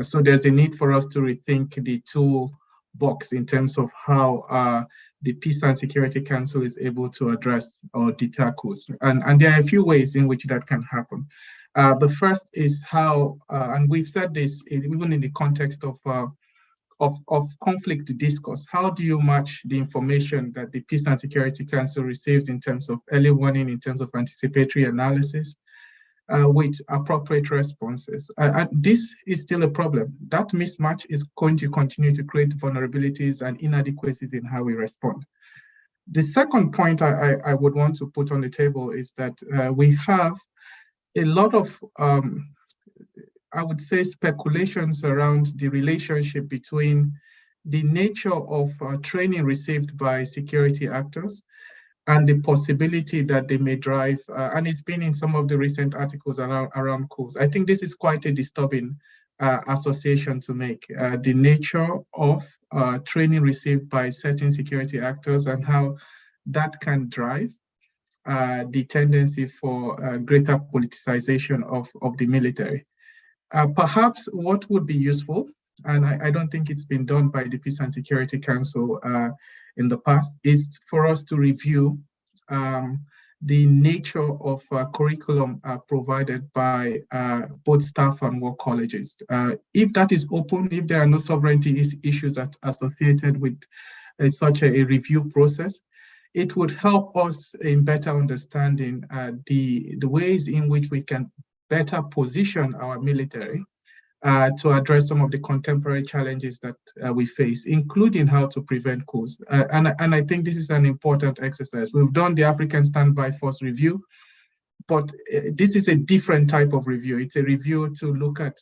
So there's a need for us to rethink the toolbox in terms of how the Peace and Security Council is able to address or deter coups. And there are a few ways in which that can happen. The first is how, and we've said this even in the context of conflict discourse, how do you match the information that the Peace and Security Council receives in terms of early warning, in terms of anticipatory analysis, with appropriate responses? This is still a problem. That mismatch is going to continue to create vulnerabilities and inadequacies in how we respond. The second point I would want to put on the table is that we have a lot of, I would say, speculations around the relationship between the nature of training received by security actors and the possibility that they may drive, and it's been in some of the recent articles around coups. I think this is quite a disturbing association to make, the nature of training received by certain security actors and how that can drive the tendency for greater politicization of the military. Perhaps what would be useful, and I don't think it's been done by the Peace and Security Council in the past, is for us to review the nature of curriculum provided by both staff and war colleges. If that is open, if there are no sovereignty issues associated with such a review process, it would help us in better understanding the ways in which we can better position our military to address some of the contemporary challenges that we face, including how to prevent coups. And I think this is an important exercise. We've done the African Standby Force review, but this is a different type of review. It's a review to look at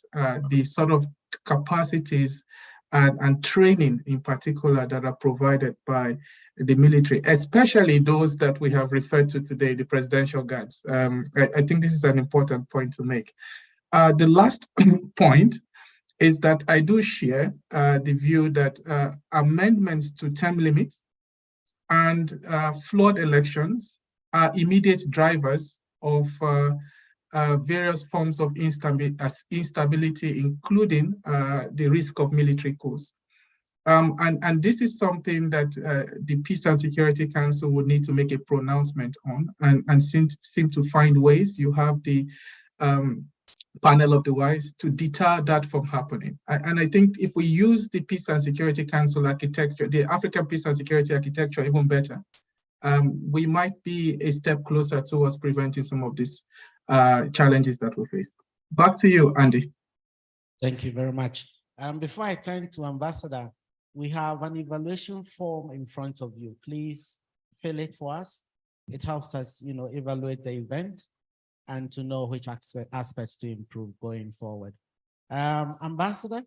the sort of capacities and training in particular that are provided by the military, especially those that we have referred to today, the presidential guards. I think this is an important point to make. The last point is that I do share the view that amendments to term limits and flawed elections are immediate drivers of various forms of instability, including the risk of military coups. And this is something that the Peace and Security Council would need to make a pronouncement on and seem to find ways. You have the panel of the wise to deter that from happening. And I think if we use the Peace and Security Council architecture, the African Peace and Security architecture even better, we might be a step closer towards preventing some of these challenges that we face. Back to you, Andy. Thank you very much. Before I turn to Ambassador, we have an evaluation form in front of you. Please fill it for us. It helps us, evaluate the event and to know which aspects to improve going forward. Ambassador,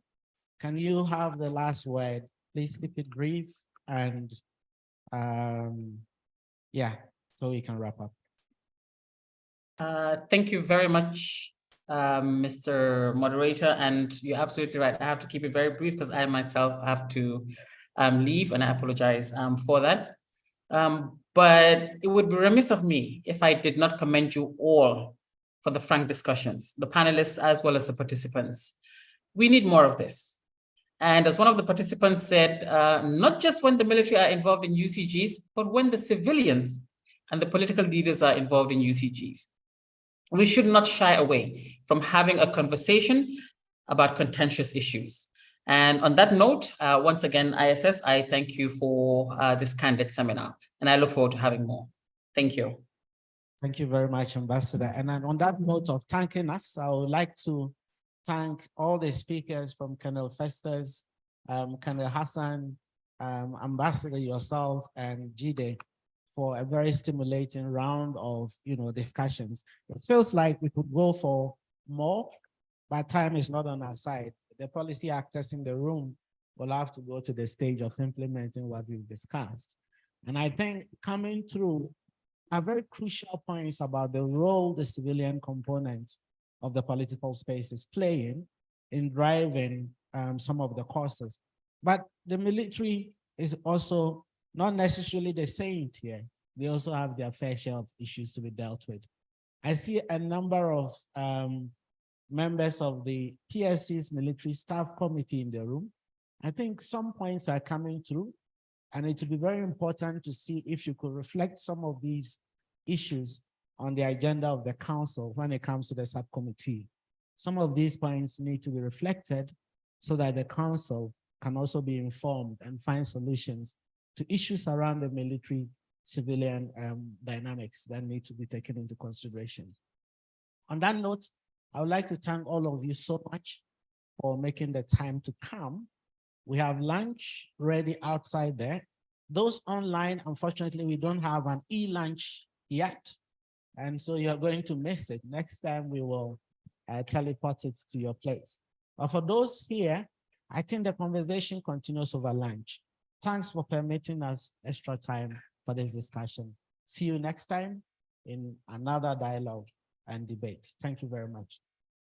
can you have the last word? Please keep it brief and yeah, so we can wrap up. Thank you very much, Mr. Moderator, and you're absolutely right. I have to keep it very brief because I myself have to leave, and I apologize for that. But it would be remiss of me if I did not commend you all for the frank discussions, the panelists as well as the participants. We need more of this. And as one of the participants said, not just when the military are involved in UCGs, but when the civilians and the political leaders are involved in UCGs. We should not shy away from having a conversation about contentious issues. And on that note, once again, ISS, I thank you for this candid seminar, and I look forward to having more. Thank you. Thank you very much, Ambassador. And then on that note of thanking us, I would like to thank all the speakers from Colonel Festus, Colonel Hassan, Ambassador yourself, and Jide for a very stimulating round of discussions. It feels like we could go for more, but time is not on our side. The policy actors in the room will have to go to the stage of implementing what we've discussed. And I think coming through are very crucial points about the role the civilian component of the political space is playing in driving some of the causes. But the military is also not necessarily the saint here. They also have their fair share of issues to be dealt with. I see a number of members of the PSC's military staff committee in the room. I think some points are coming through, and it would be very important to see if you could reflect some of these issues on the agenda of the council when it comes to the subcommittee. Some of these points need to be reflected so that the council can also be informed and find solutions to issues around the military-civilian dynamics that need to be taken into consideration. On that note, I would like to thank all of you so much for making the time to come. We have lunch ready outside there. Those online, unfortunately, we don't have an e-lunch yet. And so you're going to miss it. Next time we will teleport it to your place. But for those here, I think the conversation continues over lunch. Thanks for permitting us extra time for this discussion. See you next time in another dialogue and debate. Thank you very much.